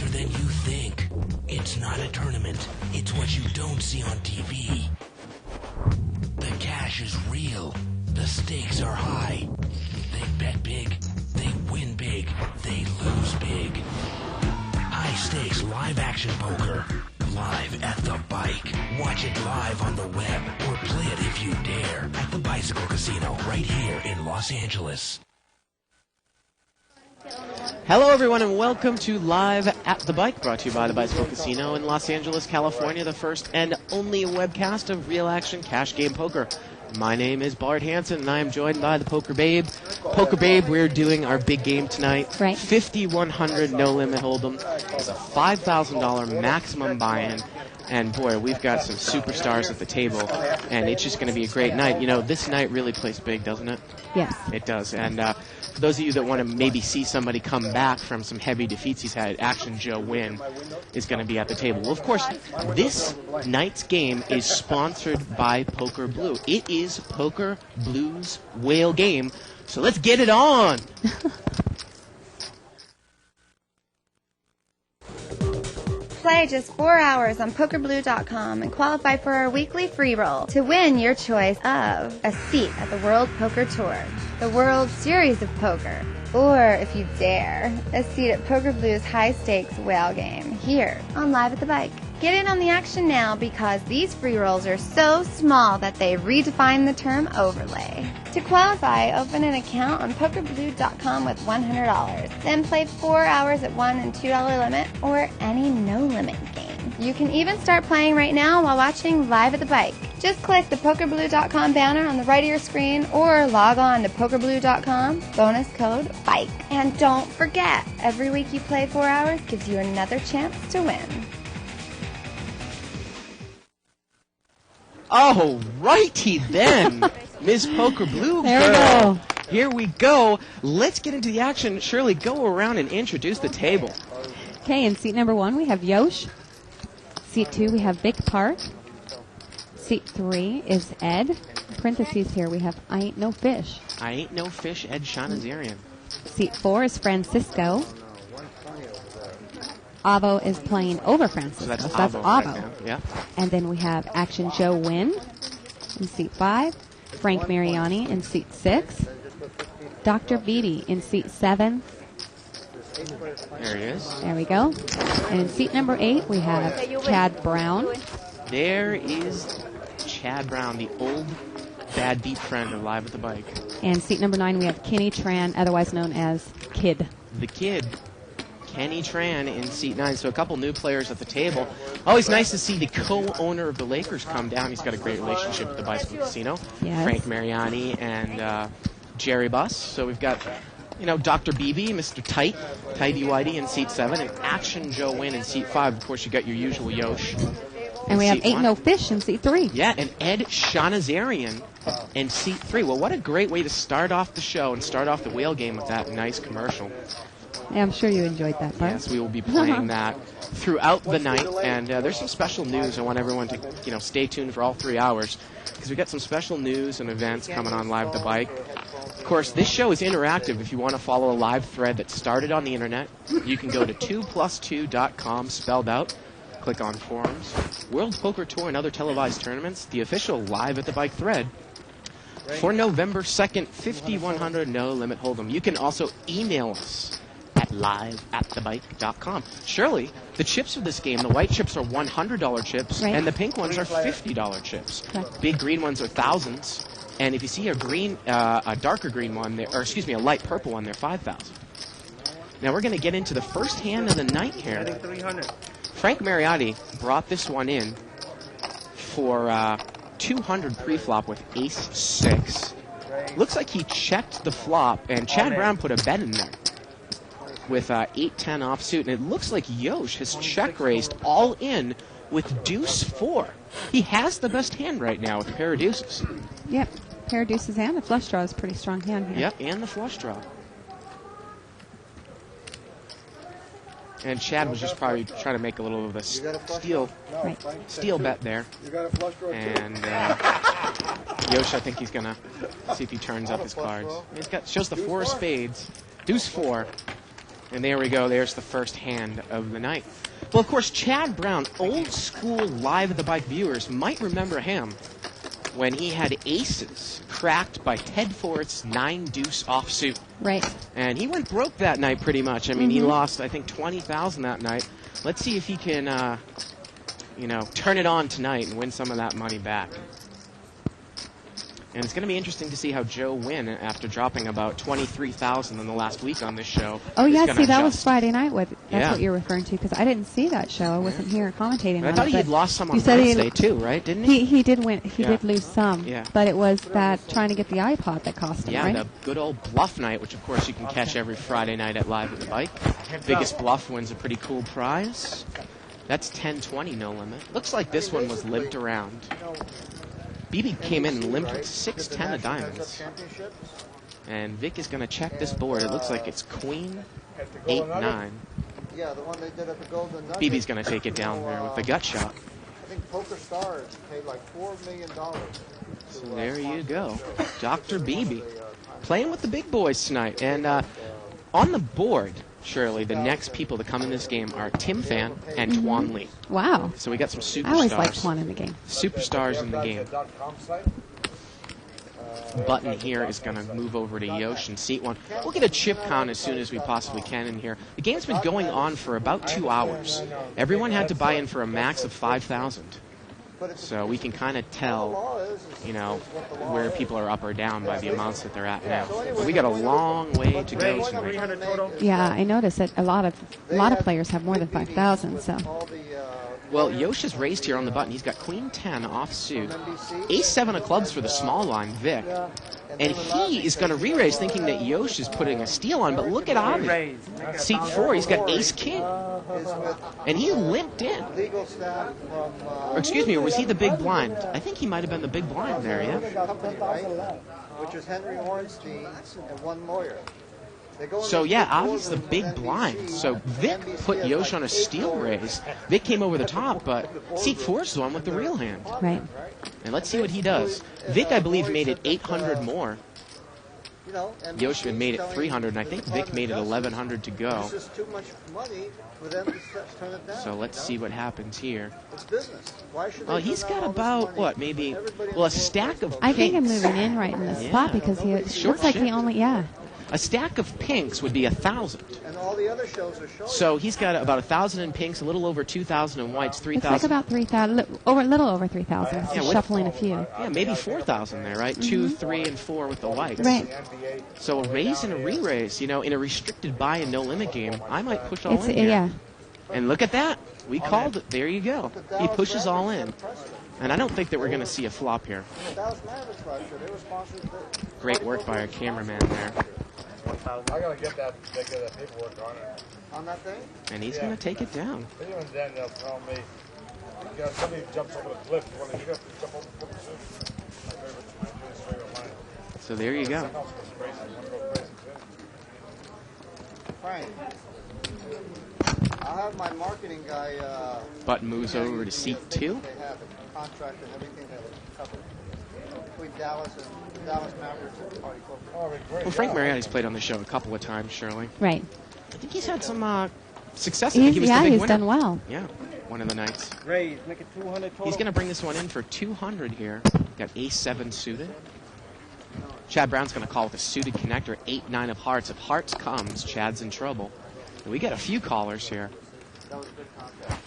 harder than you think. It's not a tournament. It's what you don't see on TV. The cash is real. The stakes are high. They bet big. They win big. They lose big. High stakes live action poker. Live at the bike. Watch it live on the web or play it if you dare at the Bicycle Casino right here in Los Angeles. Hello, everyone, and welcome to Live at the Bike, brought to you by the Bicycle Casino in Los Angeles, California, the first and only webcast of real action cash game poker. My name is Bart Hansen, and I am joined by the Poker Babe. Poker Babe, we're doing our big game tonight. Right. 5,100 no limit hold'em. It's a $5,000 maximum buy-in. And boy, we've got some superstars at the table, and it's just going to be a great night. You know, this night really plays big, doesn't it? Yes. It does. And for those of you that want to maybe see somebody come back from some heavy defeats he's had, Action Joe Wynn is going to be at the table. Well, of course, this night's game is sponsored by Poker Blue. It is Poker Blue's whale game, so let's get it on! Play just 4 hours on PokerBlue.com and qualify for our weekly free roll to win your choice of a seat at the World Poker Tour, the World Series of Poker, or, if you dare, a seat at Poker Blue's high-stakes whale game here on Live at the Bike. Get in on the action now because these free rolls are so small that they redefine the term overlay. To qualify, open an account on PokerBlue.com with $100. Then play 4 hours at $1 and $2 limit or any no-limit game. You can even start playing right now while watching Live at the Bike. Just click the PokerBlue.com banner on the right of your screen or log on to PokerBlue.com, bonus code BIKE. And don't forget, every week you play 4 hours gives you another chance to win. Oh, righty then, Ms. Poker Blue There we girl. go. Here we go. Let's get into the action. Shirley, go around and introduce the table. Okay, in seat number 1, we have Yosh. Seat 2, we have Vic Park. Seat 3 is Ed. Parentheses here, we have I Ain't No Fish. I Ain't No Fish, Ed Shanazarian. Seat 4 is Francisco. Avo is playing over Francisco. So that's Avo. Avo. Right now. Yeah. And then we have Action Joe Wynn in seat 5. Frank Mariani in seat 6. Dr. Beatty in seat 7. There he is. There we go. And in seat number 8, we have Chad Brown. There is Chad Brown, the old bad beat friend of Live at the Bike. And seat number 9, we have Kenny Tran, otherwise known as Kid. The Kid, Kenny Tran in seat 9. So a couple new players at the table. Always nice to see the co-owner of the Lakers come down. He's got a great relationship with the Bicycle Casino. Yes. Frank Mariani and Jerry Buss. So we've got, you know, Dr. Beebe, Mr. Tighty Whitey in seat 7, and Action Joe Wynn in seat 5. Of course, you got your usual Yosh. And we have seat Ain't 1. No Fish in seat 3. Yeah, and Ed Shanazarian in seat 3. Well, what a great way to start off the show and start off the whale game with that nice commercial. Yeah, I'm sure you enjoyed that part. Yes, we will be playing that throughout the night, and there's some special news. I want everyone to, you know, stay tuned for all 3 hours because we've got some special news and events coming on Live at the Bike. Of course, this show is interactive. If you want to follow a live thread that started on the internet, you can go to 2plus2.com, spelled out. Click on forums, World Poker Tour and other televised tournaments, the official Live at the Bike thread for November 2nd, 5,100 no limit hold'em. You can also email us at liveatthebike.com. Shirley, the chips of this game, the white chips are $100 chips, Right. and the pink ones are $50 chips. Correct. Big green ones are thousands, and if you see a green, a darker green one, or excuse me, a light purple one, they're 5,000. Now we're going to get into the first hand of the night here. Frank Mariani brought this one in for 200 pre-flop with ace-6. Looks like he checked the flop, and Chad Brown put a bet in there with 8-10 offsuit, and it looks like Yosh has check-raised all in with deuce-4. He has the best hand right now with a pair of deuces. Yep. Pair of deuces and the flush draw is a pretty strong hand here. Yep, and the flush draw. And Chad was just probably trying to make a little of a steal bet there. And Yosh, I think he's going to see if he turns up his cards. Shows the 4 of spades, deuce 4. And there we go. There's the first hand of the night. Well, of course, Chad Brown, old school Live at the Bike viewers might remember him when he had aces cracked by Ted Ford's 9-deuce offsuit. Right. And he went broke that night pretty much. I mean, he lost, I think, $20,000 that night. Let's see if he can, turn it on tonight and win some of that money back. And it's going to be interesting to see how Joe win after dropping about $23,000 in the last week on this show. Oh, He's yeah, gonna see, that was adjust. Friday night. That's Yeah. what you're referring to, because I didn't see that show. I wasn't here commentating I on thought it. he had but lost some on you said Wednesday, too, right? Didn't he? He did win. He Yeah. did lose some. Yeah. But it was that trying to get the iPod that cost him, Yeah, right? the good old bluff night, which, of course, you can catch every Friday night at Live at the Bike. Biggest bluff wins a pretty cool prize. That's $10.20, no limit. Looks like this one was limped around. BB came in and limped with 6-10 of diamonds. And Vic is going to check this board. It looks like it's Queen, 8-9. Yeah, the one they did at the Golden Nugget. BB's going to take it down there with the gut shot. I think Poker Stars paid like $4 million. So there you go. Dr. BB playing with the big boys tonight. And on the board, Shirley, the next people to come in this game are Tim Fan and Tuan Lee. Wow. So we got some superstars. I always liked one in the game. Superstars in the game. Button here is going to move over to Yosh and seat one. We'll get a chip count as soon as we possibly can in here. The game's been going on for about 2 hours. Everyone had to buy in for a max of 5,000. So we can kind of tell, where people are up or down by the amounts that they're at now. But we got a long way to go tonight. Yeah, I noticed that a lot of players have more than 5,000. So Well, Yosh is raised here on the button. He's got Queen 10 offsuit, Ace 7 of clubs for the small line, Vic. And he is going to re-raise thinking that Yosh is putting a steal on, but look at Avi. Seat 4, he's got Ace King. And he limped in. Legal staff from Or excuse me, or was he the big blind? I think he might have been the big blind there, yeah. company, right? Which is Henry Ornstein and one lawyer. They go in So the yeah, big Avi's the boardroom big at NBC. blind. So Vic put Yosh on a steal raise. Vic came over the top, but seat 4 is the one with the real hand. right. And let's see what he does. Vic, I believe, made it 800 more. Yosh had made it 300, and I think Vic made it 1,100 to go. It's just too much money for them to turn it down. So let's see what happens here. It's business. Why should they Well, he's turn down got all this about, money? what, maybe, Everybody well, a knows stack of I think I'm pinks. moving in right in this spot because he Short looks like he shift. only, A stack of pinks would be 1,000. And all the other shows are showing. So he's got about 1,000 in pinks, a little over 2,000 in whites, Looks 3,000. like about 3,000, a little over 3,000. Yeah, Just what- shuffling a few. Yeah, maybe 4,000 there, right? 2, 3, and 4 with the whites. Right. So a raise and a re-raise, in a restricted buy and no limit game, I might push all It's in here. yeah. And look at that. We called it. There you go. He pushes all in. And I don't think that we're going to see a flop here. Dallas Mavericks last year, they were sponsored. Great work by our cameraman there. I gotta get that paperwork on it. On that thing? And he's going to take it down. Even then they'll tell me, somebody jumps over the cliff, you have to jump over the cliff soon. My favorite straight on mine. So there you go. Someone else goes crazy. I wanna go crazy too. Frank. I'll have my marketing guy. Button moves over to seat 2. They have a contract and everything that was covered between Dallas and Dallas Mavericks and Party Club. Oh, it'd be great. Well, Frank Mariotti's played on the show a couple of times, Shirley. Right. I think he's had some success. I think he was the Yeah, big he's winner. done well. Yeah, one of the nights. Raise, make it 200 total. He's going to bring this one in for 200 here. Got Ace 7 suited. Chad Brown's going to call with a suited connector, 8-9 of hearts. If hearts comes, Chad's in trouble. And we got a few callers here. That was a good contract.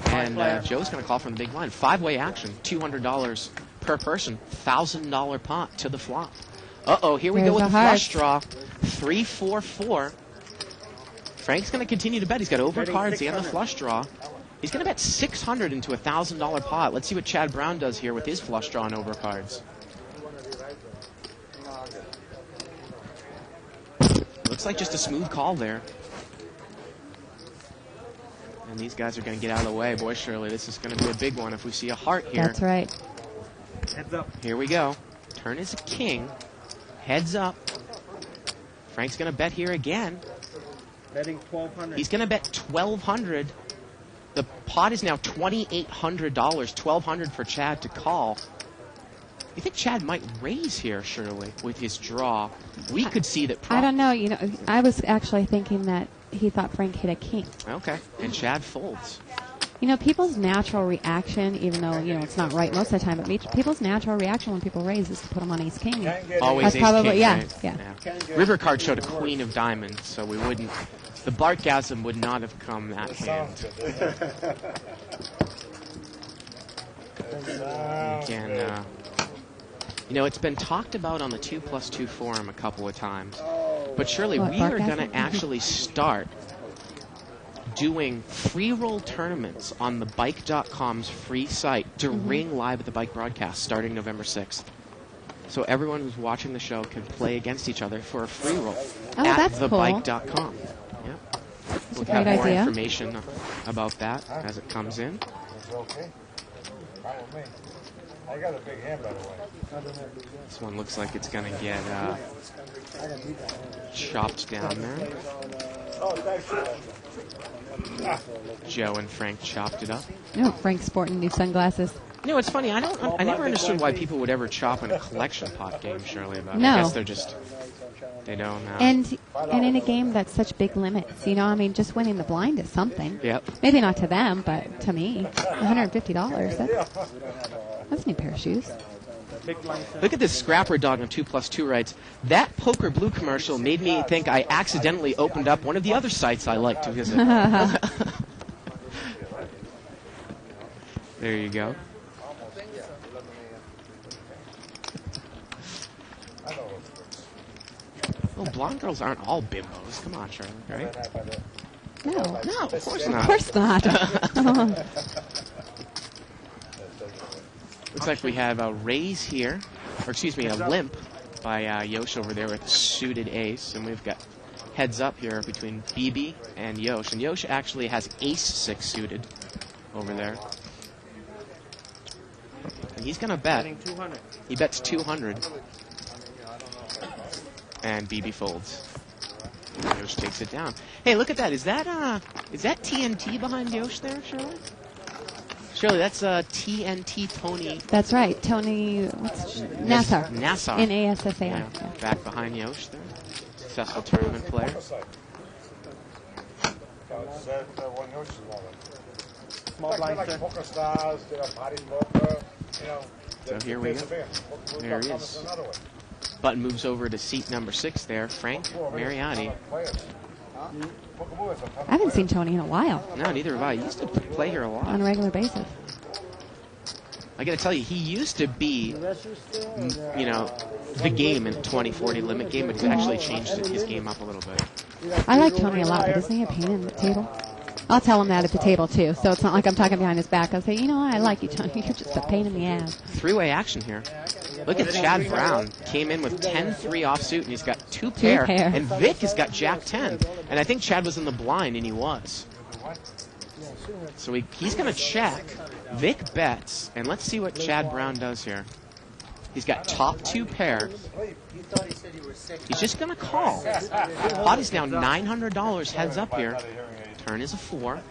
And Joe's going to call from the big line. 5-way action, $200 per person, $1,000 pot to the flop. Uh-oh, here we There's go with a the flush heart. draw. 3-4-4. Frank's going to continue to bet. He's got overcards and the flush draw. He's going to bet 600 into a $1,000 pot. Let's see what Chad Brown does here with his flush draw and overcards. Looks like just a smooth call there. And these guys are going to get out of the way. Boy, Shirley, this is going to be a big one if we see a heart here. That's right. Heads up. Here we go. Turn is a king. Heads up. Frank's going to bet here again. Betting 1,200. He's going to bet $1,200. The pot is now $2,800. $1,200 for Chad to call. You think Chad might raise here, Shirley, with his draw? We could see that. I don't know. I was actually thinking that he thought Frank hit a king. Okay, and Chad folds. People's natural reaction, even though, it's not right most of the time, but people's natural reaction when people raise is to put them on ace king. Always That's ace probably, king, yeah, right? yeah. River card showed a queen of diamonds, so we wouldn't. The Bartgasm would not have come that hand. Again, it's been talked about on the 2+2 forum a couple of times, but surely What, we are Bartgasm? going to actually start doing free roll tournaments on the bike.com's free site during live at the bike broadcast starting November 6th. So everyone who's watching the show can play against each other for a free roll at that's cool. thebike.com. Yep. We'll a have great more idea. information about that as it comes in. It's okay. Fine with me. I got a big hand, by the way. This one looks like it's going to get chopped down there. Oh, thanks. Joe and Frank chopped it up. Frank's sporting new sunglasses. It's funny. I never understood why people would ever chop in a collection pot game, Shirley. But No. I guess they don't. And in a game that's such big limits, just winning the blind is something. Yep. Maybe not to them, but to me, $150. That's a new pair of shoes. Look at this Scrapper Dog on 2+2 writes, that Poker Blue commercial made me think I accidentally opened up one of the other sites I like to visit. There you go. Well, blonde girls aren't all bimbos. Come on, Charlie, right? No. No, of course Of not. course not. Looks like we have a raise here, or excuse me, a limp by Yosh over there with suited ace, and we've got heads up here between BB and Yosh, and Yosh actually has ace-6 suited over there. And he's going to bet. He bets 200. And BB folds. Yosh takes it down. Hey, look at that. Is that TNT behind Yosh there, Shirley? Shirley, that's TNT Tony. That's right. Tony, Nassar. Nassar. N-A-S-S-A-R. Yeah, back behind Yosh there. Successful tournament player. Small blind, like sir. poker stars, party poker, So here we go. There he is. Button moves over to seat number 6 there. Frank Mariani. I haven't seen Tony in a while No, neither have I. He used to play here a lot. on a regular basis. I got to tell you, he used to be, the game in 2040 limit game, but he's actually changed his game up a little bit. I like Tony a lot, but isn't he a pain in the table? I'll tell him that at the table, too, so it's not like I'm talking behind his back. I'll say, I like you, Tony. You're just a pain in the ass. Three-way action here. Look at Chad Brown. Came in with 10-3 offsuit, and he's got two pair. And Vic has got Jack-10. And I think Chad was in the blind, and he was. So he's going to check. Vic bets, and let's see what Chad Brown does here. He's got top 2 pair. He's just going to call. Pot is down $900 heads up here. Turn is a 4.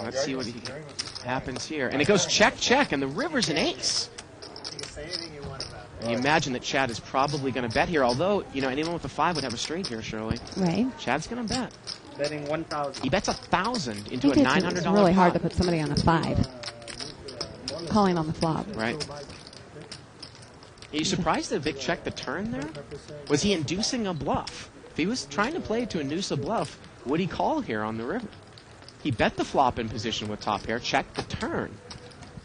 Let's see what happens here. And it goes check, check, and the river's an ace. And you imagine that Chad is probably going to bet here, although, anyone with a 5 would have a straight here, Shirley. Right. Chad's going to bet. Betting 1,000. He bets 1,000 into a $900 It's really hard to pot. put somebody on a 5. Calling on the flop. Right. Are you surprised that Vic checked the turn there? Was he inducing a bluff? If he was trying to play to induce a bluff, would he call here on the river? He bet the flop in position with top pair, checked the turn,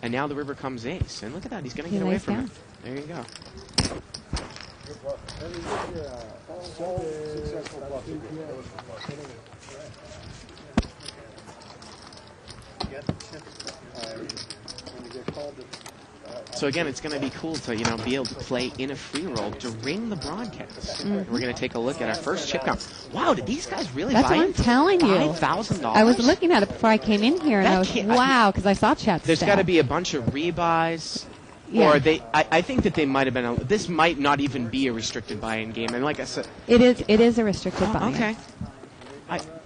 and now the river comes ace. And look at that, he's going to get away from it. There you go. So again, it's going to be cool to be able to play in a free roll during the broadcast. We're going to take a look at our first chip count. Wow, did these guys really That's buy what I'm telling you. $5,000? I was looking at it before I came in here, and That I was, can't- wow, because I saw chat There's stuff. got to be a bunch of rebuys. Yeah. Or I think that they might have been. This might not even be a restricted buy-in game. And like I said, It is a restricted buy. okay.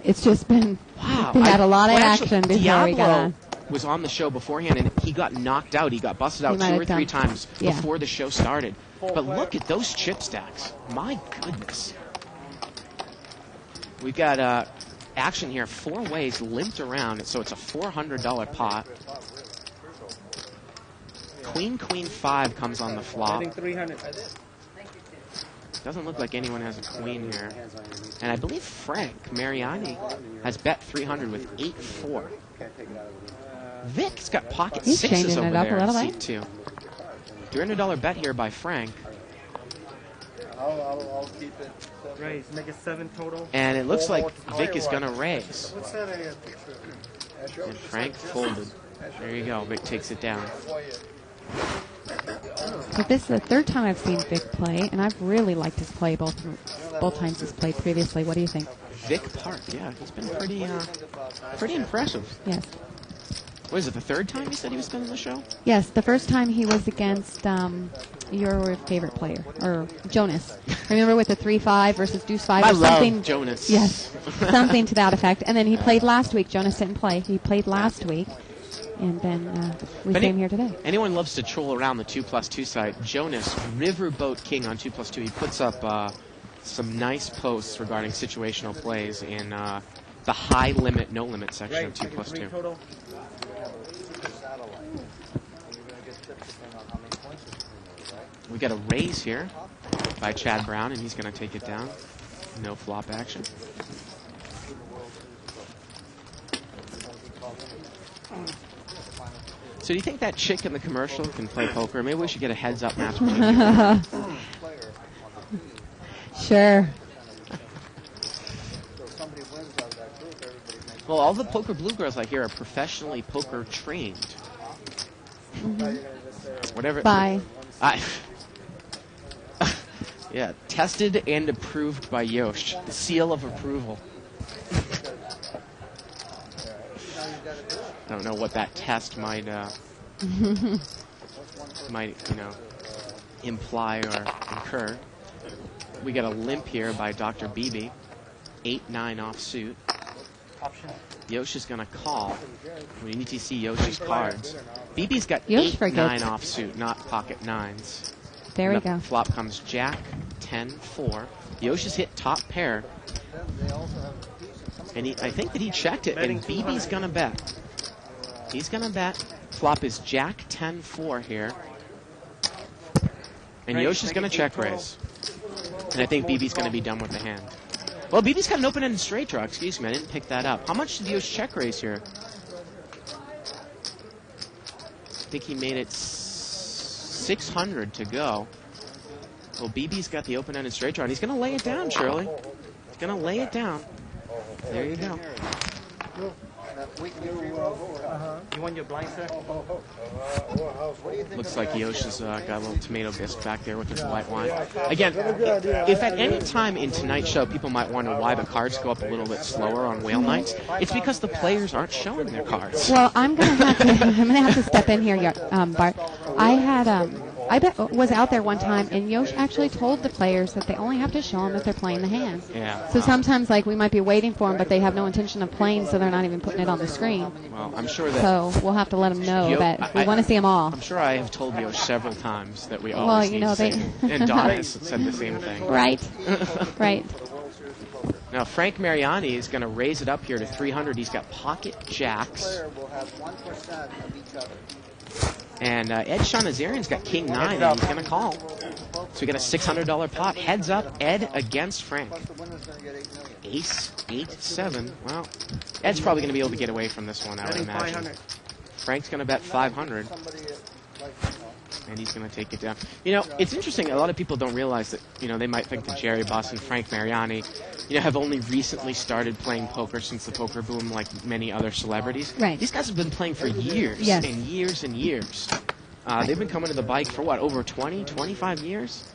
It's just been, Wow. we had a lot of Well, actually, action before we got on. was on the show beforehand, and he got knocked out. He got busted out He might 2 or have 3 done. times Yeah. before the show started. But look at those chip stacks. My goodness. We've got action here 4 ways limped around, so it's a $400 pot. Queen, queen 5 comes on the flop. Betting 300. Doesn't look like anyone has a queen here. And I believe Frank Mariani has bet 300 with 8-4. Vic's got pocket He's sixes changing over it up a there in little seat bit. 2. $300 bet here by Frank. I'll keep it. Raise. Make it 7 total. And it looks like Vic is going to raise. What's that picture? And Frank folded. There you go. Vic takes it down. But this is the 3rd time I've seen Vic play, and I've really liked his play both times he's played previously. What do you think? Vic Park, yeah, he's been pretty impressive. Yes. What is it, the 3rd time he said he was going to the show? Yes, the first time he was against your favorite player, or Jonas. Remember with the 3-5 versus Deuce 5 I or something? love Jonas. Yes, something to that effect. And then he played last week. Jonas didn't play. He played last week. And then we came here today. Anyone loves to troll around the 2+2 site. Jonas, Riverboat King on 2+2. He puts up some nice posts regarding situational plays in the high limit, no limit section of 2+2. Total. We got a raise here by Chad Brown, and he's going to take it down. No flop action. So do you think that chick in the commercial can play poker? Maybe we should get a heads-up match between you. Sure. Well, all the Poker Blue girls I hear are professionally poker trained. Whatever. Bye. Yeah, tested and approved by Yosh. The seal of approval. I don't know what that test might imply or incur. We got a limp here by Dr. Beebe. 8-9 offsuit. Yosh is going to call. We need to see Yosh's cards. Beebe's got Yosh 8-9 forgets. offsuit, not pocket nines. There we And the go. Flop comes Jack, 10-4. Yosh has hit top pair. And I think that he checked it, and Beebe's going to bet. He's going to bet. Flop is Jack 10-4 here. And Yosh is going to check raise. And I think BB's going to be done with the hand. Well, BB's got an open-ended straight draw. Excuse me, I didn't pick that up. How much did Yosh check raise here? I think he made it 600 to go. Well, BB's got the open-ended straight draw, and he's going to lay it down, Shirley. He's going to lay it down. There you go. You want your blind, sir? Looks like Yosh has got a little tomato bisque back there with his white wine. Again, if at any time in tonight's show people might wonder why the cards go up a little bit slower on whale nights, it's because the players aren't showing their cards. Well, I'm gonna have to step in here, Bart. I was out there one time, and Yosh actually told the players that they only have to show them if they're playing the hand. Yeah. So sometimes, like, we might be waiting for them, but they have no intention of playing, so they're not even putting it on the screen. Well, I'm sure that. So we'll have to let them know Yo- that we want to see them all. I'm sure I have told Yosh several times that we Well, always you need know, to they- say, and Donna has said the same thing. Right. Right. Now, Frank Mariani is going to raise it up here to 300. He's got pocket jacks. Player will have 1% of each other. And Ed Shanazarian's got king 9, and he's going to call. So we got a $600 pot. Heads up, Ed against Frank. Plus the winner's going to get 8 million. Ace, 8-7. Well, Ed's probably going to be able to get away from this one, I would Betting imagine. 500. Frank's going to bet 500, Somebody and he's going to take it down. You know, it's interesting. A lot of people don't realize that, you know, they might think that Jerry Buss and Frank Mariani, you know, have only recently started playing poker since the poker boom, like many other celebrities. Right. These guys have been playing for years Yes. and years and years. They've been coming to the bike for, what, over 20, 25 years?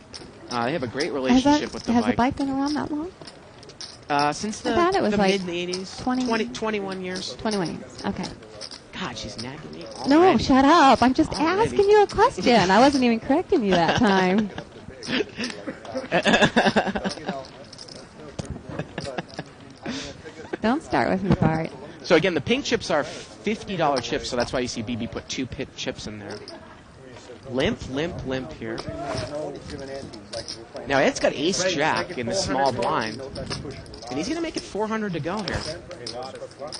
They have a great relationship with the has bike. the bike been around that long? Since I thought it was the like mid-80s. 21 years. 21 years. Okay. God, she's nagging me already. No, shut up. I'm just Already. asking you a question. I wasn't even correcting you that time. Don't start with me, Bart. So again, the pink chips are $50 chips, so that's why you see BB put 2 pit chips in there. Limp here. Now Ed's got ace jack in the small blind, and he's going to make it 400 to go here.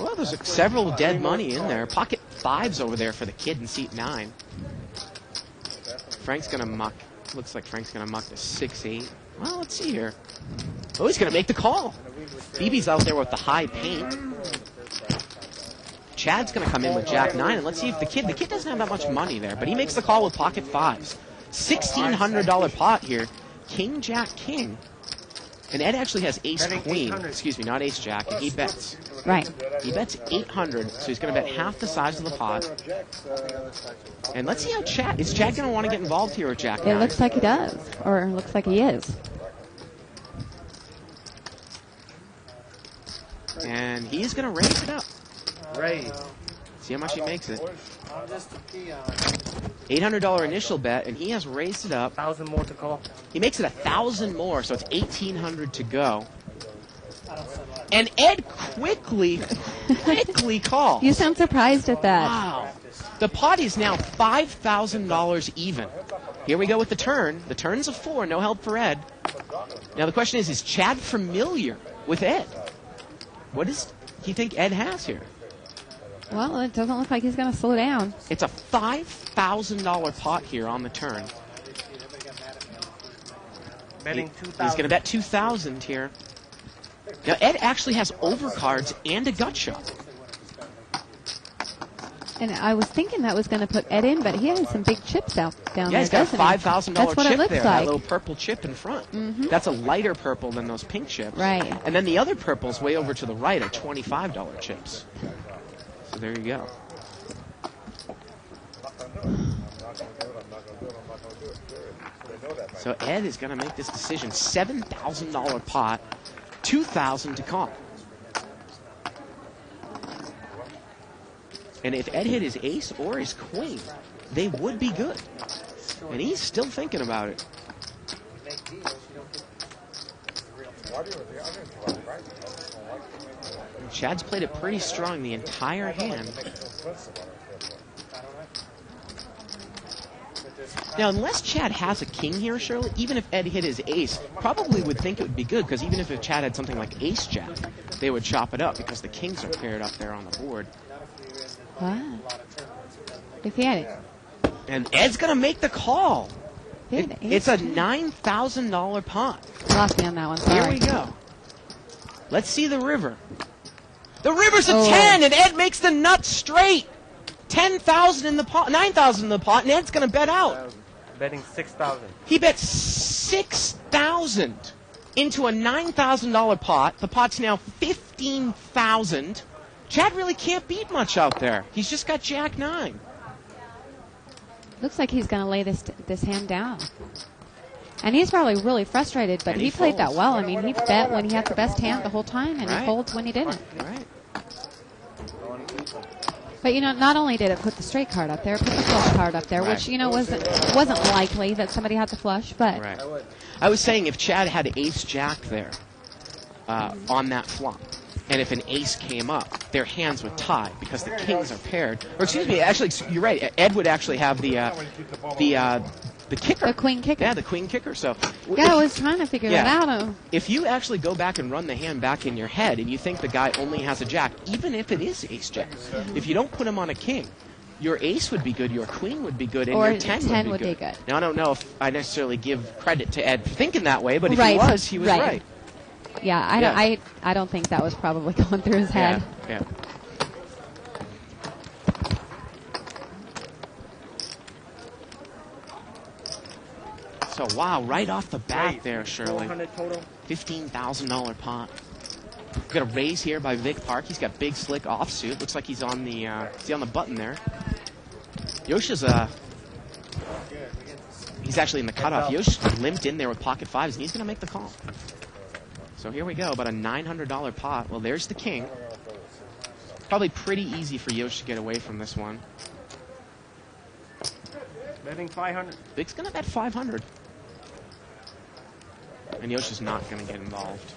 Well, there's several dead money in there. Pocket 5s over there for the kid in seat 9. Frank's going to muck. Looks like Frank's going to muck the 6-8. Well, let's see here. Oh, he's going to make the call. BB's out there with the high paint. Chad's going to come in with Jack 9, and let's see if the kid doesn't have that much money there, but he makes the call with pocket 5s. $1,600 pot here. King, Jack, King. And Ed actually has ace, queen. Excuse me, not ace, jack, and he bets. Right. He bets 800, so he's going to bet half the size of the pot. And let's see how Chad, is Chad going to want to get involved here with Jack 9? It looks like he does, or looks like he is. And he's going to raise it up. Raise. See how much he makes it. $800 initial bet, and he has raised it up. 1,000 more to call. He makes it 1,000 more, so it's 1,800 to go. And Ed quickly calls. You sound surprised at that. Wow. The pot is now $5,000 even. Here we go with the turn. The turn's a 4, no help for Ed. Now the question is Chad familiar with Ed? What does he think Ed has here? Well, it doesn't look like he's going to slow down. It's a $5,000 pot here on the turn. Betting He's 2,000. going to bet 2,000 here. Now Ed actually has overcards and a gut shot. And I was thinking that was going to put Ed in, but he has some big chips down Yeah, there, he's got a doesn't he? $5,000 That's what chip it looks there. like. That little purple chip in front. That's a lighter purple than those pink chips. Right. And then the other purples way over to the right are $25 chips. So there you go. So Ed is going to make this decision. $7,000 pot, $2,000 to call. And if Ed hit his ace or his queen, they would be good. And he's still thinking about it. And Chad's played it pretty strong the entire hand. Now, unless Chad has a king here, Shirley, even if Ed hit his ace, probably would think it would be good, because even if Chad had something like ace-jack, they would chop it up, because the kings are paired up there on the board. Wow. If he had it. And Ed's going to make the call. It's a $9,000 pot. Lost me on that one, sorry. Here we go. Let's see the river. The river's a 10, and Ed makes the nut straight. 10,000 in the pot, 9,000 in the pot, and Ed's going to bet out. Betting 6,000. He bet 6,000 into a $9,000 pot. The pot's now 15,000. Chad really can't beat much out there. He's just got Jack 9. Looks like he's going to lay this hand down. And he's probably really frustrated, but And he he played that folds. well. I mean, he bet when he had the best hand the whole time, and Right. he folds when he didn't. Right. But, you know, not only did it put the straight card up there, it put the flush card up there, Right. which, you know, wasn't likely that somebody had the flush, but Right. I was saying if Chad had ace-jack there on that flop, and if an ace came up, their hands would tie because the kings are paired. Or excuse me, actually, you're right. Ed would actually have the kicker. the queen kicker. Yeah, the queen kicker. So Yeah, I was trying to figure Yeah. that out. if you actually go back and run the hand back in your head and you think the guy only has a jack, even if it is ace-jack, if you don't put him on a king, your ace would be good, your queen would be good, and Or your 10 would be good. good. Now, I don't know if I necessarily give credit to Ed for thinking that way, but if Right. he was right. Yeah, I don't think that was probably going through his Yeah, head. yeah. So, wow, right off the bat there, Shirley. 400 total. $15,000 pot. We've got a raise here by Vic Park. He's got big slick offsuit. Looks like he's on the button there. Yosha's he's actually in the cutoff. Yosh limped in there with pocket 5s, and he's going to make the call. So here we go, about a $900 pot. Well, there's the king. Probably pretty easy for Yosh to get away from this one. Betting 500. Vic's going to bet 500. And Yosh is not going to get involved.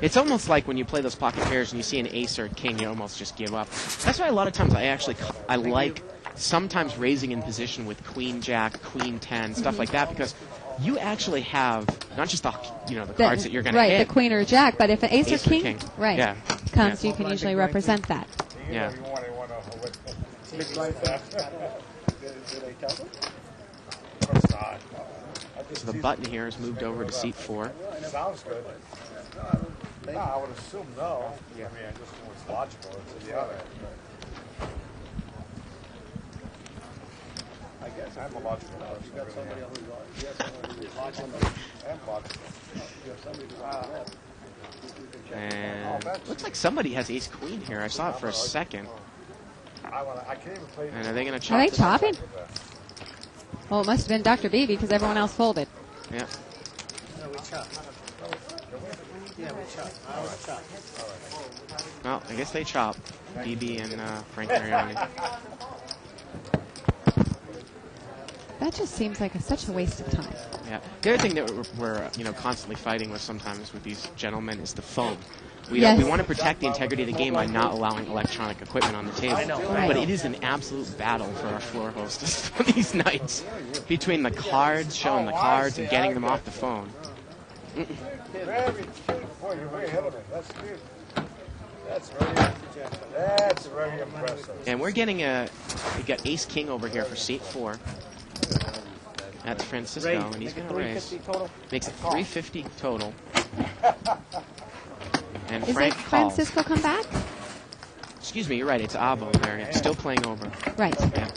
It's almost like when you play those pocket pairs and you see an ace or a king, you almost just give up. That's why a lot of times I like sometimes raising in position with queen jack, queen 10, stuff like that, because you actually have not just the cards that you're going to right, hit. the queen or jack, but if an ace or king, right, Yeah. comes, Yeah. you can usually represent that. Yeah. So the button here is moved over to seat 4. Sounds good. No, I would assume no. I mean, I just think it's logical. It's the other. I guess I'm a logical person. You got somebody who's logical. And looks like somebody has ace queen here. I saw it for a second. I can't even play. And are they going to chop? Are they this? chopping? Well, it must have been Dr. B because everyone else folded. Yeah. No, we chop. Yeah, we chop. I always chop. Well, I guess they chop. BB and Frank Mariani. That just seems like such a waste of time. Yeah. The other thing that we're constantly fighting with sometimes with these gentlemen is the phone. We want to protect the integrity of the game by not allowing electronic equipment on the table. Right. But it is an absolute battle for our floor hostess on these nights. Between the cards, showing the cards, and getting them off the phone. Very cute. Boy, you're way ahead of me. That's cute. That's very impressive. And we're getting we got ace king over here for seat 4. That's Francisco, and he's going to raise. 350 total. Makes it 350 total. And Is Frank it calls. Francisco come back? Excuse me, you're right. It's Avo there. It's still playing over. Right. Yeah.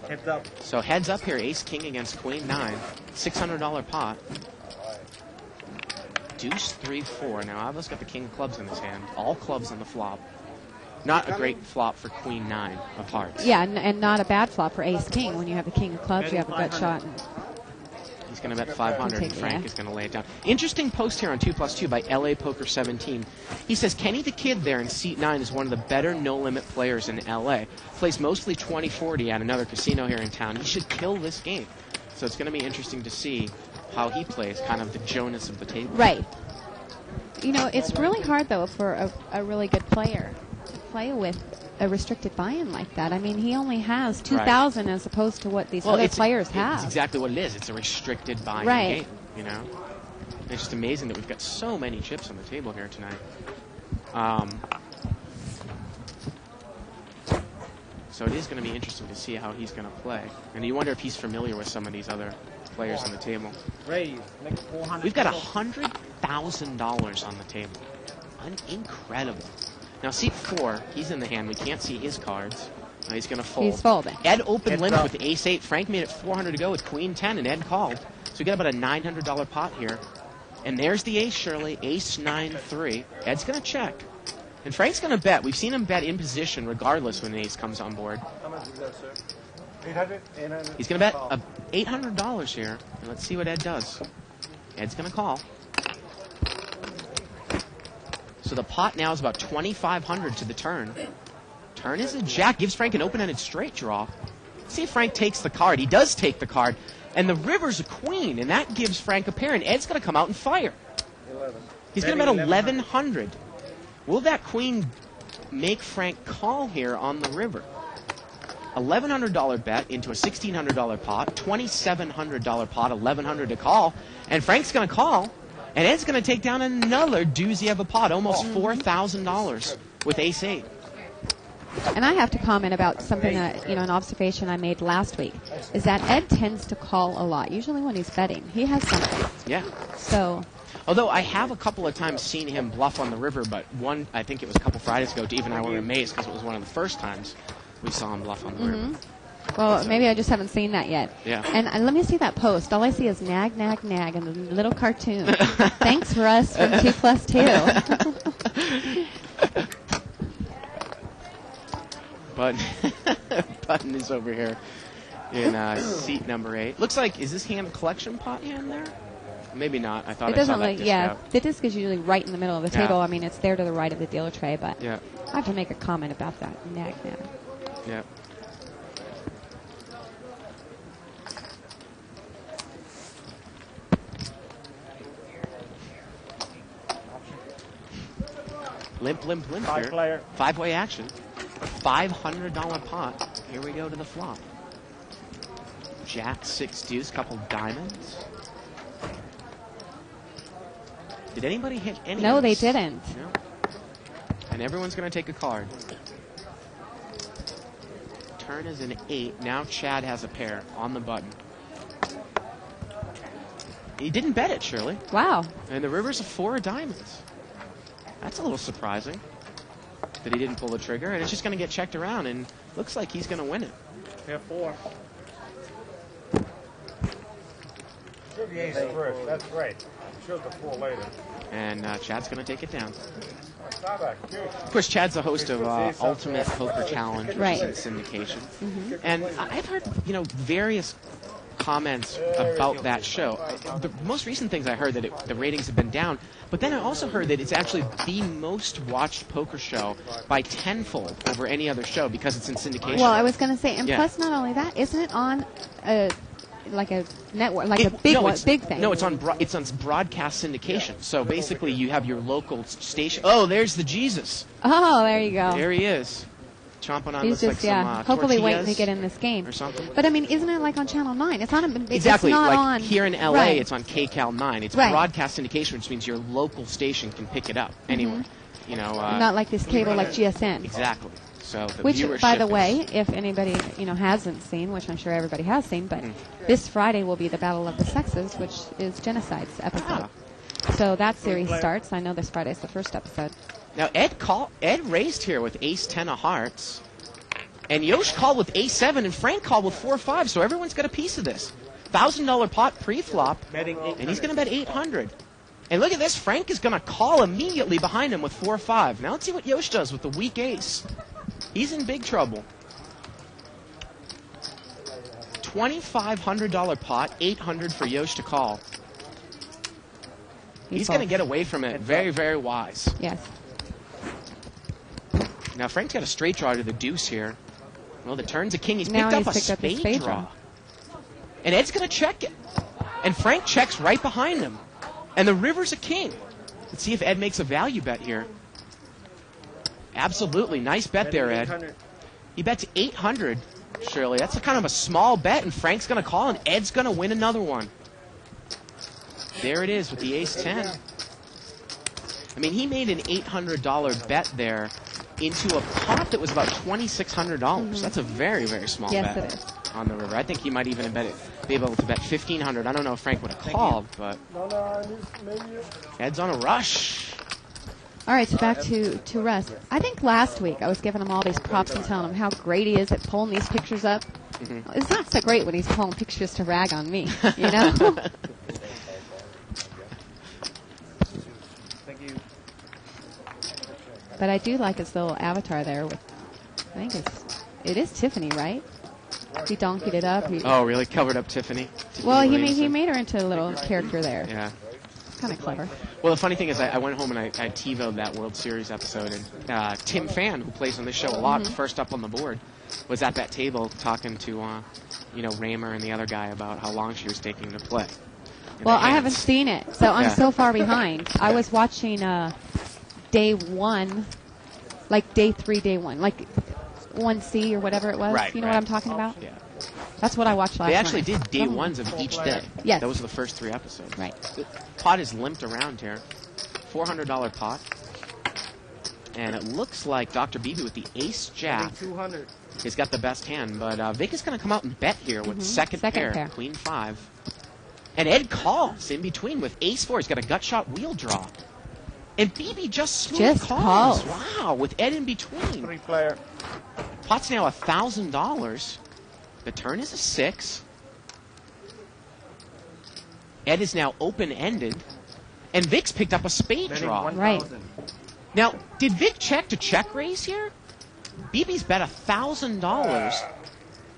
Heads up. So heads up here, ace king against queen 9. $600 pot. Deuce 3-4. Now Avo's got the king of clubs in his hand. All clubs in the flop. Not a great flop for queen 9 of hearts. Yeah, and not a bad flop for ace king. When you have the king of clubs, you have a gut shot. And He's going to bet 500, and Take it, Frank yeah. is going to lay it down. Interesting post here on 2+2 by LA Poker 17. He says Kenny the Kid there in seat 9 is one of the better no-limit players in LA. Plays mostly 20-40 at another casino here in town. He should kill this game. So it's going to be interesting to see how he plays, kind of the Jonas of the table. right. It's really hard, though, for a really good player to play with a restricted buy-in like that. I mean, he only has 2,000 as opposed to what these other players have. It's exactly what it is. It's a restricted buy-in Right. game, It's just amazing that we've got so many chips on the table here tonight. So it is going to be interesting to see how he's going to play. And you wonder if he's familiar with some of these other players on the table. Raise. Make it 400. We've got $100,000 on the table. Incredible. Now, seat 4, he's in the hand. We can't see his cards. He's going to fold. He's folding. Ed opened Heads limp up. with ace 8. Frank made it 400 to go with queen 10, and Ed called. So we got about a $900 pot here. And there's the ace, Shirley. Ace 9-3. Ed's going to check. And Frank's going to bet. We've seen him bet in position regardless when an ace comes on board. How much is that, sir? 800? 800. He's going to bet $800 here. And let's see what Ed does. Ed's going to call. So the pot now is about 2,500 to the turn. Turn is a jack. Gives Frank an open-ended straight draw. See if Frank takes the card. He does take the card. And the river's a queen, and that gives Frank a pair. And Ed's going to come out and fire. 11. He's going to bet 1,100. Will that queen make Frank call here on the river? $1,100 bet into a $1,600 pot, $2,700 pot, $1,100 to call, and Frank's going to call, and Ed's going to take down another doozy of a pot, almost $4,000 with ace 8. And I have to comment about something that, an observation I made last week, is that Ed tends to call a lot, usually when he's betting. He has something. Yeah. So, Although I have a couple of times seen him bluff on the river, but one, I think it was a couple Fridays ago, Dave and I were amazed because it was one of the first times we saw him bluff on the river. well, maybe I just haven't seen that yet. Yeah. And let me see that post. All I see is nag, nag, nag, and a little cartoon. Thanks, Russ, from 2+2. But Button is over here in seat number 8. Looks like, is this hand collection pot hand there? Maybe not. I thought It I saw doesn't that look, disc yeah, out. the disc is usually right in the middle of the Yeah. table. I mean, it's there to the right of the dealer tray, but Yeah, I have to make a comment about that. Nag, nag. yeah. Limp here. Five-player. 5-way action. $500 pot. Here we go to the flop. Jack, 6 deuce, couple diamonds. Did anybody hit any? No, of they these? didn't. No. And everyone's going to take a card. Turn is an 8. Now Chad has a pair on the button. He didn't bet it, Shirley. Wow. And the river's a 4 of diamonds. That's a little surprising that he didn't pull the trigger. And it's just going to get checked around, and looks like he's going to win it. Pair 4. Show the ace first. That's great. Show the 4 later. And Chad's going to take it down. It's not that cute. Of course, Chad's the host of Ultimate Poker Challenge, which Right. is in syndication. And I've heard, various comments about that show. The most recent things I heard that the ratings have been down, but then I also heard that it's actually the most watched poker show by tenfold over any other show because it's in syndication. Well, I was going to say, and Yeah. plus not only that, isn't it on like a network, like a big one, big thing? No, it's on broadcast syndication. So basically, you have your local station. Oh, there's the Jesus. Oh, there you go. There he is, chomping on He's looks just, like some hopefully waiting to tortillas get in this game. or something. But I mean, isn't it like on Channel 9? It's on. Exactly. It's not like on here in LA, right. it's on KCAL 9. It's Right. broadcast syndication, which means your local station can pick it up anywhere. not like this cable like GSN. Exactly. So the Which, viewership by the is- way, if anybody hasn't seen, which I'm sure everybody has seen, but this Friday will be the Battle of the Sexes, which is Genocide's episode. So that series starts. I know this Friday is the first episode. Now Ed raised here with Ace 10 of Hearts, and Yosh called with Ace 7, and Frank called with 4-5. So everyone's got a piece of this. $1,000 pot pre-flop, Betting and he's going to bet 800. And look at this. Frank is going to call immediately behind him with 4-5. Now let's see what Yosh does with the weak ace. He's in big trouble. $2,500 pot, 800 for Yosh to call. He's going to get away from it. Very, very wise. Yes. Now Frank's got a straight draw to the deuce here. Well, the turn's a king. He's Now picked up he's a picked up the spade spade draw. draw. And Ed's going to check it. And Frank checks right behind him. And the river's a king. Let's see if Ed makes a value bet here. Absolutely. Nice bet there, Ed. 800. He bets 800, Shirley. That's a kind of a small bet, and Frank's going to call, and Ed's going to win another one. There it is with the ace 10. I mean, he made an $800 bet there into a pot that was about $2,600. That's a very, very small Yes, bet it is. on the river. I think he might even be able to bet $1,500. I don't know if Frank would have called, but Ed's on a rush. All right, so back to Russ. I think last week I was giving him all these props and telling him how great he is at pulling these pictures up. It's not so great when he's pulling pictures to rag on me, you know? Thank you. But I do like his little avatar there. With, I think it is Tiffany, right? He donkeyed it up. Oh, really? Covered up Tiffany? Well, he Williamson? made her into a little character there. Yeah. It's kind of clever. Well, the funny thing is, I went home and I TiVo'd that World Series episode, and Tim Fan, who plays on this show a lot, first up on the board, was at that table talking to, Raymer and the other guy about how long she was taking to play. Well, I haven't seen it, so I'm Yeah. so far behind. I was watching day one, like day 3, day 1, like 1C or whatever it was. Right, You know right. what I'm talking about? Yeah. That's what I watched last They actually night. did day ones of each day. Yes. Those were the first 3 episodes. Right. The pot is limped around here. $400 pot. And it looks like Dr. Beebe with the ace-jack 200. has got the best hand. But Vic is going to come out and bet here with second pair, queen 5. And Ed calls in between with ace-4. He's got a gut shot wheel draw. And Beebe just smooth Just calls. calls. Wow, with Ed in between. 3-player. Pot's now $1,000. The turn is a 6. Ed is now open-ended. And Vic's picked up a spade Betting draw. 1,000. Right. Now, did Vic check to check raise here? BB's bet $1,000.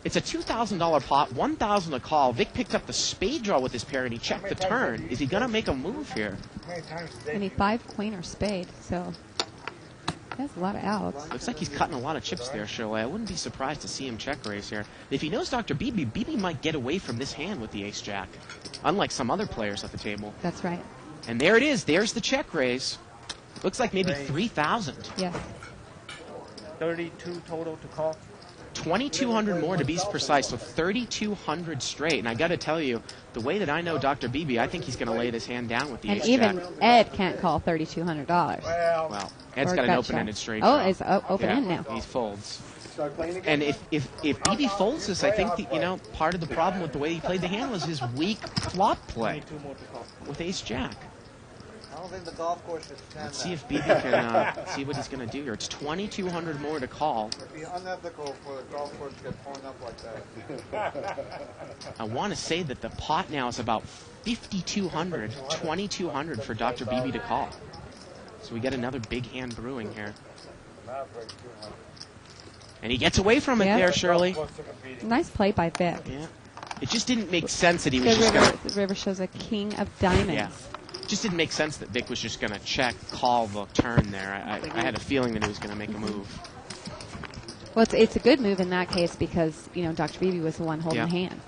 It's a $2,000 pot, $1,000 to call. Vic picked up the spade draw with his pair, and he checked the turn. Is he going to make a move here? How many times did Any 5, queen, or spade. So that's a lot of outs. Looks like he's cutting a lot of chips there, Shirley. I wouldn't be surprised to see him check raise here. If he knows Dr. Beebe, Beebe might get away from this hand with the ace-jack, unlike some other players at the table. That's right. And there it is. There's the check raise. Looks like maybe 3,000. Yes. 32 total to call. 2,200 more to be precise, so 3,200 straight. And I got to tell you, the way that I know Dr. Beebe, I think he's going to lay his hand down with the And ace even jack. Ed can't call $3,200. Well, Ed's Or got an gut open-ended shot. straight. Oh, draw. it's open Yeah, end now. He folds. Start playing again? And if Beebe folds this, I think part of the problem with the way he played the hand was his weak flop play 22 more to call. with ace jack. I don't think the golf course should stand Let's see that. if Beebe can see what he's going to do here. It's 2,200 more to call. It'd be unethical for the golf course to get torn up like that. I want to say that the pot now is about 5,200, 2,200 for Dr. Beebe to call. So we get another big hand brewing here. And he gets away from it Yeah. there, Shirley. Nice play by Vic. Yeah. It just didn't make sense that he was The just going to... river shows a king of diamonds. Yeah. Just didn't make sense that Vic was just going to check, call the turn there. I had a feeling that he was going to make a move. Well, it's a good move in that case because, Dr. Beebe was the one holding Yeah. the hand.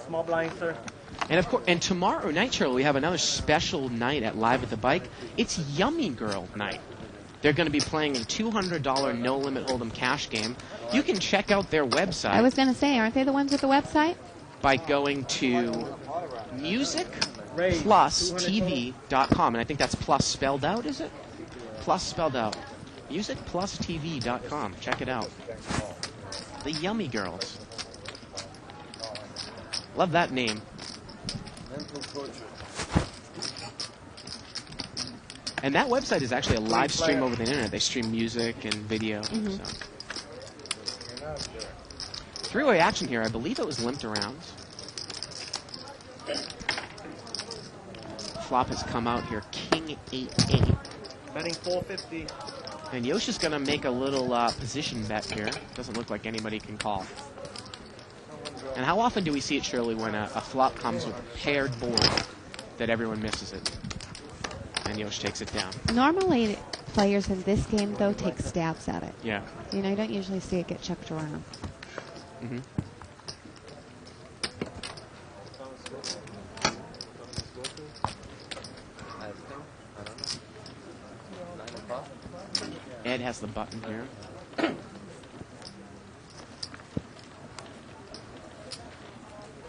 Small blind, sir. And of course, and tomorrow night, Shirley, we have another special night at Live at the Bike. It's Yummy Girl night. They're going to be playing a $200 No Limit Hold'em cash game. You can check out their website I was going to say, aren't they the ones with the website? by going to musicplustv.com. And I think that's plus spelled out, is it? Plus spelled out. Musicplustv.com. Check it out. The Yummy Girls. Love that name. And that website is actually a live stream over the internet. They stream music and video. Mm-hmm. So. Three-way action here. I believe it was limped around. Flop has come out here. King 8-8. Betting 450. And Yoshi's going to make a little position bet here. Doesn't look like anybody can call. And how often do we see it, Shirley, when a flop comes with a paired board that everyone misses it? And Yoshi takes it down. Normally, players in this game, though, take stabs at it. Yeah. You don't usually see it get chucked around. Mm-hmm. Ed has the button here.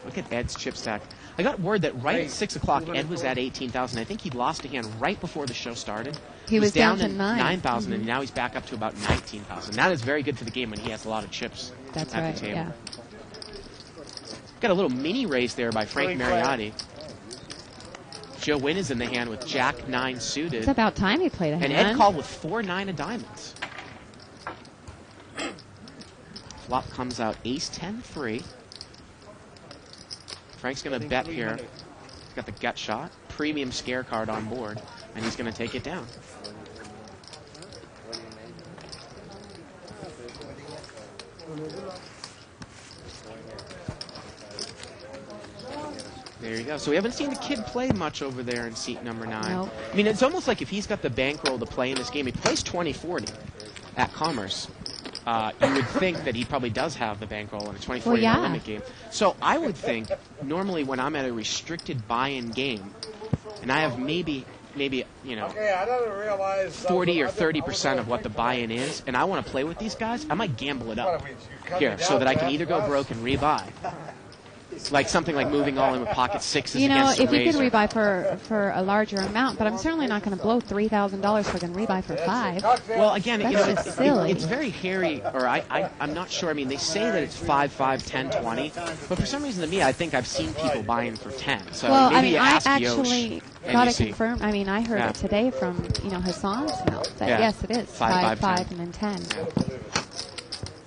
Look at Ed's chip stack. I got word that right at 6 o'clock, Ed was at 18,000. I think he lost a hand right before the show started. He was down to 9,000, and now he's back up to about 19,000. That is very good for the game when he has a lot of chips That's at right, the table. yeah. Got a little mini raise there by Frank Mariotti. Joe Wynn is in the hand with Jack 9 suited. It's about time he played a hand. And Ed called with 4-9 of diamonds. Flop comes out ace 10-3. Frank's going to bet here. He's got the gut shot, premium scare card on board, and he's going to take it down. There you go. So we haven't seen the kid play much over there in seat number 9. Nope. I mean, it's almost like if he's got the bankroll to play in this game, he plays 20-40 at Commerce. You would think that he probably does have the bankroll in a 20-40 Well, yeah. limit game. So I would think normally when I'm at a restricted buy-in game, and I have maybe Okay, I didn't realize 40 or 30% of what the buy-in is, and I want to play with these guys, I might gamble it up here so that I can either go broke and rebuy. Like something like moving all in with pocket sixes against a if you could razor. rebuy for a larger amount, but I'm certainly not going to blow $3,000 for going to rebuy for $5. Well, again, That's just it's silly. it's very hairy, or I'm not sure. I mean, they say that it's 5, 10, 20, but for some reason to me, I think I've seen people buying for 10. So Well, maybe I mean, you I ask actually Yosh and got you it see. confirmed. I mean, I heard Yeah. it today from, Hassan's mouth that Yeah. yes, it is 5, 5, and then 10.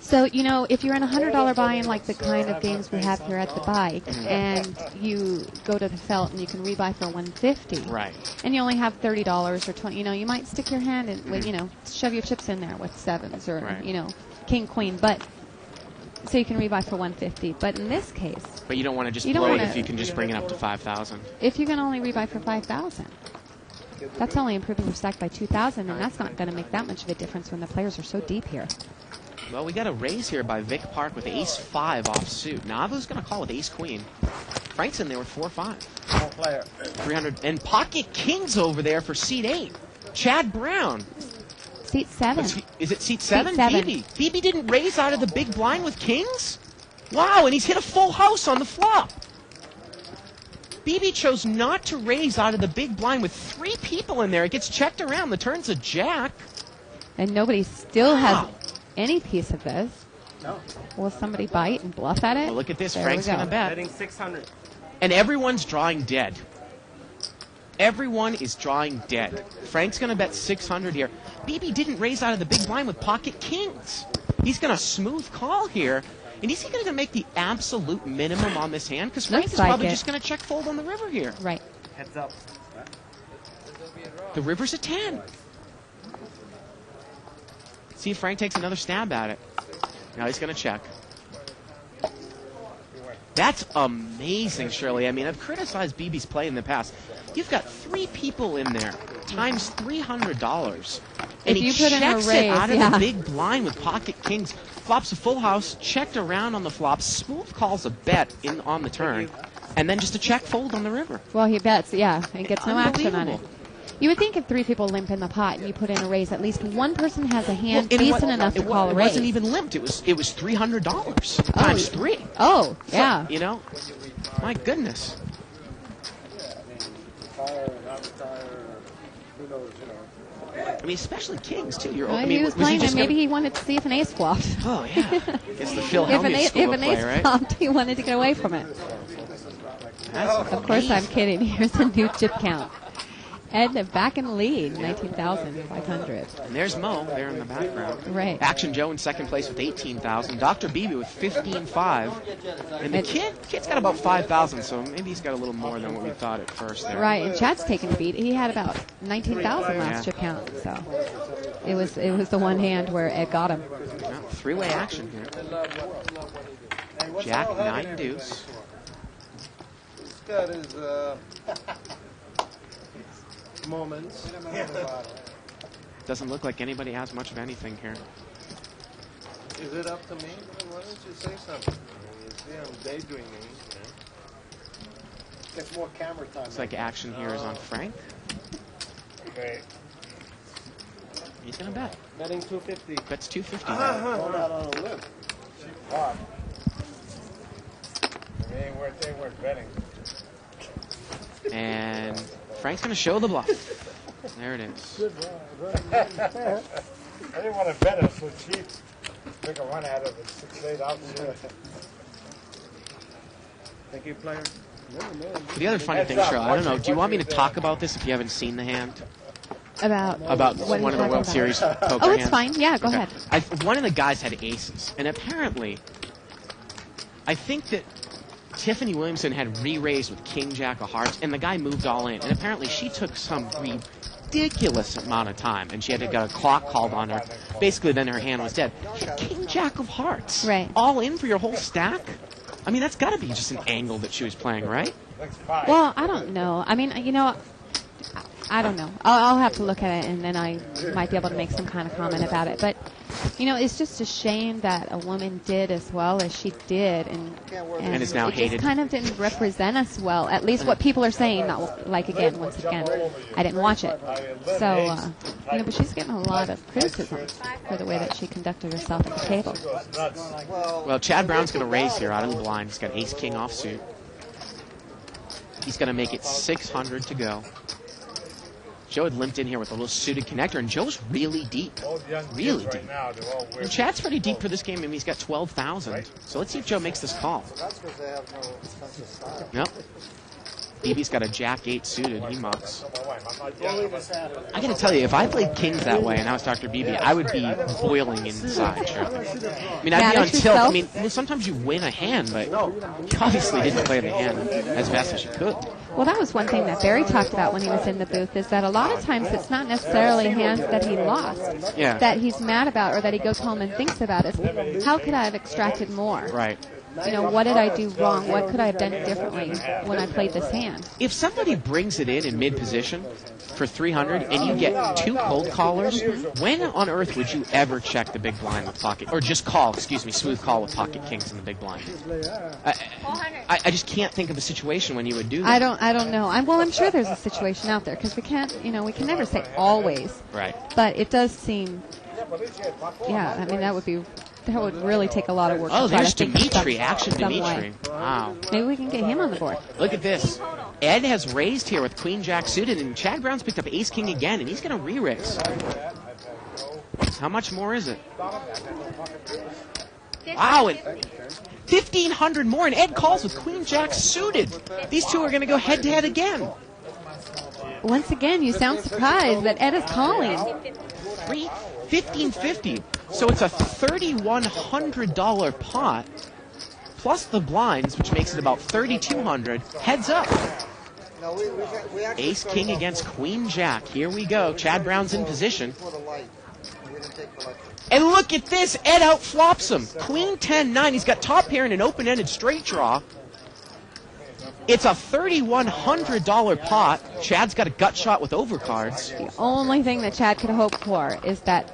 So, if you're in a $100 buy-in, like the kind of games we have here at the bike, and you go to the felt and you can rebuy for $150, Right. and you only have $30 or 20, you might stick your hand in with, shove your chips in there with sevens or, Right. king, queen, but so you can rebuy for $150. But in this case, But you don't want to just You don't blow it wanna- if you can just bring it up to 5,000. if you can only rebuy for $5,000, that's only improving your stack by $2,000, and that's not going to make that much of a difference when the players are so deep here. Well, we got a raise here by Vic Park with ace 5 offsuit. Nava's going to call with ace queen. Frank's in there with 4-5. Small player. 300. And Pocket Kings over there for seat 8. Chad Brown. Seat 7. Is it seat 7? Seat 7. BB didn't raise out of the big blind with Kings? Wow, and he's hit a full house on the flop. BB chose not to raise out of the big blind with 3 people in there. It gets checked around. The turn's a jack. And nobody still has any piece of this. No. Will somebody bite and bluff at it? Well, look at this. There Frank's we go. going to bet. Betting 600. And everyone's drawing dead. Everyone is drawing dead. Frank's going to bet 600 here. BB didn't raise out of the big blind with Pocket Kings. He's going to smooth call here. And is he going to make the absolute minimum on this hand? Because Frank Looks is like probably it. just going to check fold on the river here. Right. Heads up. The river's a 10. See if Frank takes another stab at it. Now he's going to check. That's amazing, Shirley. I mean, I've criticized BB's play in the past. You've got 3 people in there, times $300. And If he you put in a checks it raise, out of yeah. the big blind with Pocket Kings. Flops a full house, checked around on the flop, smooth calls a bet on the turn, and then just a check fold on the river. Well, he bets, yeah, and gets no action on it. Unbelievable. You would think if 3 people limp in the pot and you put in a raise, at least one person has a hand Well, decent enough to call a It raise. wasn't even limped. It was $300 times 3. Oh, So, yeah. you know, my goodness. Tire, not tire, who knows, you know. I mean, especially Kings too. You're, Well, I mean, he was playing, just and maybe he wanted to see if an ace flopped. Oh yeah, it's the Phil If an Hellmuth ace, school if of an play, ace right? flopped, he wanted to get away from it. That's Of course, I'm amazing. kidding. Here's a new chip count. Ed back in the lead, 19,500. And there's Mo there in the background. Right. Action Joe in second place with 18,000. Dr. Beebe with 15.5. And the kid's got about 5,000, so maybe he's got a little more than what we thought at first there. Right, and Chad's taking the beat. He had about 19,000 last Yeah. chip count, so it was the one hand where Ed got him. Well, 3-way action here. Jack, 9 deuce. He's got his moments. Doesn't look like anybody has much of anything here. Is it up to me? Why don't you say something? You see I'm daydreaming. Gets more camera time. Looks like action here is on Frank. Okay. He's going to bet. Betting 250. Bets 250. Going out on a limb. Hot. They ain't worth betting. And Frank's going to show the bluff. There it is. I didn't want to bet it so cheap. Take a run at it with 6-8 out. Thank you, player. The other funny thing, Cheryl, I don't know, do you want me to talk about this if you haven't seen the hand? About what are one you of the talking World about? Series poker Oh, it's hands? fine. Yeah, go Okay. ahead. One of the guys had aces, and apparently, I think that Tiffany Williamson had re-raised with King Jack of Hearts, and the guy moved all in. And apparently, she took some ridiculous amount of time, and she had to get a clock called on her. Basically, then her hand was dead. She had King Jack of Hearts, Right. all in for your whole stack. I mean, that's got to be just an angle that she was playing, right? Well, I don't know. I mean, you know, I don't know. I'll have to look at it, and then I might be able to make some kind of comment about it. But, you know, it's just a shame that a woman did as well as she did, and is now it hated. just kind of didn't represent us well. At least what people are saying. Not like again, once again, I didn't watch it, so you know. But she's getting a lot of criticism for the way that she conducted herself at the table. Well, Chad Brown's going to raise here out of the blind. He's got ace-king offsuit. He's going to make it 600 to go. Joe had limped in here with a little suited connector, and Joe's really deep. Really deep. And Chad's pretty deep for this game. I mean, he's got 12,000. So let's see if Joe makes this call. That's because they have no sense of style. Yep. BB's got a Jack-8 suited. He mucks. I got to tell you, if I played kings that way and I was Dr. BB, I would be boiling inside. Sure. I mean, I'd Mad be at on tilt. yourself? I mean, well, sometimes you win a hand, but you obviously didn't play the hand as best as you could. Well, that was one thing that Barry talked about when he was in the booth, is that a lot of times it's not necessarily hands that he lost Yeah. that he's mad about or that he goes home and thinks about. Is how could I have extracted more? Right. what did I do wrong? What could I have done differently when I played this hand? If somebody brings it in mid-position for 300 and you get 2 cold callers, when on earth would you ever check the big blind with pocket, or just smooth call with pocket kings in the big blind? I just can't think of a situation when you would do that. I don't know. I'm sure there's a situation out there because we can never say always. Right. But it does seem, that would really take a lot of work. Oh, to try there's to think of Dimitri, action some Dimitri. way. Wow. Maybe we can get him on the board. Look at this. Ed has raised here with Queen Jack suited, and Chad Brown's picked up Ace King again, and he's going to re-raise. How much more is it? Wow, 1,500 more, and Ed calls with Queen Jack suited. These two are going to go head-to-head again. Once again, you sound surprised that Ed is calling. 1,550. So it's a $3,100 pot, plus the blinds, which makes it about $3,200. Heads up. Ace King against Queen Jack. Here we go. Chad Brown's in position. And look at this. Ed outflops him. Queen 10-9. He's got top pair and an open-ended straight draw. It's a $3,100 pot. Chad's got a gut shot with overcards. The only thing that Chad could hope for is that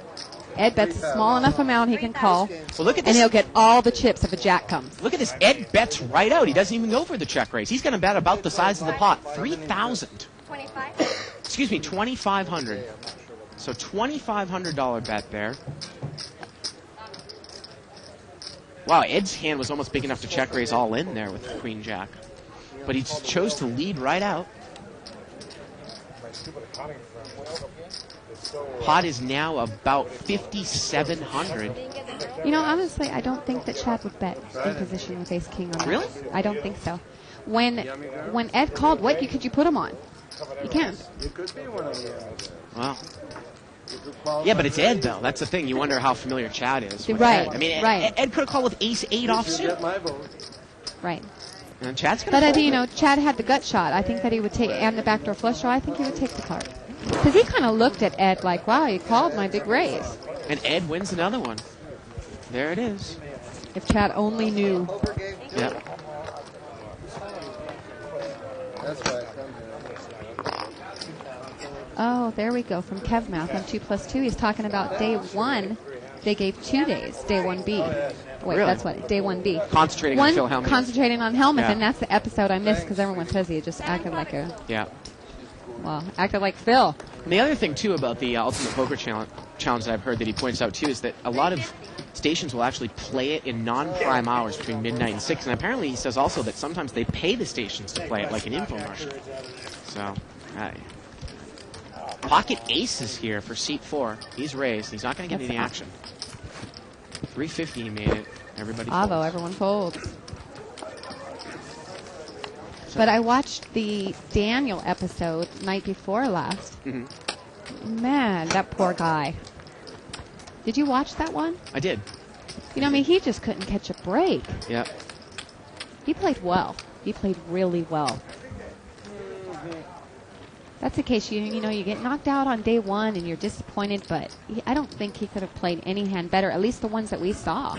Ed bets a small enough amount he can call, well, look at and this. he'll get all the chips if a jack comes. Look at this. Ed bets right out. He doesn't even go for the check raise. He's going to bet about the size of the pot. 3,000. 25. Excuse me, 2,500. So $2,500 bet there. Wow, Ed's hand was almost big enough to check raise all in there with Queen Jack. But he chose to lead right out. Pot is now about 5,700. Honestly, I don't think that Chad would bet in position with Ace King on that. Really? I don't think so. When Ed called, what could you put him on? You can't. Wow. Yeah, but it's Ed, though. That's the thing. You wonder how familiar Chad is with Right, Ed. I mean, right. Ed could have called with Ace-8 offsuit. Right. And Chad's going But to Chad had the gut shot. I think that he would take, and the backdoor flush draw. I think he would take the card. Because he kind of looked at Ed like, wow, you called my big raise. And Ed wins another one. There it is. If Chad only knew. Yep. That's right. Oh, there we go. From Kevmouth on 2+2. He's talking about day one. They gave 2 days. Day 1B. Wait, Really? that's what? Day 1B. Concentrating on Phil Hellmuth. Concentrating on Hellmuth, Yeah. and that's the episode I missed because everyone says he just acted like acted like Phil. And the other thing, too, about the Ultimate Poker Challenge that I've heard that he points out, too, is that a lot of stations will actually play it in non-prime hours between midnight and 6. And apparently he says also that sometimes they pay the stations to play it, like an infomercial. So, Pocket Ace is here for seat 4. He's raised. He's not going to get any action. 350 he made it. Everybody Avo, folds. everyone folds. But I watched the Daniel episode night before last. Mm-hmm. Man, that poor guy. Did you watch that one? I did. He just couldn't catch a break. Yep. He played well. He played really well. That's the case. You get knocked out on day one and you're disappointed, but I don't think he could have played any hand better, at least the ones that we saw.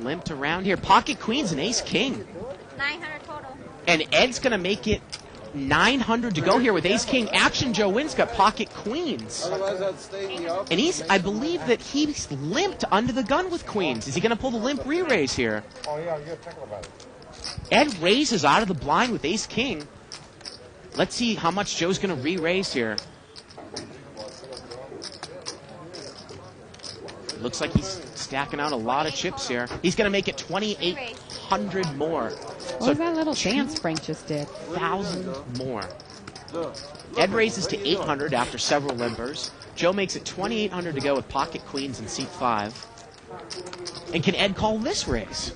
Limped around here. Pocket Queens and Ace King. 900 total. And Ed's going to make it 900 to go here with Ace King. Action Joe Wynn's got Pocket Queens. And I believe that he's limped under the gun with Queens. Is he going to pull the limp re-raise here? Oh, yeah, you got to think about it. Ed raises out of the blind with Ace King. Let's see how much Joe's going to re-raise here. Looks like he's stacking out a lot of chips here. He's going to make it 2,800 more. What was that little dance Frank just did? 1,000 more. Ed raises to 800 after several limpers. Joe makes it 2,800 to go with Pocket Queens in seat 5. And can Ed call this raise?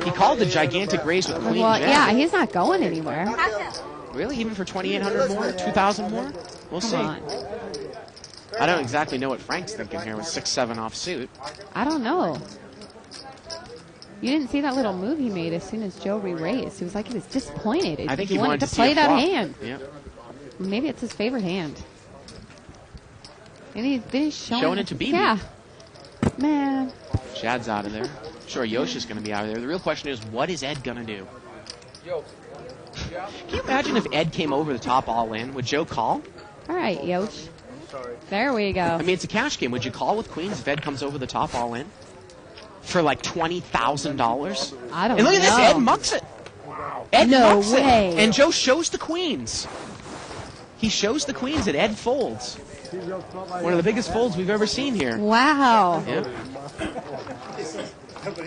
He called the gigantic raise with Queen Well, Jack. yeah, he's not going anywhere. Really? Even for 2,800 more? 2,000 more? We'll see. Come on. I don't exactly know what Frank's thinking here with 6-7 off suit. I don't know. You didn't see that little move he made as soon as Joe re-raised. It was like he was disappointed. I think he he wanted to see play a that flop. hand. Yep. Maybe it's his favorite hand. And he's Showing it to BB. Yeah. Man. Chad's out of there. Sure, Yosh is going to be out of there. The real question is, what is Ed going to do? Can you imagine if Ed came over the top all in? Would Joe call? All right, Yosh. There we go. I mean, it's a cash game. Would you call with queens if Ed comes over the top all in? For like $20,000? I don't And look at this, know. Ed mucks it. Ed No mucks way. it. And Joe shows the queens. He shows the queens and Ed folds. One of the biggest folds we've ever seen here. Wow. Yeah.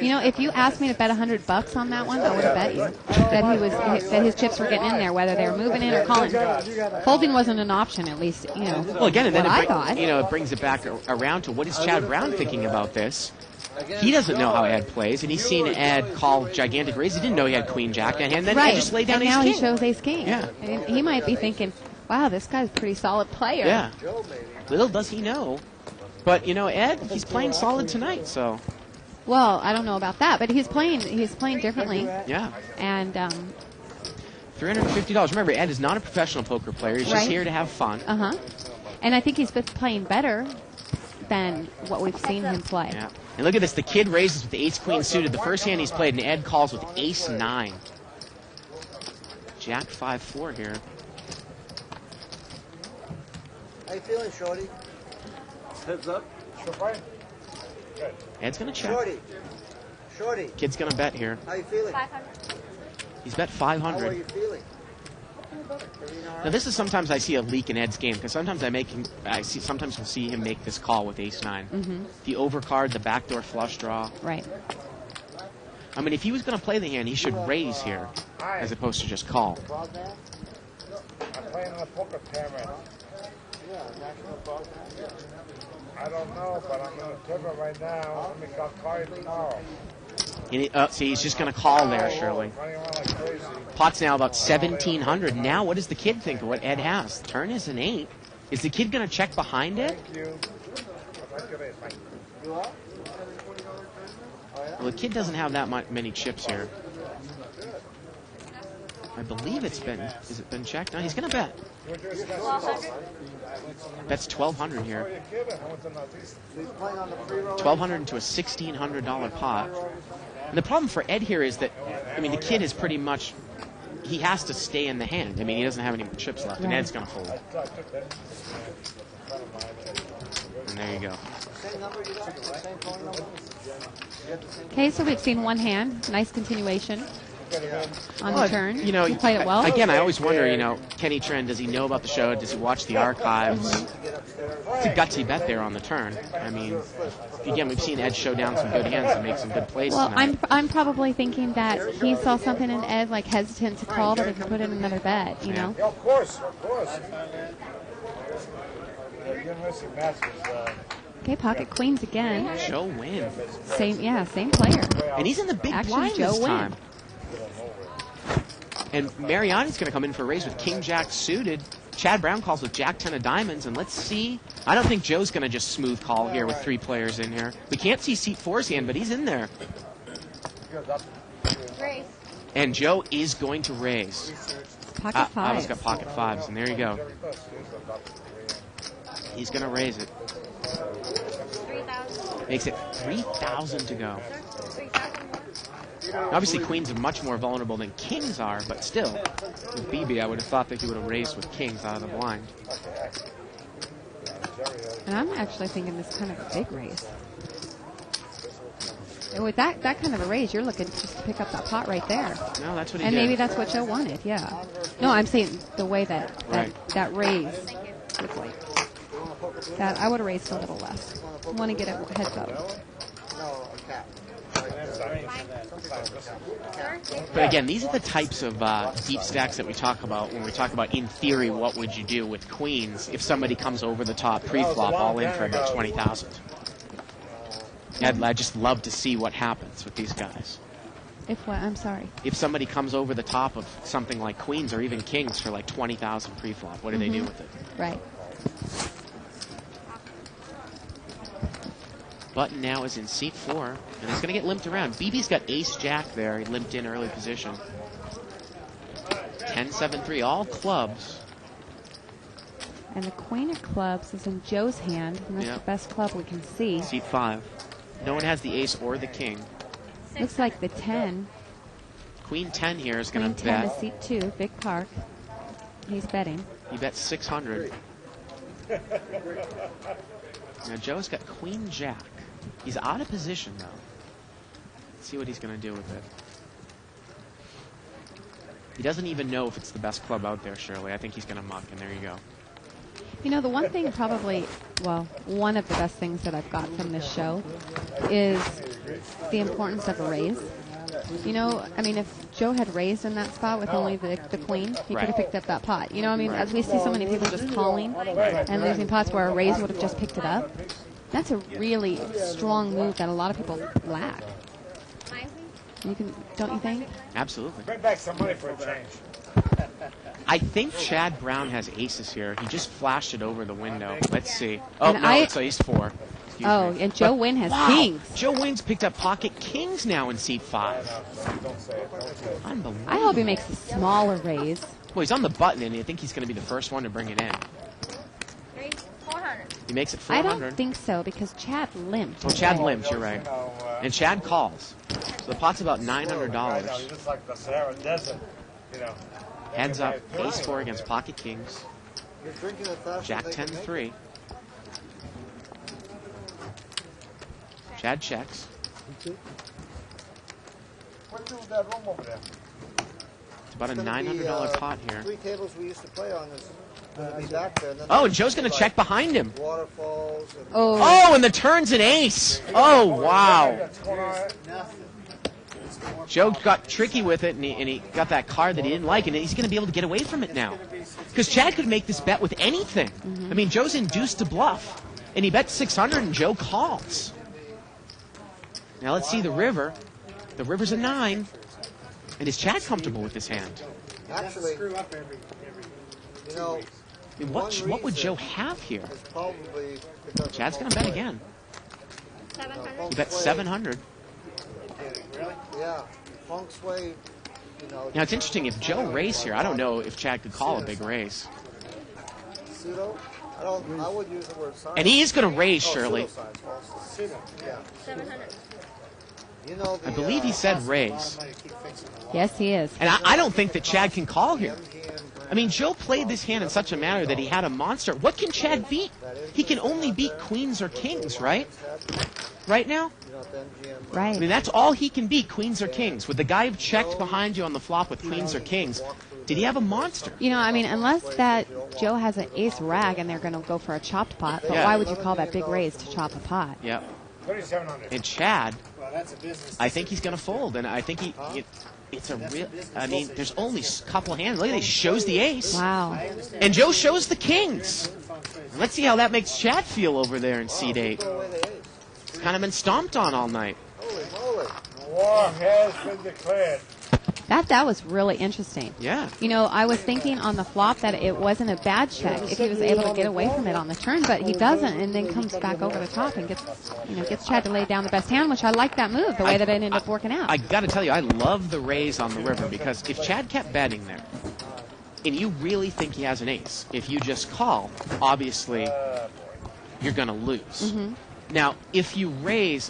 You know, if you asked me to bet $100 on that one, I would have bet you that his chips were getting in there, whether they were moving in or calling. Folding wasn't an option, at least. You know. Well, again, and then what I thought. it brings it back around to what is Chad Brown thinking about this? He doesn't know how Ed plays, and he's seen Ed call gigantic raise. He didn't know he had Queen Jack in hand, and then Right. Ed just laid down and Ace now King. he shows Ace King. Yeah. And he might be thinking, wow, this guy's a pretty solid player. Yeah. Little does he know. But, you know, Ed, he's playing solid tonight, so. Well, I don't know about that, but he's playing differently. Yeah. And $350. Remember, Ed is not a professional poker player. He's just Right. here to have fun. and I think he's been playing better than what we've seen him play. Yeah. And look at this. The kid raises with the ace-queen suited. The first hand he's played, and Ed calls with ace-9. Jack 5-4 here. How you feeling, Shorty? Heads up. Ed's going to check. Shorty, Kid's going to bet here. how you feeling? He's bet How are 500. you feeling? Now this is sometimes I see a leak in Ed's game because sometimes sometimes we'll see him make this call with ace-9. The overcard, the backdoor flush draw. Right. I mean, if he was going to play the hand, he should raise here as opposed to just call. I'm playing in a poker tournament. I don't know, but I'm in a tournament right now. Let me call Corey tomorrow. See, he's just going to call there, Shirley. Running around like crazy. Pot's now about 1,700. Now, what does the kid think of what Ed has? Turn is an 8. Is the kid going to check behind it? Thank you. Thank you, thank you. Well, the kid doesn't have that many chips here. I believe has it been checked? No, he's going to bet. That's 1,200 here. He's playing on the free roll. 1,200 into a $1,600 pot. And the problem for Ed here is that, I mean, the kid is pretty much, he has to stay in the hand. I mean, he doesn't have any more chips left, and Right. Ed's going to fold. And there you go. Same number you got? Same phone number? Okay, so we've seen one hand. Nice continuation on the turn. You know, he played it well. Again, I always wonder, you know, Kenny Trent, does he know about the show? Does he watch the archives? It's a gutsy bet there on the turn. I mean, again, we've seen Ed show down some good hands and make some good plays Well, tonight. I'm probably thinking that he saw something in Ed, like hesitant to call, but he could put in another bet, you know? Yeah, of course, of course. University Masters, Okay, pocket queens again. Joe wins. Same player. And he's in the big Actually, blind Joe this win. time. And Mariani's going to come in for a raise with King Jack suited. Chad Brown calls with Jack 10 of diamonds, and let's see. I don't think Joe's going to just smooth call here with 3 players in here. We can't see seat 4's hand, but he's in there. And Joe is going to raise. Pocket I five. almost got pocket 5s, and there you go. He's going to raise it. Makes it 3,000 to go. Obviously, queens are much more vulnerable than kings are, but still, with BB, I would have thought that he would have raised with kings out of the blind. And I'm actually thinking this is kind of a big raise. And with that kind of a raise, you're looking just to pick up that pot right there. No, that's what he And did. maybe that's what Joe wanted, yeah. No, I'm saying the way that Right. that raise was like. That I would have raised a little less. I want to get a heads up. No, a cap. But again, these are the types of deep stacks that we talk about when we talk about, in theory, what would you do with queens if somebody comes over the top pre-flop all in for about 20,000. I'd just love to see what happens with these guys. If what? I'm sorry. If somebody comes over the top of something like queens or even kings for like 20,000 pre-flop, what do they do with it? Right. Button now is in seat 4, and he's going to get limped around. BB's got ace-jack there. He limped in early position. 10-7-3, all clubs. And the queen of clubs is in Joe's hand, and that's Yep. the best club we can see. Seat 5. No one has the ace or the king. Looks like the 10. Queen 10 here is going Queen to 10 bet. to seat 2, Vic Park. He's betting. He bet 600. Now Joe's got Queen Jack. He's out of position though. Let's see what he's going to do with it. He doesn't even know if it's the best club out there, Shirley. I think he's going to muck, and there you go. You know, the one thing probably, well, one of the best things that I've got from this show is the importance of a raise. You know, I mean, if Joe had raised in that spot with only the queen, he could have picked up that pot. You know, I mean, as we see so many people just calling and losing pots where a raise would have just picked it up, that's a really strong move that a lot of people lack. You can, don't you think? Absolutely. Bring back some money for a change. I think Chad Brown has aces here. He just flashed it over the window. Let's see. Oh, And no, I- it's ace 4. Excuse Oh, me. and Joe But- Wynn has wow, kings. Joe Wynn's picked up pocket kings now in seat 5. Don't say it. Don't say it. Unbelievable. I hope he makes a smaller raise. Well, he's on the button, and I think he's going to be the first one to bring it in. 400. He makes it I 400. don't think so because Chad limped. Oh, Chad limps, you're right. You know, And Chad calls. So the pot's about I know, $900. he's just like the Sahara Desert, you know. Heads up, ace 4 against pocket kings. You're drinking it faster Jack than they 10 can make it. 3. Chad checks. What's with that room over there? It's about a It's gonna be, $900 pot here. 3 tables we used to play on this. Going to be back there. And then Oh, and Joe's going to check behind him. Waterfalls. And Oh, Oh, and the turn's an ace. Oh, wow. Joe got tricky with it, and he got that card that he didn't like, and he's going to be able to get away from it now. Because Chad could make this bet with anything. I mean, Joe's induced to bluff, and he bet 600, and Joe calls. Now let's see the river. The river's a 9. And is Chad comfortable with this hand? actually, you know, I mean, what would Joe have here? it's probably because of Chad's going to feng bet shui. again. 700. He bet 700. Yeah, feng shui. You know, Now it's interesting, if Joe raised here, I don't know if Chad could call a big raise. pseudo. I would use the word science. And he is going to raise, Oh, Shirley. pseudoscience also. Yeah. 700. You know, I believe he said raise. yes, he is. And I don't think that Chad can call here. MGM I mean, Joe played this hand in such a manner that he had a monster. What can Chad beat? He can only beat queens or kings, right? Right now? you know, at the MGM. I Right. mean, that's all he can beat, queens or kings. With the guy who checked behind you on the flop with queens or kings, did he have a monster? You know, I mean, unless that Joe has an ace rag and they're going to go for a chopped pot, but Yeah. why would you call that big raise to chop a pot? Yep. 3,700. And Chad, I think he's going to fold, and I think it's a real. I mean, there's only a couple of hands. Look at this. He shows the ace, Wow. and Joe shows the kings. And let's see how that makes Chad feel over there in seat 8. Throw away the ace. It's kind of been stomped on all night. Holy moly. War has been declared. That was really interesting. Yeah. You know, I was thinking on the flop that it wasn't a bad check if he was able to get away from it on the turn, but he doesn't, and then comes back over the top and gets Chad to lay down the best hand, which I like that move, the way that it ended up working out. I got to tell you, I love the raise on the river because if Chad kept betting there, and you really think he has an ace, if you just call, obviously you're going to lose. Now, if you raise,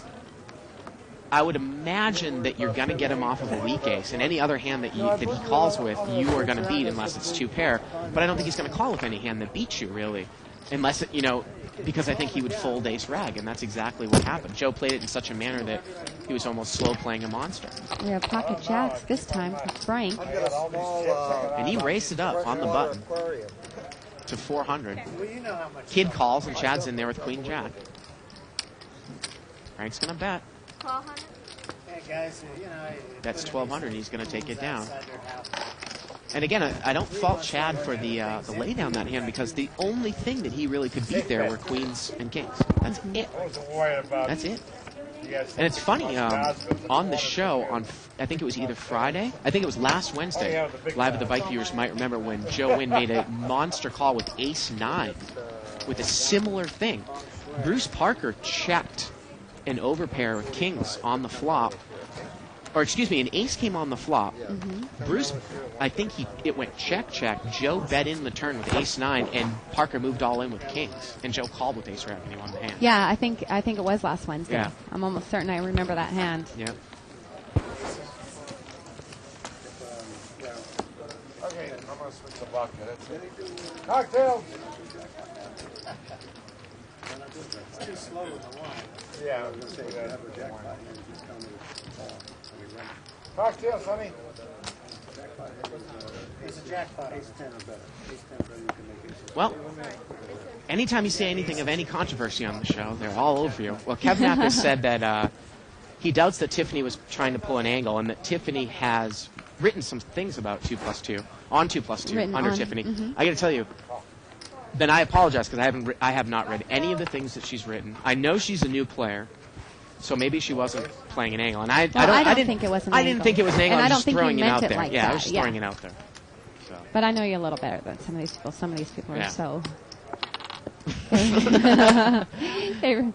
I would imagine that you're going to get him off of a weak ace, and any other hand that he calls with, you are going to beat unless it's 2 pair. But I don't think he's going to call with any hand that beats you, really, unless it, because I think he would fold ace rag, and that's exactly what happened. Joe played it in such a manner that he was almost slow playing a monster, We have pocket jacks this time for Frank. I've got a small. and he raised it up on the button Aquarium. to 400. Kid calls, and Chad's in there with queen jack. Frank's going to bet. 1200. That's 1,200. He's going to take it down. And again, I don't fault Chad for the laydown that hand because the only thing that he really could beat there were queens and kings. That's it. I wasn't worried about That's it. you guys. And it's funny, on the show, I think it was either Friday, I think it was last Wednesday, Live at the Bike Viewers might remember when Joe Wynn made a monster call with ace-9 with a similar thing. Bruce Parker checked an overpair with kings on the flop, or excuse me, an ace came on the flop. Bruce, I think it went check. Joe bet in the turn with ace 9, and Parker moved all in with kings, and Joe called with ace rack and he won the hand. Yeah, I think it was last Wednesday. Yeah. I'm almost certain I remember that hand. Yeah. Okay, I'm going to switch the vodka. That's it. Cocktails! It's too slow with the wine. Yeah. Cocktails, honey. It's a jackpot. Ace 10 or better. Ace 10 or better, you can make it. Well, anytime you say anything of any controversy on the show, they're all over you. Well, Kev Knapp has said that he doubts that Tiffany was trying to pull an angle, and that Tiffany has written some things about 2+2 on 2+2 Written under on, Tiffany. I got to tell you. Then I apologize because I have not read any of the things that she's written. I know she's a new player, so maybe she wasn't playing an angle. And I didn't think it was an I angle. didn't think it was an angle. And I'm I don't just think throwing you it meant out it there. like Yeah, I that, was just yeah. throwing it out there. So. But I know you a little better than some of these people. Some of these people are Yeah. so. They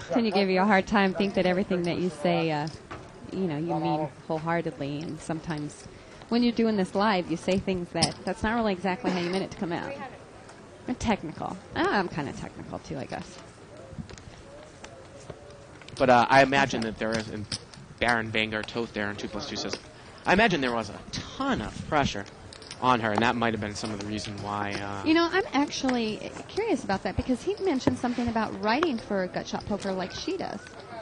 continue to give you a hard time, think that everything that you say, you mean wholeheartedly. And sometimes when you're doing this live, you say things that's not really exactly how you meant it to come out. Or technical. I'm kind of technical, too, I guess. But I imagine that there is, and Baron Vanguard Toth there in 2+2 says, I imagine there was a ton of pressure on her, and that might have been some of the reason why. I'm actually curious about that because he mentioned something about writing for Gutshot Poker like she does.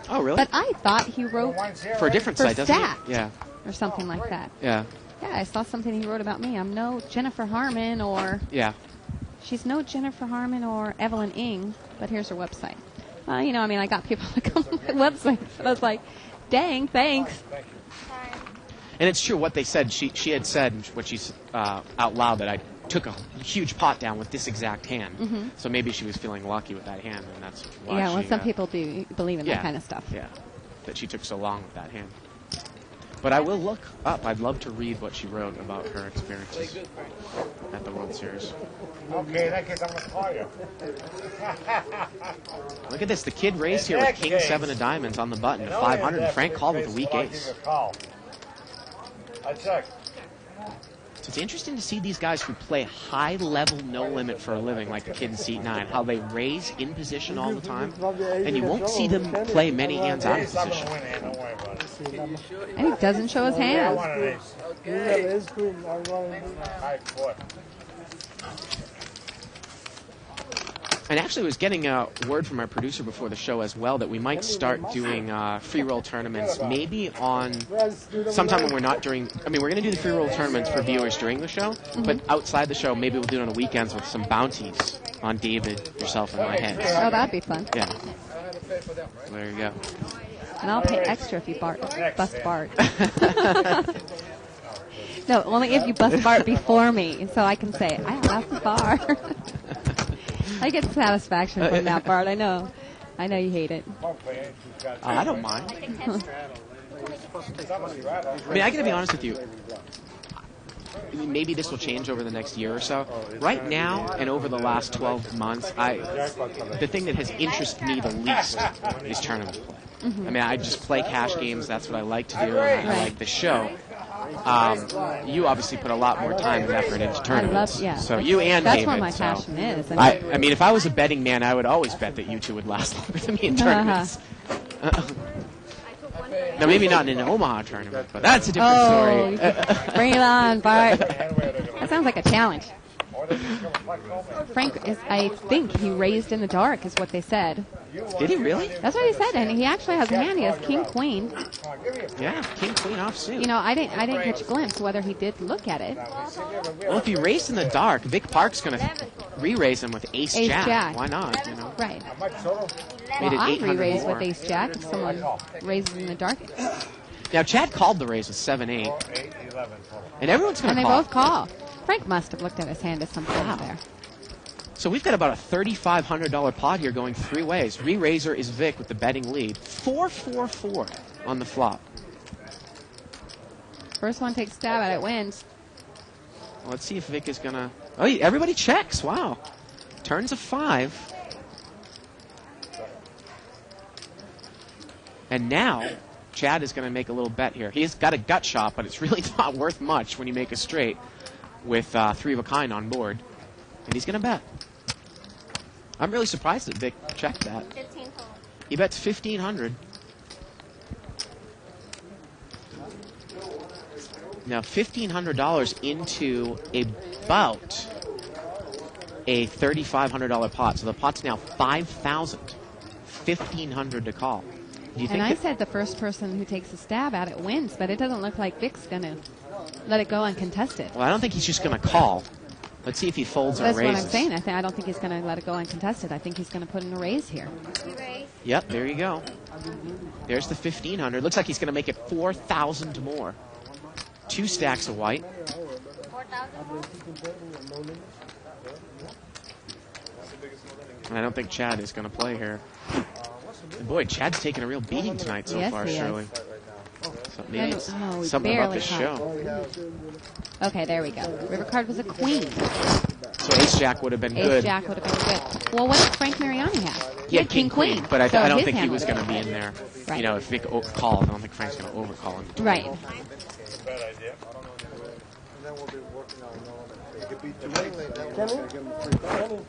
Oh, really? But I thought he wrote For a different for site, doesn't Stat. he? Yeah. or something like that. Yeah. Yeah, I saw something he wrote about me. I'm no Jennifer Harmon or... Yeah. She's no Jennifer Harmon or Evelyn Ng, but here's her website. I got people to come to my website, but I was like, dang, thanks. And it's true what they said. She had said what she's out loud that I took a huge pot down with this exact hand. Mm-hmm. So maybe she was feeling lucky with that hand, and that's why Yeah, well, she, some people do believe in that kind of stuff. Yeah, that she took so long with that hand. But I will look up. I'd love to read what she wrote about her experiences at the World Series. Okay, in that case, I'm going to call you. Look at this. The kid raised here with King 7 of diamonds on the button, 500, and Frank called with a weak ace. I checked. So it's interesting to see these guys who play high-level no-limit for a living, like the kid in seat 9, how they raise in position all the time, and you won't see them play many hands out of I'm position. going to win, don't worry about it. And he doesn't show his I hands. want an ace. High foot. And actually, I was getting a word from our producer before the show as well that we might start doing free roll tournaments, maybe on sometime when we're not during. I mean, we're going to do the free roll tournaments for viewers during the show, but outside the show, maybe we'll do it on the weekends with some bounties on David, yourself, and my heads. Oh, that'd be fun. Yeah. So there you go. And I'll pay extra if you bust Bart. No, only if you bust Bart before me, so I can say, I lost Bart. I get satisfaction from that, Bart. I know you hate it. I don't mind. I mean, I got to be honest with you. Maybe this will change over the next year or so. Right now, and over the last 12 months, the thing that has interested me the least is tournament play. I mean, I just play cash games. That's what I like to do. And I like the show. You obviously put a lot more time and effort into tournaments. So you and that's David. That's where my so passion is. I mean, if I was a betting man, I would always bet that you two would last longer than me in tournaments. Now, maybe not in an Omaha tournament, but that's a different story. Bring it on, Bart. That sounds like a challenge. Frank I think he raised in the dark, is what they said. Did he really? That's what he said, and he actually has a hand. He has King Queen. Yeah, King Queen offsuit. I didn't catch a glimpse whether he did look at it. Well, if he raised in the dark, Vic Park's going to re-raise him with Ace Jack. Why not? Right. Made it I'll 800 re-raise more. with Ace Jack if someone raises in the dark. Now, Chad called the raise with 7-8. And everyone's going to call. And they both call. Frank must have looked at his hand as something out there. So we've got about a $3,500 pot here going three ways. Re-raiser is Vic with the betting lead. 4-4-4 on the flop. First one takes a stab at it, wins. Well, let's see if Vic is going to... Oh, everybody checks. Wow. Turns a 5. And now, Chad is going to make a little bet here. He's got a gut shot, but it's really not worth much when you make a straight with 3 of a kind on board. And he's going to bet. I'm really surprised that Vic checked that. 15 total. He bets $1,500. Now, $1,500 into about a $3,500 pot. So the pot's now $5,000. $1,500 to call. Do you think And I said the first person who takes a stab at it wins, but it doesn't look like Vic's going to let it go uncontested. Well, I don't think he's just going to call. Let's see if he folds or That's raises. what I'm saying. I don't think he's going to let it go uncontested. I think he's going to put in a raise here. Yep, there you go. There's the $1,500. Looks like he's going to make it 4,000 more. 2 stacks of white. 4,000. And I don't think Chad is going to play here. And boy, Chad's taking a real beating tonight so Yes, far, he is. Shirley. Maybe it's Oh, we something about barely this caught. show. Okay, there we go. River card was a queen. So Ace Jack would have been Ace good. Jack would have been good. Well, what did Frank Mariani have? He had King Queen, but I So don't his think he hand was would've going to be been in there. Right. You know, if Vic called, I don't think Frank's going to overcall him. Right. Bad idea. And then we'll be working on mainly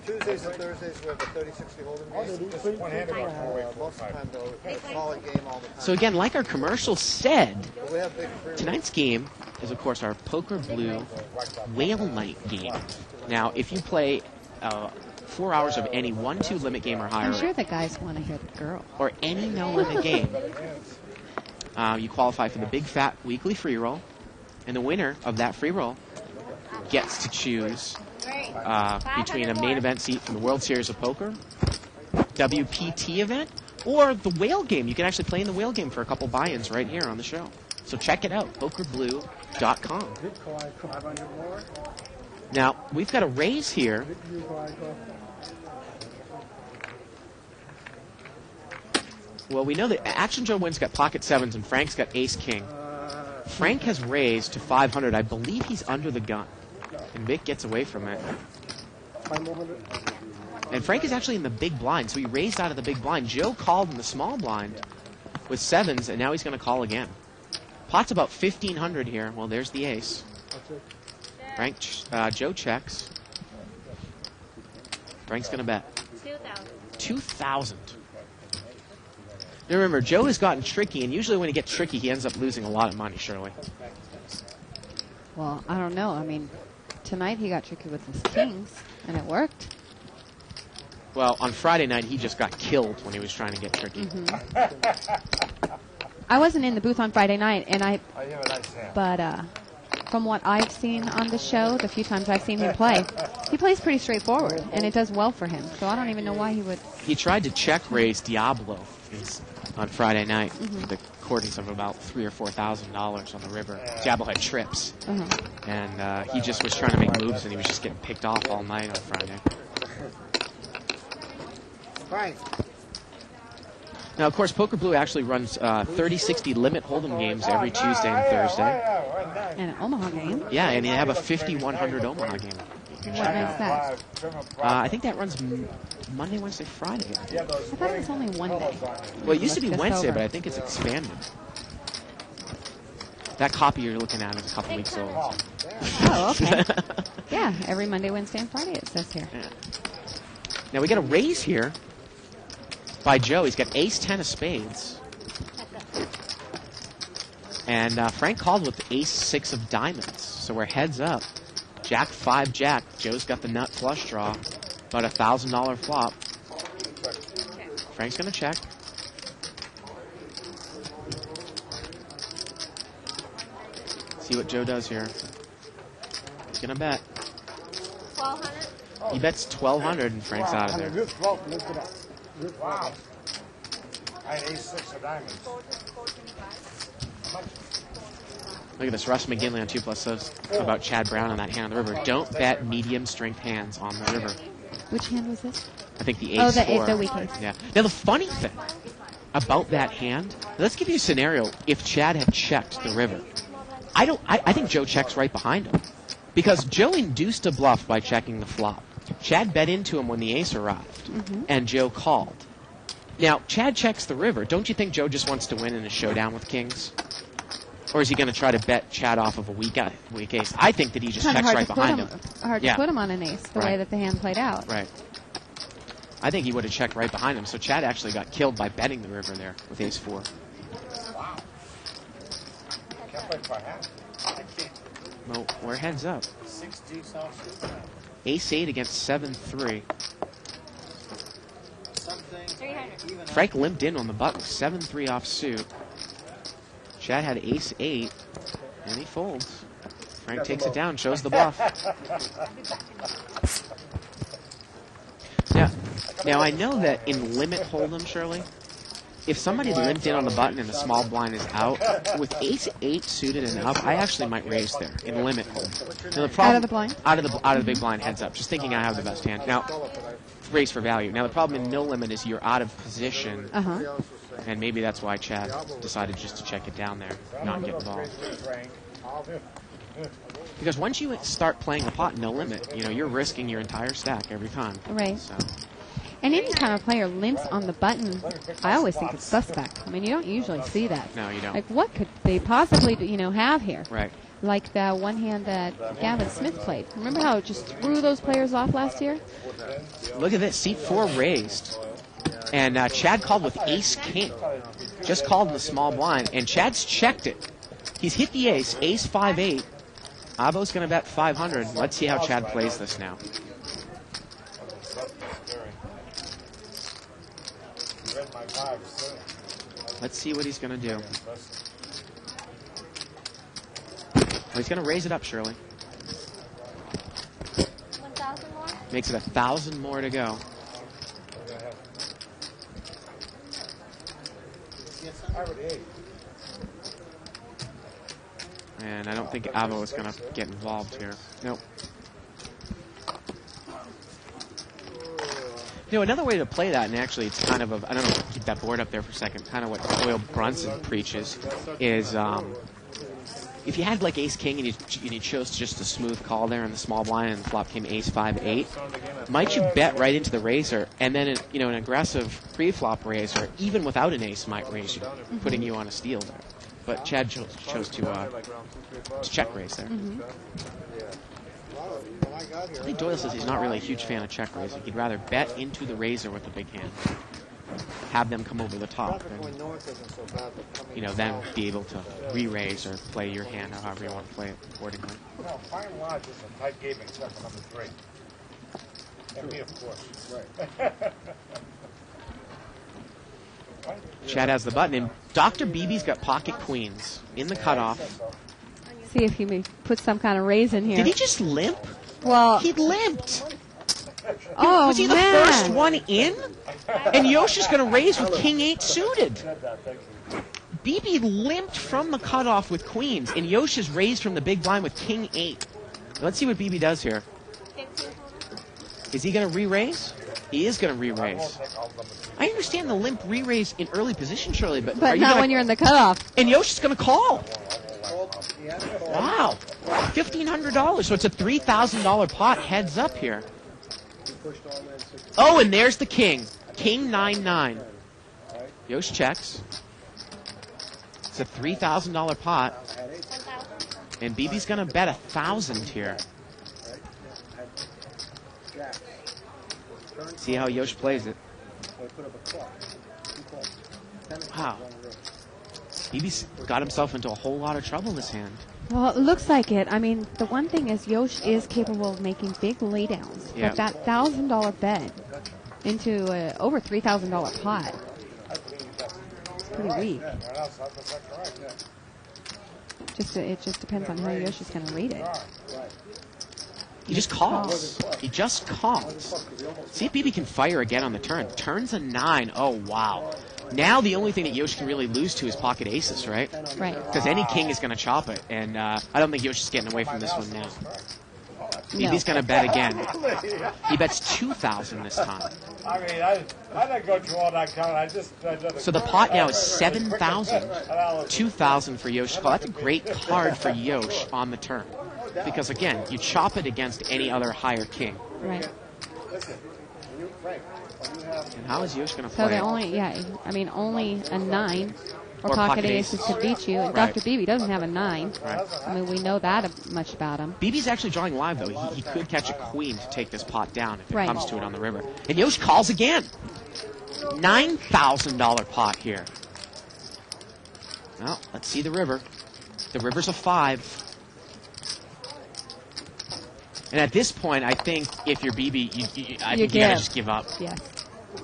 Tuesdays and Thursdays we have a 30-60 hold'em game. Just one-handed on four-way, Most of the time though, it's a solid game all the time. So again, like our commercial said, But we have big free tonight's game is, of course, our Poker Blue Whale Night game. Now, if you play 4 hours of any 1-2 limit game or higher, I'm sure the guys want to hear the girl. or any no-limit game, you qualify for the Big Fat Weekly Free Roll, and the winner of that free roll gets to choose between a main event seat from the World Series of Poker, WPT event, or the whale game. You can actually play in the whale game for a couple buy-ins right here on the show. So check it out, pokerblue.com. Now, we've got a raise here. Well, we know that Action Joe Wynn's got pocket sevens and Frank's got ace king. Frank has raised to 500. I believe he's under the gun. And Vic gets away from it. And Frank is actually in the big blind, so he raised out of the big blind. Joe called in the small blind with sevens, and now he's going to call again. Pot's about 1,500 here. Well, there's the ace. Frank, Joe checks. Frank's going to bet. 2,000. Now remember, Joe has gotten tricky, and usually when he gets tricky, he ends up losing a lot of money, Shirley. Well, I don't know. I mean, tonight he got tricky with his kings, and it worked. Well, on Friday night, he just got killed when he was trying to get tricky. I wasn't in the booth on Friday night, and I have a nice hand. but from what I've seen on the show, the few times I've seen him play, he plays pretty straightforward, and it does well for him. So I don't even know why he would. He tried to check raise Diablo on Friday night for the quarters of about $3,000 or $4,000 on the river. Diablo had trips, and he just was trying to make moves, and he was just getting picked off all night on Friday. Frank. Now, of course, Poker Blue actually runs 30-60 limit hold'em games every Tuesday and Thursday. And an Omaha game. Yeah, and they have a 5,100 Omaha game. What makes that? I think that runs Monday, Wednesday, Friday. I thought it was only one day. Well, it used to be Just Wednesday, over. but I think it's expanded. That copy you're looking at is a couple weeks old. Oh, okay. Yeah, every Monday, Wednesday, and Friday it says here. Now we got a raise here by Joe. He's got ace 10 of spades. And Frank called with ace 6 of diamonds. So we're heads up. Jack 5 Jack. Joe's got the nut flush draw. About a $1,000 flop. Frank's going to check. See what Joe does here. He's going to bet. 1,200. He bets 1,200 and Frank's out of there. Good float. Lift it up. Wow. I had ace 6 of diamonds. Look at this. Russ McGinley on 2+ says about Chad Brown on that hand on the river. Don't bet medium strength hands on the river. Which hand was this? I think the ace Oh, the 4. the weak ace. Yeah. Now the funny thing about that hand, let's give you a scenario if Chad had checked the river. I think Joe checks right behind him. Because Joe induced a bluff by checking the flop. Chad bet into him when the ace arrived, and Joe called. Now, Chad checks the river. Don't you think Joe just wants to win in a showdown with kings? Or is he going to try to bet Chad off of a weak ace? I think that he just checks right behind him. Hard to put him on an ace the way that the hand played out. Right. I think he would have checked right behind him. So Chad actually got killed by betting the river there with ace 4. Wow. Can't play by hand. Well, we're heads up. 6 deuce offsuit. Ace 8 against 7-3. Something. Frank limped in on the button, 7-3 offsuit. Chad had ace 8, and he folds. Frank takes it down, shows the bluff. Now I know that in limit hold'em, Shirley, if somebody limped in on the button and the small blind is out, with ace 8 suited and up, I actually might raise there in limit hold'em. Now the problem, Out of the blind? Out of the big blind, heads up. Just thinking I have the best hand. Now, raise for value. Now the problem in no limit is you're out of position. And maybe that's why Chad decided just to check it down there, not get involved. Because once you start playing the pot no limit, you're risking your entire stack every time. Right. So. And any time a player limps on the button, I always think it's suspect. I mean, you don't usually see that. No, you don't. Like, what could they possibly, have here? Right. Like the one hand that Gavin Smith played. Remember how it just threw those players off last year? Look at this. Seat 4 raised. And Chad called with ace-king. Just called in the small blind. And Chad's checked it. He's hit the ace 5-8. Abo's going to bet 500. Let's see how Chad plays this now. Let's see what he's going to do. Well, he's going to raise it up, Shirley. 1,000 more? Makes it 1,000 more to go. And I don't think Avo is going to get involved here. Nope. Another way to play that, and actually it's kind of I don't know, keep that board up there for a second, kind of what Doyle Brunson preaches, is if you had like ace-king and you chose just a smooth call there in the small blind and the flop came ace 5-8, might you bet right into the razor, and then an aggressive pre-flop razor, even without an ace, might raise you, putting you on a steal there. But Chad chose to check raise there. I think Doyle says he's not really a huge fan of check raising. He'd rather bet into the razor with the big hand, have them come over the top, and then be able to re-raise or play your hand however you want to play it accordingly. Fine Lodge is a tight game except for number 3. And me, of course. Right. Chad has the button, and Dr. BB's got pocket queens in the cutoff. See if he may put some kind of raise in here. Did he just limp? Well, he limped. Oh, was he the first one in? And Yoshi's going to raise with king 8 suited. BB limped from the cutoff with queens, and Yoshi's raised from the big blind with king 8. Let's see what BB does here. Is he going to re-raise? He is going to re-raise. I understand the limp re-raise in early position, Shirley, but not when you're in the cutoff. And Yoshi's going to call. Wow. $1,500. So it's a $3,000 pot heads up here. Oh, and there's the king. King 9-9. Yosh checks. It's a $3,000 pot. And BB's going to bet 1,000 here. See how Yosh plays it. Wow. BB's got himself into a whole lot of trouble this hand. Well, it looks like it. I mean, the one thing is Yosh is capable of making big laydowns. Yeah. But that $1,000 bet into a over $3,000 pot, it's pretty weak. It just depends on how Yosh is going to read it. He just calls. He just calls. See if BB can fire again on the turn. Turns a 9. Oh, wow. Now the only thing that Yosh can really lose to is pocket aces, right? Right. Because any king is going to chop it, and I don't think Yosh is getting away from this one now. BB's going to bet again. He bets 2,000 this time. I mean, I didn't go through all that count. So the pot now is 7,000. 2,000 for Yosh. Oh, that's a great card for Yosh on the turn. Because, again, you chop it against any other higher king. Right. And how is Yosh going to So play they it? only a 9 or Or pocket pocket aces aces. could beat you. And Right. Dr. Beebe doesn't have a 9. Right. I mean, we know that much about him. BB's actually drawing live, though. He could catch a queen to take this pot down if it Right. comes to it on the river. And Yosh calls again. $9,000 pot here. Well, let's see the river. The river's a 5. And at this point, I think if you're BB, I think you gotta give. just give up. Yes.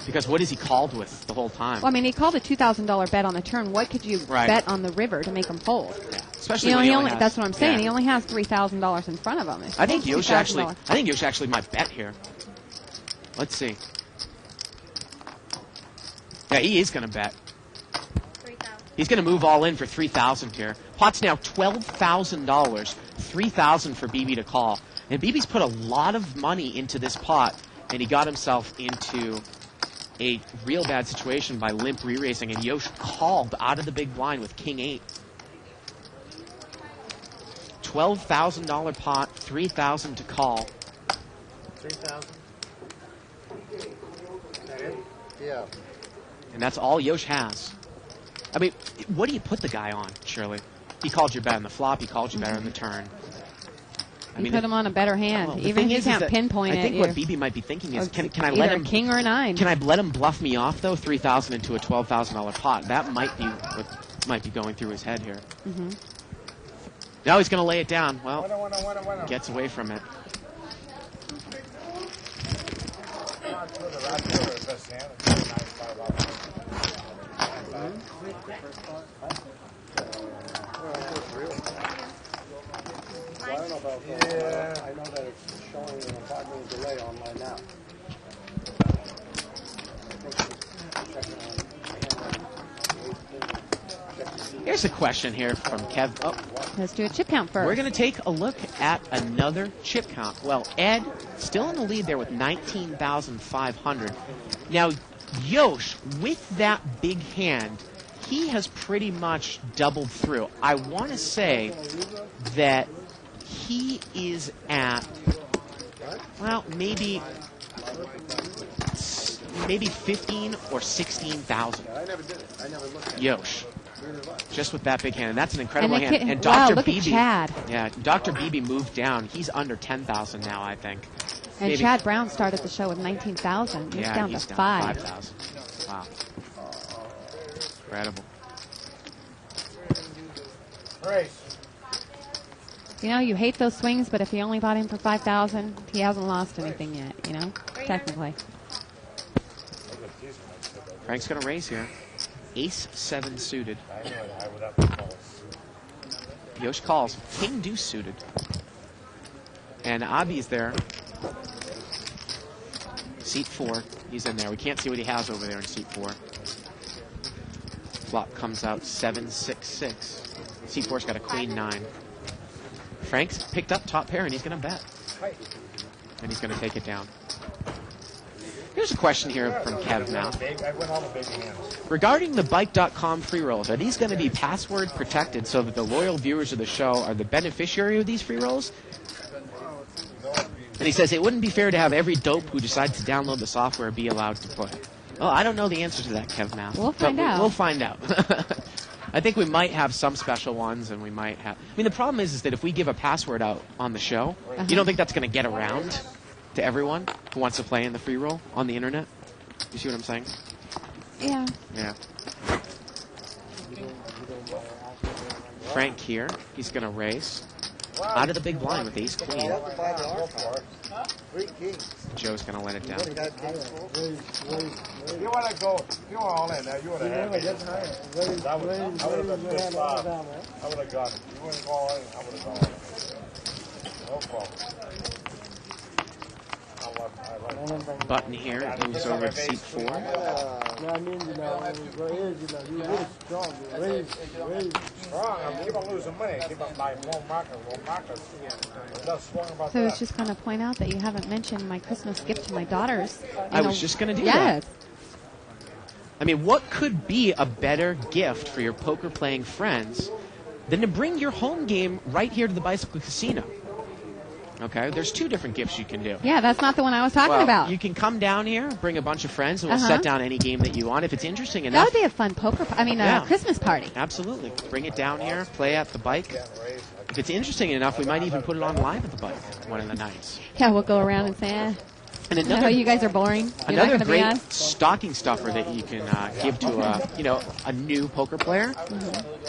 Because what is he called with the whole time? Well, I mean, he called a $2,000 bet on the turn. What could you Right. bet on the river to make him fold? Yeah. Especially You know, when he he only, has, that's what I'm saying. yeah. He only has $3,000 in front of him. It's I think Yosh actually. $2,000. I think Yosh actually might bet here. Let's see. Yeah, he is going to bet. He's going to move all in for $3,000 here. Pot's now $12,000. $3,000 for BB to call, and BB's put a lot of money into this pot, and he got himself into a real bad situation by limp re-raising, and Yosh called out of the big blind with King 8. $12,000 pot, $3,000 to call. 3,000. Yeah. And that's all Yosh has. I mean, what do you put the guy on, Shirley? He called you better on the flop. He called you better on the turn. You put him on a better hand. well, the Even thing he is can't that pinpoint I it. think what BB might be thinking is, can I either let a him king or a 9? Can I let him bluff me off though? $3,000 into a $12,000 pot. That might be what might be going through his head here. Mm-hmm. Now he's going to lay it down. Well, Winner. gets away from it. I don't know about that. I know that it's showing a 5-minute delay on mine now. Here's a question here from Kev. Oh, Let's do a chip count first. we're going to take a look at another chip count. Well, Ed still in the lead there with 19,500. Now, Yosh, with that big hand, he has pretty much doubled through. I want to say that he is at, well, maybe 15 or 16,000. I never did it. I never looked at it. Yosh. Just with that big hand. And that's an incredible And the hand. kid- And wow, Dr. look at Beebe. Chad. Yeah, Dr. Beebe moved down. He's under 10,000 now, I think. And Maybe. Chad Brown started the show with 19,000. He's Yeah, down he's to down 5. 5,000. Wow. Incredible. Race. You know, you hate those swings, but if he only bought him for 5,000, he hasn't lost anything yet, you know, technically. Frank's going to raise here. Ace 7 suited. I knew I would have to call. Yosh calls. King deuce suited. And Abi's there. Seat 4. He's in there. We can't see what he has over there in seat 4. Flop comes out 7-6-6. Seat 4's got a queen 9. Frank's picked up top pair and he's going to bet. And he's going to take it down. Here's a question here from Kev now. I went all the big hands. Regarding the Bike.com free rolls, are these going to be password protected so that the loyal viewers of the show are the beneficiary of these free rolls? And he says it wouldn't be fair to have every dope who decides to download the software be allowed to play. Well, I don't know the answer to that, Kev Math. We'll find out. We'll find out. I think we might have some special ones, and we might have... I mean, the problem is that if we give a password out on the show, you don't think that's going to get around to everyone who wants to play in the free roll on the internet? You see what I'm saying? Yeah. Yeah. Frank here. He's going to raise. Out of the big blind with ace queen. You have to buy the R-card. 3 kings. Joe's going to let it down. You got kings full. You want to go, you want all in there, you would have had me. I would have been pissed off. I would have gone. You wouldn't go all in, I would have gone all in. No problem. I like Button here moves over to seat 4. I mean, you know, you're really strong. Raise. strong. I keep on losing money. I keep on buying more markers. That's strong about So I was that. just going to point out that you haven't mentioned my Christmas gift to my daughters. I was just going to do that. Yes. I mean, what could be a better gift for your poker playing friends than to bring your home game right here to the Bicycle Casino? Okay, there's 2 different gifts you can do. Yeah, that's not the one I was talking Well, about. you can come down here, bring a bunch of friends, and we'll set down any game that you want. If it's interesting That enough, would be a fun Christmas party. absolutely. Bring it down here, play at the bike. If it's interesting enough, we might even put it on live at the bike one of the nights. Yeah, we'll go around and say, And you know how you guys are boring. You're not another gonna be great on? stocking stuffer that you can give to a new poker player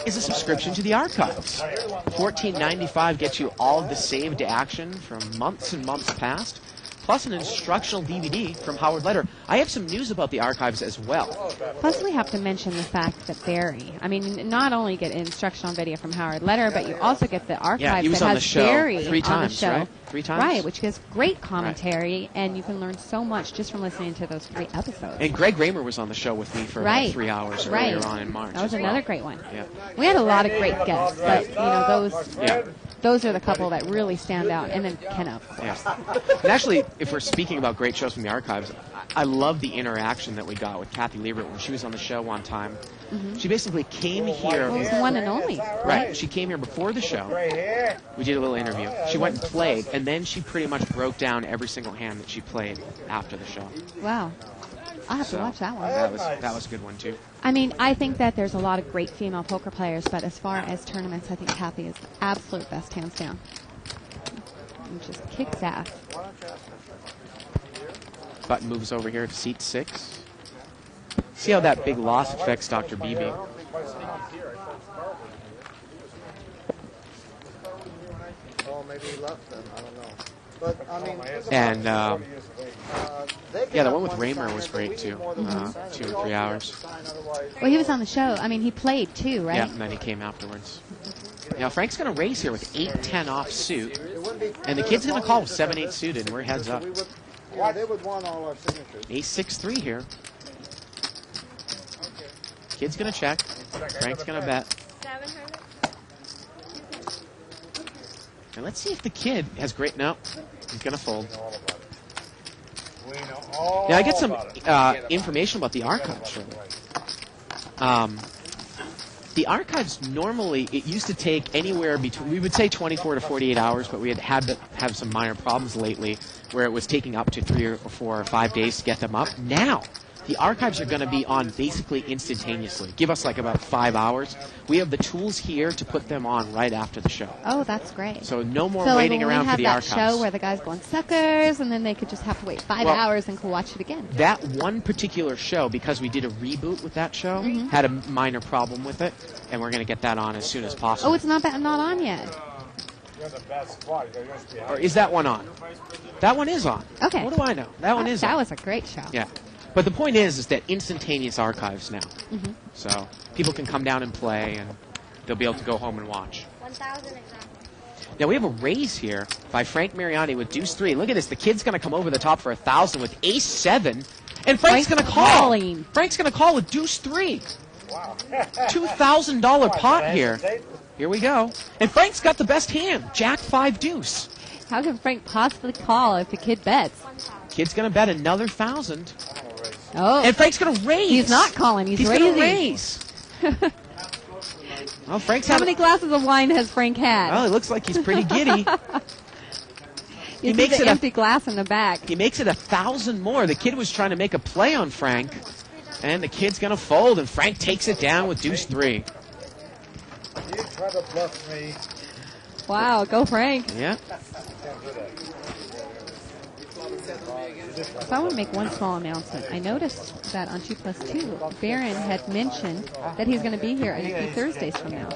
is a subscription to the archives. $14.95 gets you all of the saved action from months and months past, plus an instructional DVD from Howard Letter. I have some news about the archives as well. Plus, we have to mention the fact that Barry, I mean, not only get instructional video from Howard Letter, but you also get the archives he was that on has the show Barry 3 on times, the show. right? 3 times? Right, which gives great commentary, and you can learn so much just from listening to those 3 episodes. And Greg Raymer was on the show with me for about 3 hours earlier on in March. That was as another well. great one. Yeah. We had a lot of great guests, but those are the couple that really stand out, and then Keno. Yeah. And actually, if we're speaking about great shows from the archives, I love the interaction that we got with Kathy Liebert when she was on the show one time. She basically came here. Well, it was the one and only. Right. She came here before the show. We did a little interview. She went and played, and then she pretty much broke down every single hand that she played after the show. Wow. I'll have to watch that one. That was a good one, too. I mean, I think that there's a lot of great female poker players, but as far as tournaments, I think Kathy is the absolute best, hands down. And just kicks ass. Button moves over here to seat 6. See how that big loss affects Dr. Beebe. Oh, maybe he left them. I don't know. But, I mean, And, the one with Raymer was great, too. 2 or 3 hours. Well, he was on the show. I mean, he played, too, right? Yeah, and then he came afterwards. Now, Frank's going to raise here with 8-10 off suit. And the kid's going to call with 7-8 suited, and we're heads up. Yeah, they would want all our signatures. Ace-6-3 here. Kid's going to check. Frank's going to bet. 700. And let's see if the kid has great... No, he's going to fold. Now, I get some information about the archives from the archives normally, it used to take anywhere between, we would say 24 to 48 hours, but we had to have some minor problems lately where it was taking up to 3 or 4 or 5 days to get them up. Now, the archives are going to be on basically instantaneously. Give us like about 5 hours. We have the tools here to put them on right after the show. Oh, that's great. So no more so waiting like around for the archives. We have that show where the guys go on suckers, and then they could just have to wait 5 hours and could watch it again. That one particular show, because we did a reboot with that show, had a minor problem with it, and we're going to get that on as soon as possible. Oh, it's not on yet. Or is that one on? That one is on. Okay. What do I know? That one is on. That was a great show. Yeah. But the point is that instantaneous archives now. So people can come down and play, and they'll be able to go home and watch. 1,000 exactly. Now we have a raise here by Frank Mariani with Deuce 3. Look at this. The kid's going to come over the top for 1,000 with Ace 7. And Frank's going to call. calling. Frank's going to call with Deuce 3. Wow. $2,000 pot here. Here we go. And Frank's got the best hand. Jack 5 Deuce. How can Frank possibly call if the kid bets? Kid's going to bet another 1,000. Oh. And Frank's going to raise. He's not calling. He's going to raising. raise. Well, Frank's How many glasses of wine has Frank had? Well, it looks like he's pretty giddy. He makes an empty glass in the back. He makes it 1,000 more. The kid was trying to make a play on Frank, and the kid's going to fold, and Frank takes it down with Deuce 3. You try to bluff me. Wow, go Frank. Yeah. So I want to make one small announcement. I noticed that on 2+2, Barron had mentioned that he's going to be here a few Thursdays from now.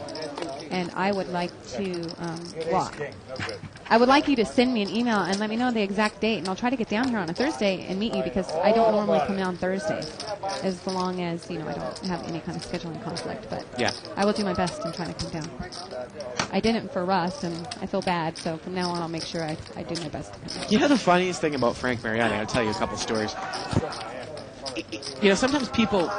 And I would like to, I would like you to send me an email and let me know the exact date, and I'll try to get down here on a Thursday and meet you, because I don't normally come down Thursdays, as long as, I don't have any kind of scheduling conflict. But yeah, I will do my best and try to come down. I didn't for Russ, and I feel bad, so from now on I'll make sure I do my best to come down. You know the funniest thing about Frank Mariani? I'll tell you a couple stories. Sometimes people...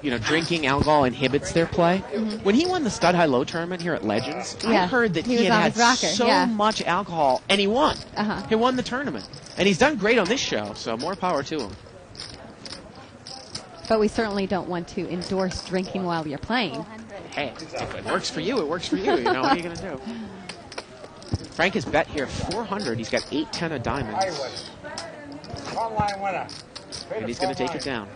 drinking alcohol inhibits their play. When he won the Stud High Low tournament here at Legends, I heard that he had so much alcohol, and he won. He won the tournament. And he's done great on this show, so more power to him. But we certainly don't want to endorse drinking while you're playing. Hey, if it works for you, it works for you. What are you going to do? Frank has bet here 400. He's got 8-10 of diamonds. Front line winner. And he's going to take it down.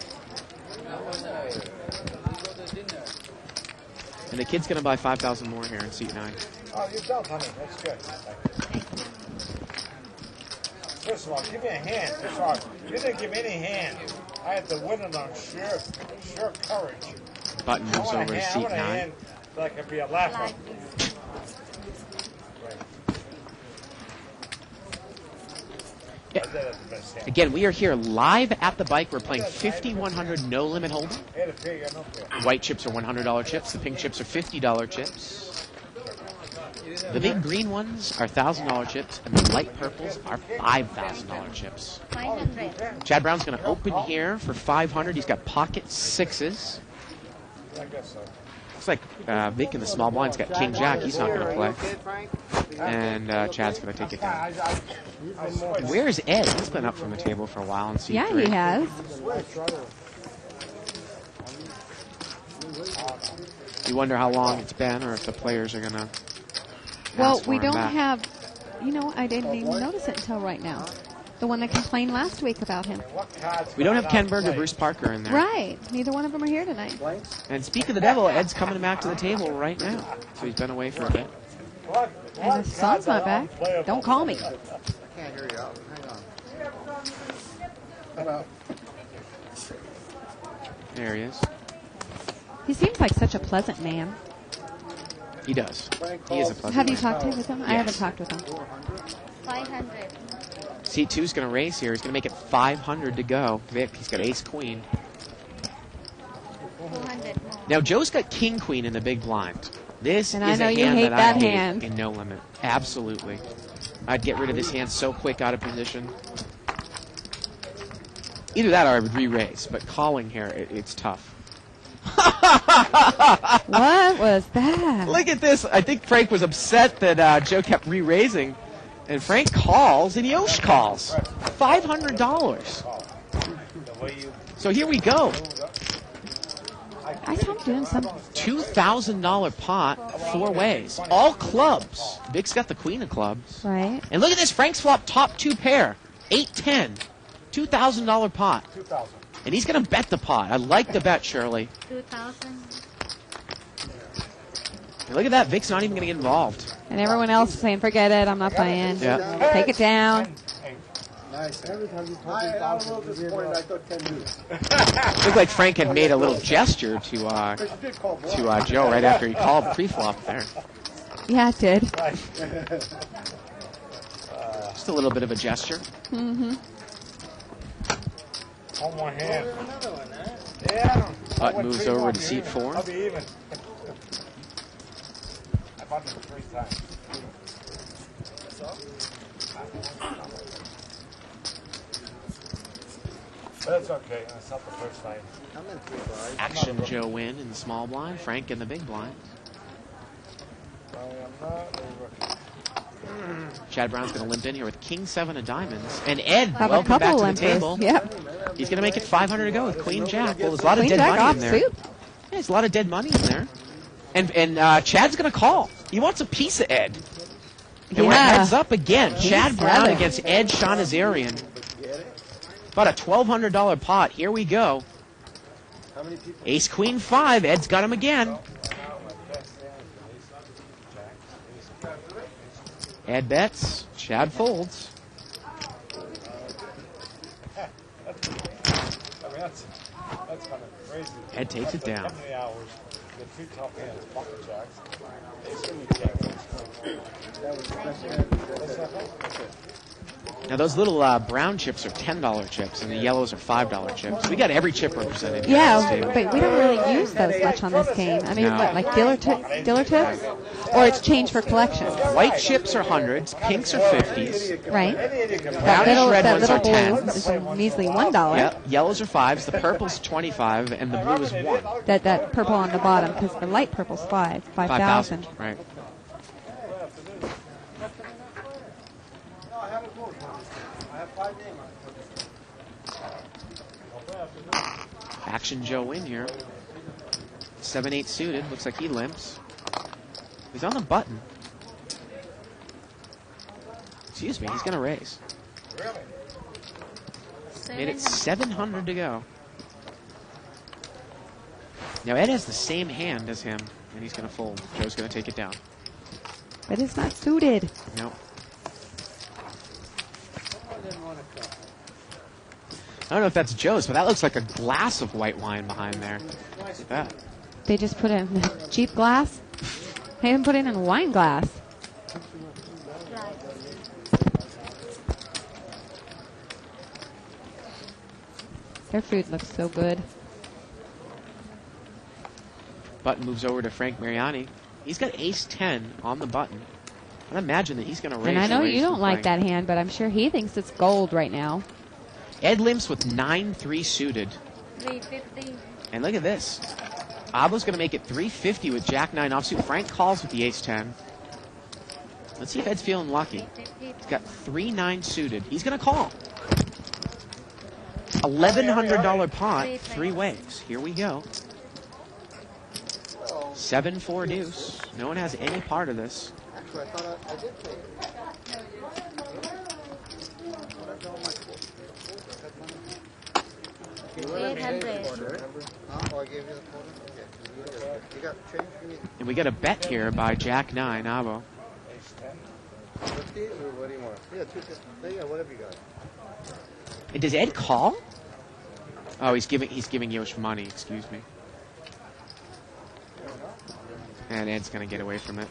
And the kid's going to buy 5,000 more here in seat 9. Oh, you don't, honey. That's good. First of all, give me a hand. First of all, you didn't give me any hand. I had to win it on sheer courage. Button moves over to seat 9. Hand so I could be a laugher. Yeah. Again, we are here live at the bike. We're playing 5,100 no limit hold'em. White chips are $100 chips. The pink chips are $50 chips. The big green ones are $1,000 chips, and the light purples are $5,000 chips. 500. Chad Brown's going to open here for 500. He's got pocket sixes. I guess so. Looks like Vic in the small blind's got King Jack. He's not going to play. And Chad's going to take it down. Where's Ed? He's been up from the table for a while in seat Yeah, 3. he has. You wonder how long it's been, or if the players are going to. Well, we don't have. You know, I didn't even notice it until right now. The one that complained last week about him. We don't have Ken Berg or Bruce Parker in there. Right. Neither one of them are here tonight. And speak of the devil, Ed's coming back to the table right now. So he's been away for a bit. And his son's not back. Don't call me. I can't hear you. Hang on. There he is. He seems like such a pleasant man. He does. He is a pleasant Have you man. talked with him? I haven't talked with him. 500. Seat 2's going to race here. He's going to make it 500 to go. Vic, he's got ace queen. 200. Now, Joe's got king queen in the big blind. This And is I know a you hand hate that that I hate hand. in no limit. Absolutely. I'd get rid of this hand so quick out of position. Either that or I would re-raise, but calling here, it's tough. What was that? Look at this. I think Frank was upset that Joe kept re-raising. And Frank calls, and Yosh calls. $500. So here we go. I saw him doing something. $2,000 pot, 4 ways. All clubs. Vic's got the queen of clubs. Right. And look at this. Frank's flop top 2 pair. 8-10. $2,000 pot. And he's going to bet the pot. I like the bet, Shirley. 2,000. And look at that. Vic's not even going to get involved. And everyone else is saying, forget it, I'm not playing. Yeah. Take it down. Nice. Every time you told me I'm a little disappointed. I thought 10 minutes. Looked like Frank had made a little gesture to Joe right after he called pre-flop there. Yeah, it did. Just a little bit of a gesture. Mm-hmm. One more hand. Yeah. Putt moves over to seat 4. I'll be even. I bought it 3 times. That's okay. That's not the first time. Action Joe win in the small blind. Frank in the big blind. I am not a rookie. Chad Brown's going to limp in here with King 7 of diamonds. And Ed, Have a welcome back couple to the limpers. table. Yep. He's going to make it 500 to go with Queen Jack. Well, there's a lot of Queen dead Jack money in there. offsuit. Yeah, there's a lot of dead money in there. And Chad's going to call. He wants a piece of Ed. And we're Yeah. heads up again. Chad Brown selling. against Ed Shanazarian. About a $1,200 pot. Here we go. Ace Queen 5. Ed's got him again. Ed bets. Chad folds. I mean, that's kind of crazy. Ed takes it down. How many hours? The 2 top hands, pocket jacks. Now, those little brown chips are $10 chips, and the yellows are $5 chips. We got every chip represented. here on this Yeah, table. but we don't really use those much on this game. I mean, No. what, like dealer tips? Or it's changed for collection, White chips are hundreds, pinks are 50s. right? Brownish red that ones little are blue 10s. is a measly $1. Yep, yellows are 5s, the purple's 25, and the blue is 1. That purple on the bottom, because the light purple's 5,000. Right. Action Joe in here. 7-8 suited. Looks like he limps. He's on the button. Excuse me, he's going to raise. Really? Made it 700 to go. Now Ed has the same hand as him, and he's going to fold. Joe's going to take it down. But it's not suited. Nope. I don't know if that's Joe's, but that looks like a glass of white wine behind there. Look at that. They just put it in a cheap glass. They didn't put it in a wine glass. Their food looks so good. Button moves over to Frank Mariani. He's got ace-10 on the button. I imagine that he's going to raise. And I know the raise you don't from like playing. that hand, but I'm sure he thinks it's gold right now. Ed limps with 9-3 suited. 350. And look at this. Abo's going to make it 350 with Jack-9 offsuit. Frank calls with the ace-10. Let's see if Ed's feeling lucky. He's got 3-9 suited. He's going to call. $1,100 pot, 3 ways. Here we go. 7-4 deuce. No one has any part of this. Actually, I thought I did pay it. Oh, I gave you the quarter? Okay. You got change for me? And we get a bet here by Jack-9, Abo. 50 or what do you want? Yeah, 250. Yeah, whatever you got. And does Ed call? Oh, he's giving Yosh money, excuse me. And Ed's going to get away from it.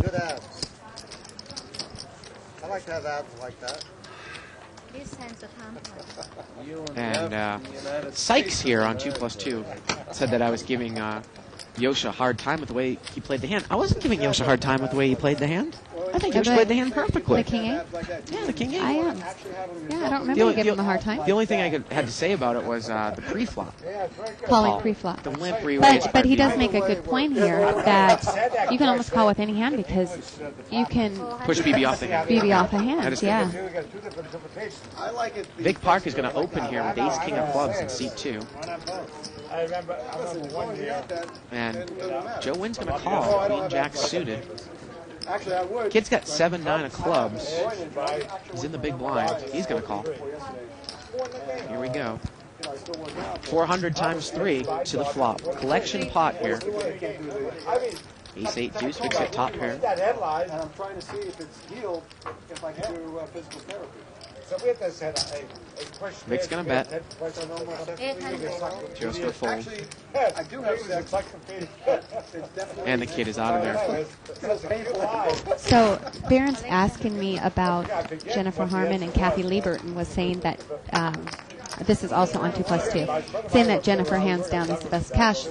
Good abs. I like to have abs like that. These hands of complex. And Sykes here on 2+2 said that I was giving Yosh a hard time with the way he played the hand. I wasn't giving Yosh a hard time with the way he played the hand. I think Yosh played the hand perfectly. The King 8? Yeah, the King 8. I am. Yeah, I don't remember you giving him a hard time. The only thing I had to say about it was the pre-flop. Calling pre-flop. The limp re-raise. But he does make a good point here that you can almost call with any hand because you can Push BB off the hand. BB off a That hand. is Yeah. You got 2 different interpretations. I like it. Vic Park is going to open here with ace king of clubs in seat 2. I remember one year. And Joe Wynn's going to call. Queen Jack suited. Actually, I would. Kid's got 7-9 of clubs. He's in the big blind. He's going to call. Here we go. 400 times 3 to the flop. Collection pot here. Ace-8 deuce, fix it top pair. That headline. And I'm trying to see if it's healed, if I can do physical therapy. So we have to set a question. Vic's going to bet. 800. Joe's going to fold. Actually, I do have sex. It's definitely And the kid is out of there. So Barron's asking me about Jennifer Harmon and Kathy Liebert and was saying that this is also on 2+2, saying that Jennifer hands down is the best cash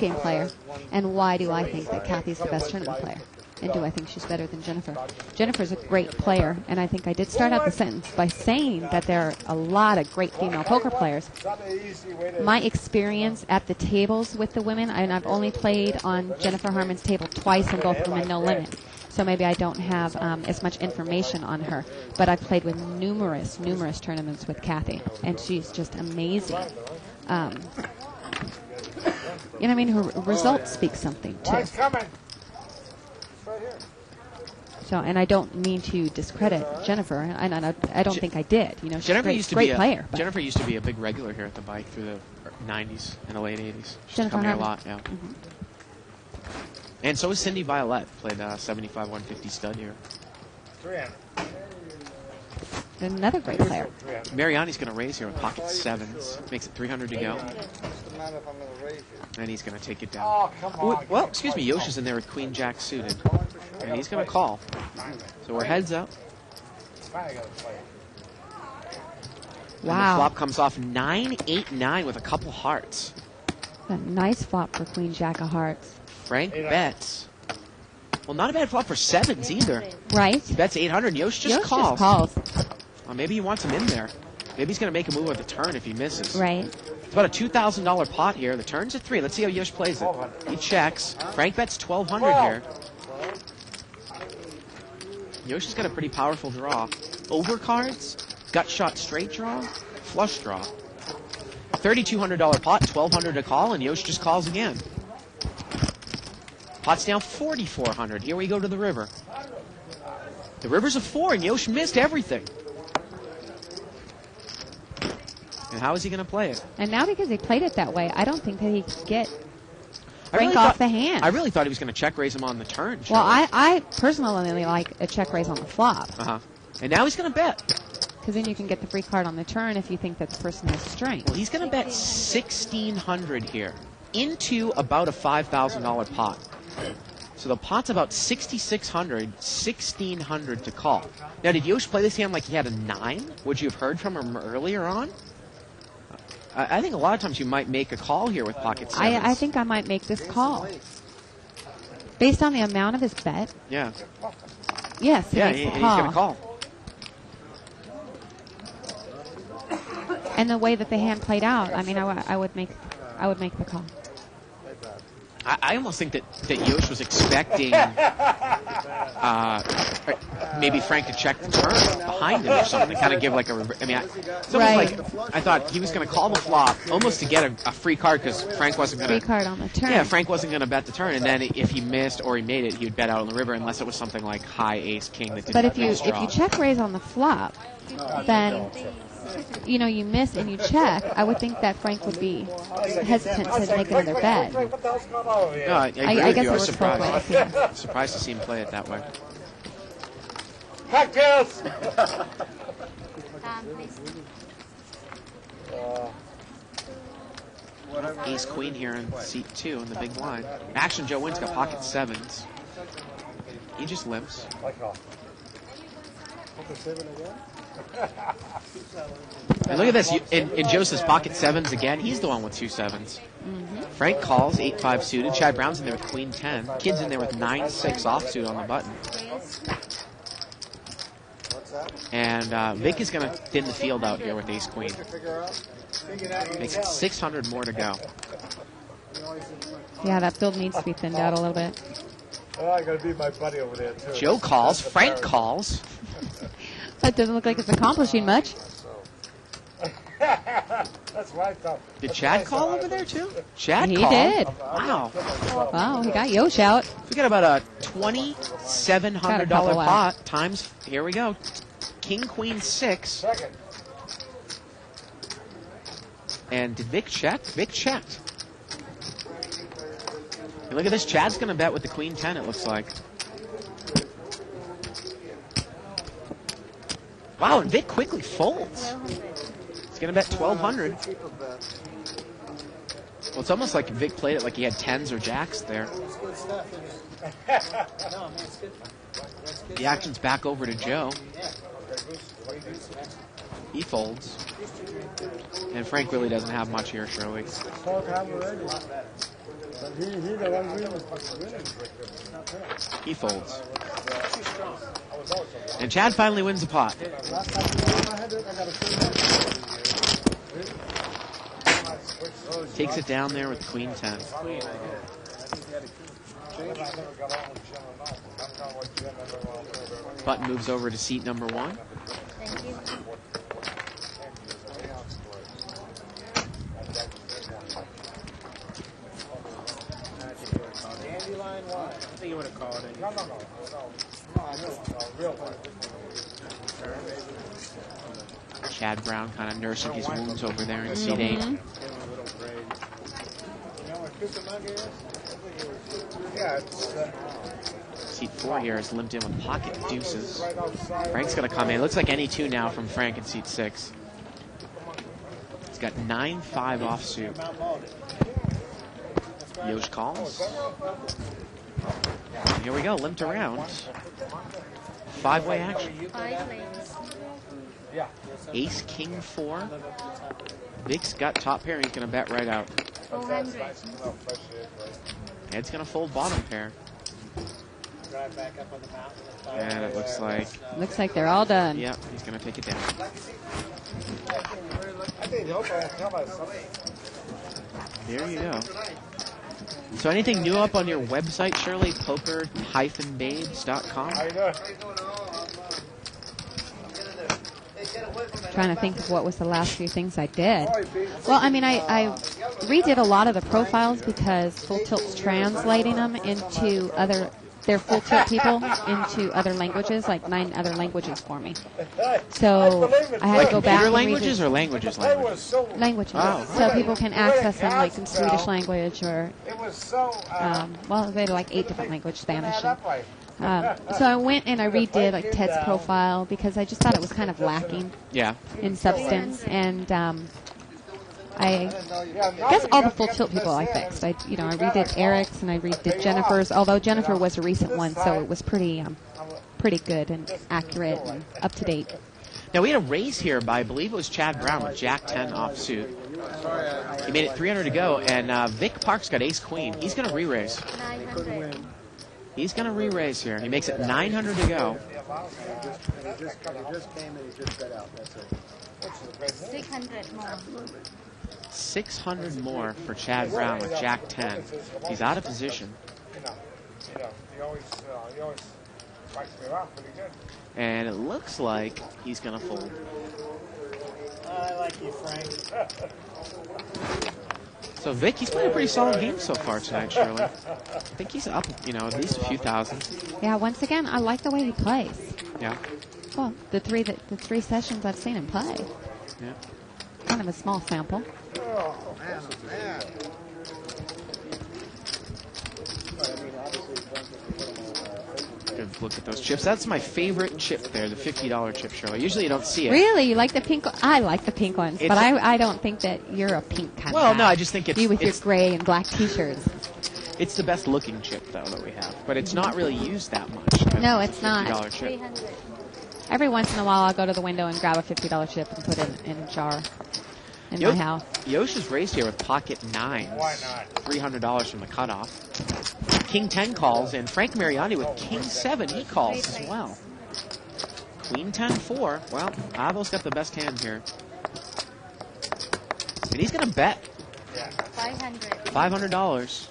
game player, and why do I think that Kathy's the best tournament player? And do I think she's better than Jennifer? Jennifer's a great player, and I think I did start out the sentence by saying that there are a lot of great female poker players. My experience at the tables with the women, and I've only played on Jennifer Harmon's table twice, and both of them in No Limit. So maybe I don't have as much information on her. But I've played with numerous tournaments with Kathy, and she's just amazing. You know, I mean, her results speak something, too. It's coming. So, and I don't mean to discredit Jennifer, and I don't think I did. You know, she's Jennifer a used to great be player. But Jennifer used to be a big regular here at the bike through the 90s and the late 80s. She's Jennifer come here a Harmon. lot, yeah. And so is Cindy Violette. Played 75 150 stud here. 300. Another great player. Mariani's going to raise here with pocket sevens. Makes it 300 to go. Just a matter if I'm going to raise you. And he's going to take it down. Oh, come on. Well, excuse me, Yosh in there with Queen Jack suited. And he's going to call. So we're heads up. Finally got to play. And the Wow. flop comes off 9-8-9 with a couple hearts. A nice flop for Queen Jack of Hearts. Frank bets. Well, not a bad flop for sevens either. Right? He bets 800. Yosh just Yosh calls. just calls. Well, maybe he wants him in there. Maybe he's going to make a move at the turn if he misses. Right. It's about a $2,000 pot here. The turn's at 3. Let's see how Yosh plays it. He checks. Frank bets 1,200 here. Yosh has got a pretty powerful draw. Overcards, gut shot straight draw, flush draw. $3,200 pot, $1,200 to call, and Yosh just calls again. Pot's down $4,400. Here we go to the river. The river's a 4, and Yosh missed everything. And how is he going to play it? And now because he played it that way, I don't think that he could get Frank off the hand. I really thought he was going to check raise him on the turn. Well, I personally like a check raise on the flop. And now he's going to bet. Because then you can get the free card on the turn if you think that the person has strength. Well, he's going to bet $1,600 here into about a $5,000 pot. So the pot's about $6,600, $1,600 to call. Now, did Yosh play this hand like he had a 9? Would you have heard from him earlier on? I think a lot of times you might make a call here with pocket sevens. I think I might make this call. Based on the amount of his bet. Yeah. Yes, he makes the he's going to call. And the way that the hand played out, I mean, I would make the call. I almost think that Yosh was expecting maybe Frank to check the turn behind him or something to kind of give like a... I mean, it's almost like I thought he was going to call the flop almost to get a free card because Frank wasn't going to... Free card on the turn. Yeah, Frank wasn't going to bet the turn, and then if he missed or he made it, he would bet out on the river unless it was something like high ace king that didn't But if draw. you check raise on the flop, then... you know, you miss and you check, I would think that Frank would be hesitant to make another bet. No, I agree I with guess you. I it was works both ways. surprised. Yeah. Surprised to see him play it that way. Cocktails! Ace queen here in seat 2 in the big blind. Action Joe Wynn's got pocket sevens. He just limps. And look at this. In Joseph's pocket sevens again. He's the one with 2 sevens. Frank calls 8-5 suited. Chad Brown's in there with queen 10. Kid's in there with 9-6 offsuit on the button. And Vic is going to thin the field out here with ace queen. Makes it 600 more to go. Yeah, that field needs to be thinned out a little bit. Oh, I got to beat my buddy over there, too. Joe calls. Frank calls. That doesn't look like it's accomplishing much. That's what I thought. Did Chad call over there, too? Chad He called. did. Wow. Wow, he got Yosh out. We got about a $2,700 pot times, here we go, king, queen, 6. Second. And did Vic check? Vic checked. And look at this. Chad's going to bet with the queen 10, it looks like. Wow, and Vic quickly folds. He's going to bet 1,200. Well, it's almost like Vic played it like he had 10s or jacks there. The action's back over to Joe. He folds. And Frank really doesn't have much here, Shirley. He folds. And Chad finally wins the pot. Takes it down there with queen 10. Button moves over to seat number 1. Thank you. I think you would have called it. Chad Brown kind of nursing his wounds over there in seat 8. Seat 4 here is limped in with pocket deuces. Frank's going to come in. Looks like any 2 now from Frank in seat 6. He's got 9-5 offsuit. Yosh calls. Here we go, limped around. 5-way action. 5 lanes. Ace, king 4. Vic's got top pair, and he's going to bet right out. 400. Ed's going to fold bottom pair. And it looks like... Looks like they're all done. Yep, he's going to take it down. There you go. So anything new up on your website, Shirley? Poker-babes.com? trying to think of what was the last few things I did. Well, I mean, I redid a lot of the profiles because Full Tilt's translating them into their Full Tilt people into other languages, like 9 other languages for me. So I had to go back Computer and languages or languages? languages. Oh. So people can access them like in Swedish language or, well, they had like 8 different languages, Spanish. So I went and I redid like Ted's profile because I just thought it was kind of lacking Yeah. in substance, and I guess all the Full Tilt people I fixed. I redid Eric's and I redid Jennifer's, although Jennifer was a recent one, so it was pretty good and accurate and up to date. Now, we had a raise here by, I believe it was Chad Brown with Jack 10 off suit. He made it 300 to go, and Vic Park's got ace queen. He's going to re-raise. 900. He's going to re-raise here. He makes it 900 to go. He just came and he just got out. That's it. 600 more. 600 more for Chad Brown with Jack 10. He's out of position. He always likes me around pretty good. And it looks like he's going to fold. I like you, Frank. So Vic, he's playing a pretty solid game so far tonight, Shirley. I think he's up, at least a few thousand. Yeah, once again, I like the way he plays. Yeah. Well, the three sessions I've seen him play. Yeah. Kind of a small sample. Oh, man. Good look at those chips. That's my favorite chip there, the $50 chip, Shirley. Usually you don't see it. Really? You like the pink? I like the pink ones, It's but I don't think that you're a pink kind of Well, guy. no, I just think You with your it's gray and black T-shirts. it's the best looking chip, though, that we have. But it's not really used that much. No, it's not. $50 chip. 300. Every once in a while, I'll go to the window and grab a $50 chip and put it in a jar in Yo- my house. Yosh is raised here with pocket nines. Why not? $300 from the cutoff. King 10 calls, and Frank Mariani with King 7, he calls as well. Queen 10-4. Well, Avo's got the best hand here. And he's going to bet 500. $500.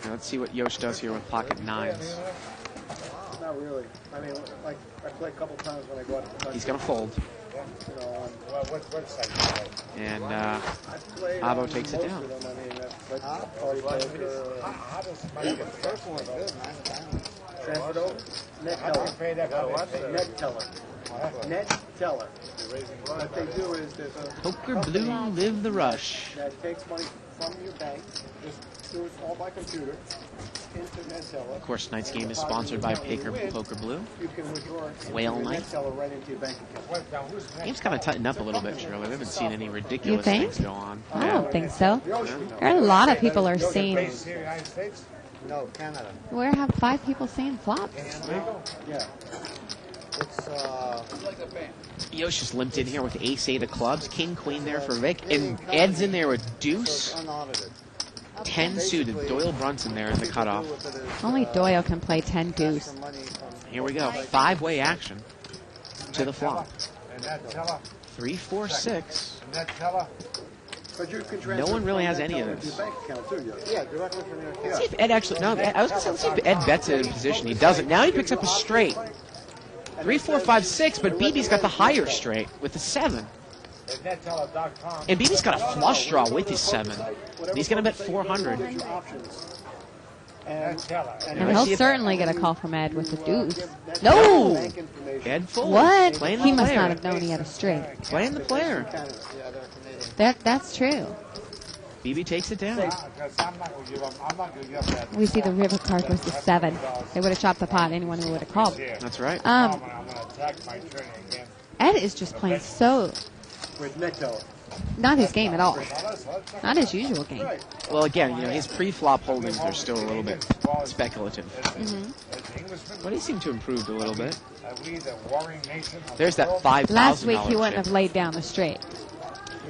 Now let's see what Yosh does here with pocket nines. Not really. I mean, like, I play a couple times when I go out to the country. He's going to fold. What website? And I've played Avo on takes it most down. of them. I mean, like Party Poker, How does somebody get first one's good, man. Transferred over. Net I teller. don't pay that money. Net teller. Net teller. What they do is there's a Poker company Blue, live the rush. that takes money from your bank, just do it all by computer, into net teller. Of course, tonight's game is sponsored by Poker Blue. You can withdraw it Whale into your Night. net teller right into your bank account. Game's kind of tightened up a little bit, Shirley. We haven't seen any ridiculous You think? things go on. I don't think so. There are a lot of people are seeing. Based here in the United States? No, Canada. We have 5 people seeing flops. Yeah. It's Yosh just limped in here with ace-8 of clubs. King, queen there for Vic. And Ed's in there with deuce. unaudited. 10 suited. Doyle Brunson there in the cutoff. Only Doyle can play 10 deuce. Here we go. 5-way action to the flop. And that teller? 3, 4, 6. And that teller? But you can No one really transfer has from any of net this. teller to your bank account too. Yeah, directly from your account. Let's see if Ed actually... No, I was going to say, let's see if Ed bets it in position. He doesn't. Now he picks up a straight. 3, 4, 5, 6, but BB's got the higher straight with the 7. And netteller.com. And BB's got a flush draw with his 7. And he's going to bet 400. That teller. And Let's he'll see if- certainly get a call from Ed with the deuce. No! Bank information. Ed folds. What? Playing He the must player. not have known he had a straight. Playing the player. Canada. Yeah, they're Canadian. That's true. BB takes it down. Because I'm not going to give up. I'm not going to give up that. We see the river card was the 7. They would have chopped the pot. Anyone who would have called. That's right. I'm going to attack my attorney again. Ed is just playing so With net teller. not his game at all. Not his usual game. Well, again, his pre-flop holdings are still a little bit speculative. But he seemed to improve a little bit. There's that $5,000 Last week he wouldn't chip. have laid down the straight.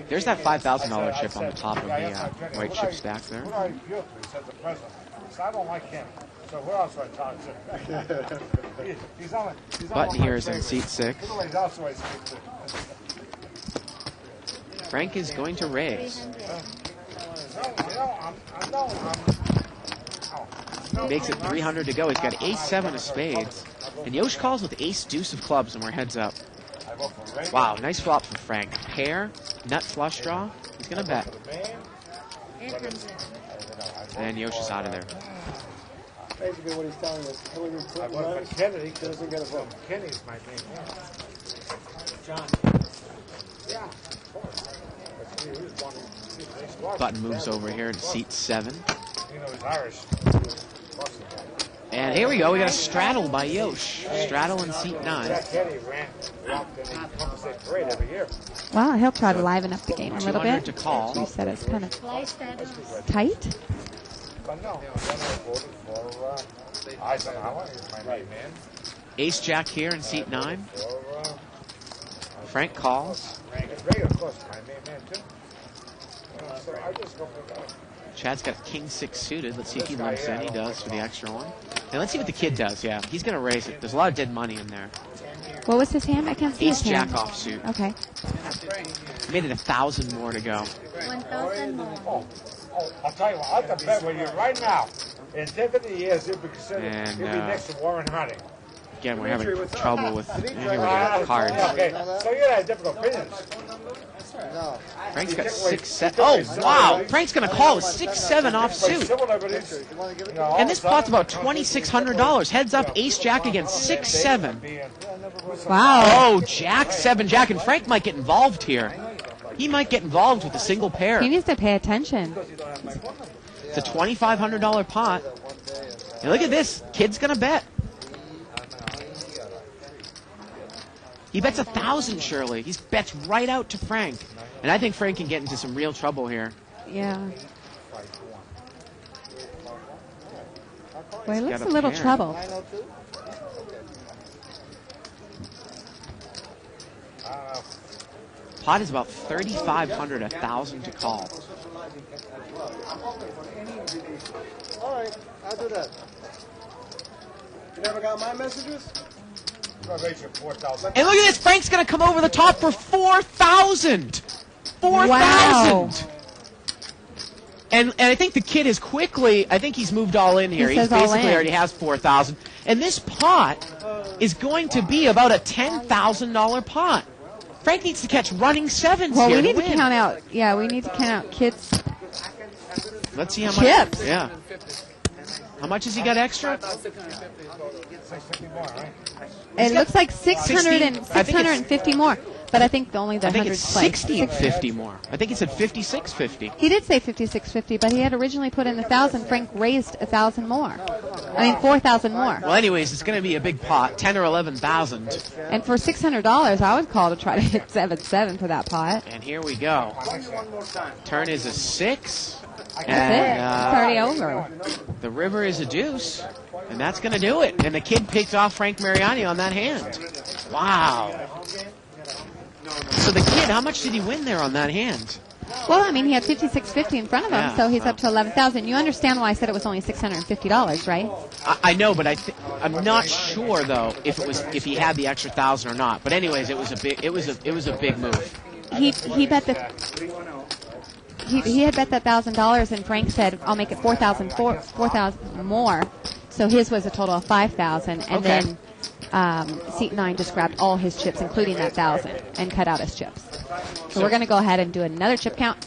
There's that $5,000 chip on the top of the white chip stack there. Who do I appeal to? He said the president. So I don't like him. So who else do I talk to? He's on Button my here is in favorite. seat 6. Who else do I speak to? Frank is going to raise. Makes it 300 to go. He's got ace-7 of spades. And Yosh calls with ace deuce of clubs, and we're heads up. Wow, nice flop from Frank. Pair, nut flush draw. He's going to bet. And Yosh is out of there. Basically what he's telling us, Hillary I Clinton voted runs, for Kennedy. doesn't get a vote. Kennedy's my name. John. Yeah, of course. Button moves over here to seat 7. You know, he's Irish. And here we go. We got a straddle by Yosh. Straddle in seat 9. Jack Kennedy walked in the compensate parade every year. Well, he'll try to liven up the game a little 200 bit. to call. You said it's kind of tight. But no, then I voted for Eisenhower. He's my right man. Ace Jack here in seat 9. Frank calls. Reagan, of course, my main man, too. So I just go for that. Chad's got king 6 suited. Let's see if he limps in. He does for the extra one. And let's see what the kid does. Yeah, he's going to raise it. There's a lot of dead money in there. What was his hand? I can't see Ace his hand. Jack offsuit. Okay. Made it 1,000 more to go. 1,000 more. Oh, I'll tell you what, I'll bet with you right now, in 50 years, he'll be considered, And, he'll be next to Warren Harding. Again, we're having trouble with here we go, cards. Okay, so you have different opinions. No. Frank's got 6-7. Oh, wow. Frank's going to call a 6-7 offsuit. Civil liberties, You want to give it? And this pot's about $2,600. Heads up, Ace Jack against 6-7. Wow. Oh, Jack, 7 Jack. And Frank might get involved here. He might get involved with a single pair. He needs to pay attention. It's a $2,500 pot. And look at this. Kid's going to bet. He bets 1,000, surely. He bets right out to Frank. And I think Frank can get into some real trouble here. Yeah. Well, he looks got a a little pair. troubled. 902? Pot is about 3,500, 1,000 to call. All right, I'll do that. You never got my messages? I'll raise you 4,000. And look at this. Frank's going to come over the top for 4,000. 4,000. Wow. And I think the kid is quickly, I think he's moved all in here. He He's says all basically in. already has 4,000. And this pot is going to be about a $10,000 pot. Frank needs to catch running sevens Well, here we need to win. count out. Yeah, we need to count out kids' Let's see how much. chips. Yeah. How much has he got extra? 650 more, right? It looks like 600 and 60. I think it's- 650 more. But I think only the I think 100 it's place. 60-50 more. I think he said 56-50. He did say 5650, but he had originally put in 1,000. Frank raised 1,000 more. I mean 4,000 more. Well, anyways, it's going to be a big pot, 10 or 11,000. And for $600, I would call to try to hit 7-7 for that pot. And here we go. Turn is a 6. That's And it. It's already over. the river is a deuce. And that's going to do it. And the kid picked off Frank Mariani on that hand. Wow. So the kid, how much did he win there on that hand? Well, I mean, he had 5650 in front of him, Yeah, so he's well. up to 11,000. You understand why I said it was only $650, right? I know, but I'm not sure though if he had the extra 1,000 or not. But anyways, it was a big move. He bet the he had bet that $1,000, and Frank said, "I'll make it 4,000 more." So his was a total of 5,000, and Okay. then seat 9 just grabbed all his chips, including that 1,000, and cut out his chips. So we're going to go ahead and do another chip count.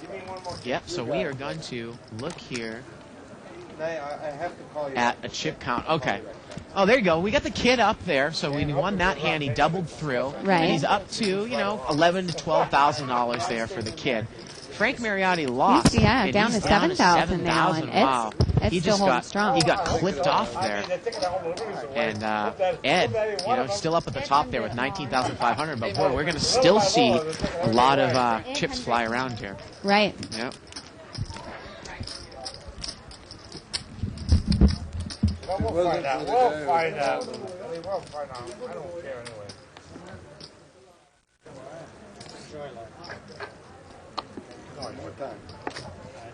Yep. So we are going to look here I have to call you. at a chip count. Okay. Oh, there you go. We got the kid up there, so we won that hand. He doubled through, Right. and he's up to $11,000 to $12,000 there for the kid. Frank Mariani lost. Yeah, and down he's to 7,000 now, and wow. it's He still just holding got strong. he got clipped off there. And Ed, still up at the top there with 19,500. But boy, we're going to still see a lot of chips fly around here. Right. Yep. We'll find out. We'll find out. We'll find out. I don't care anyway.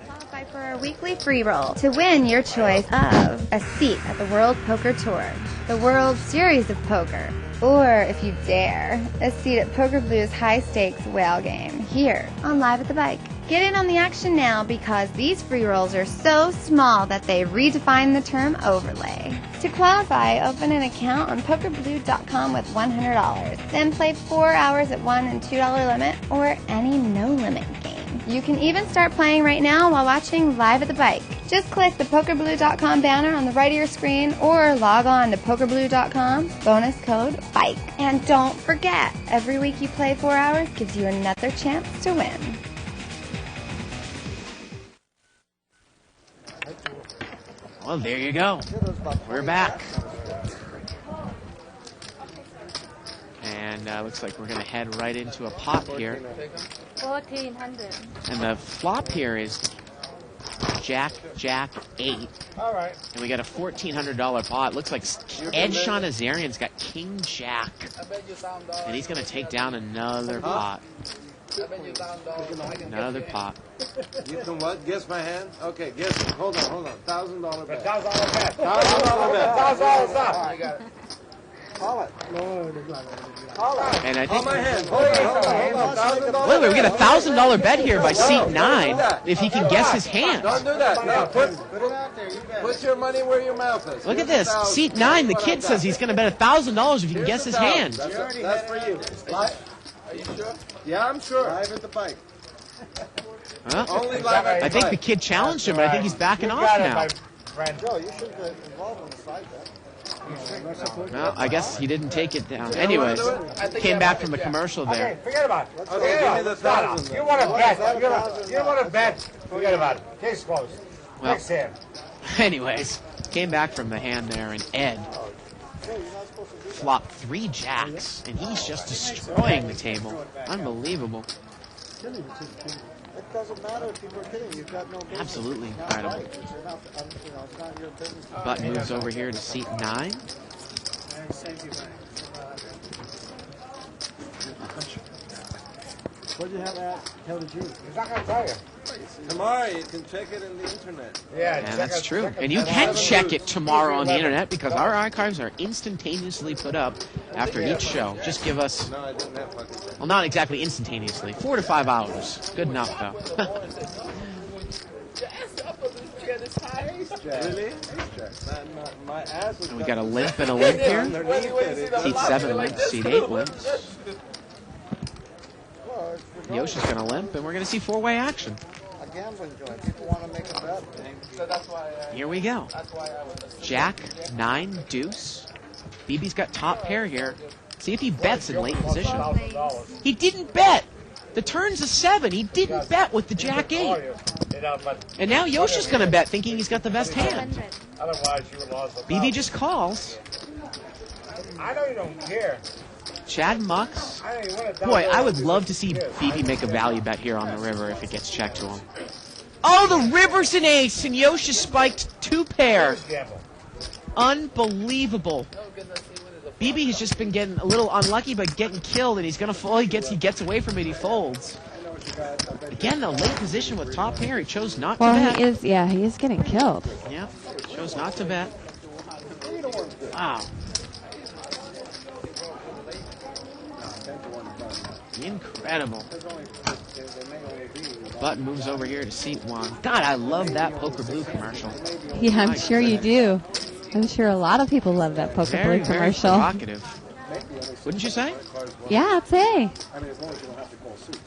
Qualify for our weekly free roll to win your choice of a seat at the World Poker Tour, the World Series of Poker, or, if you dare, a seat at Poker Blues high-stakes whale game here on Live at the Bike. Get in on the action now because these free rolls are so small that they redefine the term overlay. To qualify, open an account on PokerBlue.com with $100. Then play 4 hours at $1 and $2 limit or any no-limit game. You can even start playing right now while watching Live at the Bike. Just click the PokerBlue.com banner on the right of your screen or log on to PokerBlue.com, bonus code BIKE. And don't forget, every week you play 4 hours gives you another chance to win. Well, there you go. We're back. And looks like we're going to head right into a pot here. 1,400. And the flop here is Jack, Jack, 8. All right. And we got a $1,400 pot. Looks like Ed Shanazarian's got King Jack. And he's going to take down another pot. Another pot. You can what? Guess my hand? Okay, guess. Hold on. $1,000 bet. $1,000 bet. $1,000 bet. $1,000 up. Call it. And I Hold think my hand. Hold on. $1,000. wait, we get a $1,000 bet here by seat 9 if he can guess his hand. Don't do that. No, put it out there. You bet. Put your money where your mouth is. Look at this. Seat 9, the kid says he's going to bet $1,000 if he can guess his hand. That's for you. Are you sure? Yeah, I'm sure. Live at the bike. Well, Only live at the I think the bike. kid challenged him, but I think he's backing off Got it, now. my friend. Joe, you should get involved in the side bet. Well, I guess he didn't take it down. Anyways, came back from a commercial Okay, there. forget about it. Okay, give me the $1,000. You want to bet? You want to bet? Forget about it. Case closed. Well- Next hand. Anyways, came back from the hand there, and Ed flopped 3 jacks, and he's just destroying the table. Unbelievable. It doesn't matter if people are kidding. You've got no business. Absolutely incredible. It's not your business. Button moves over here to seat 9. What do you have at Taylor G? He's not going to tell you. Tomorrow you can check it in the internet. Yeah, Yeah, that's true. And you can check it tomorrow on the internet because our archives are instantaneously put up after each show. Just give us, No, I didn't have fucking. well, not exactly instantaneously, 4 to 5 hours. Good enough, though. Really? My ass was And we got a limp and a limp here. underneath it. Seat 7 limps, seat 8 limps. Well, it's Yoshi's going to limp, and we're going to see 4-way action. a gambling joint. People want to make a bet. So that's why. Here we go. Jack, 9, deuce. BB's got top pair here. See if he bets in late position. $1,000. He didn't bet. The turn's a 7. He didn't bet with the Jack 8. And now Yoshi's going to bet, thinking he's got the best hand. Otherwise, you would lose BB just calls. I know you don't care. Chad mucks. I know you want to. Boy, I would love to see BB make a value bet here on the river if it gets checked to him. Oh, the river's an ace, and Yoshi spiked 2 pair. Gamble. Unbelievable. BB has just been getting a little unlucky, but getting killed, and he's gonna fall. He gets away from it. He folds. Again, though, late position with top pair. He chose not to Well, bet. he is getting killed. Yeah, chose not to bet. Wow. Incredible. Button moves over here to seat 1. God, I love that Poker Blue commercial. Yeah, I'm My sure you do. I'm sure a lot of people love that Poker Very, Blue very commercial. provocative. Wouldn't you say? Yeah, I'd say. I mean, as long as you don't have to call suits.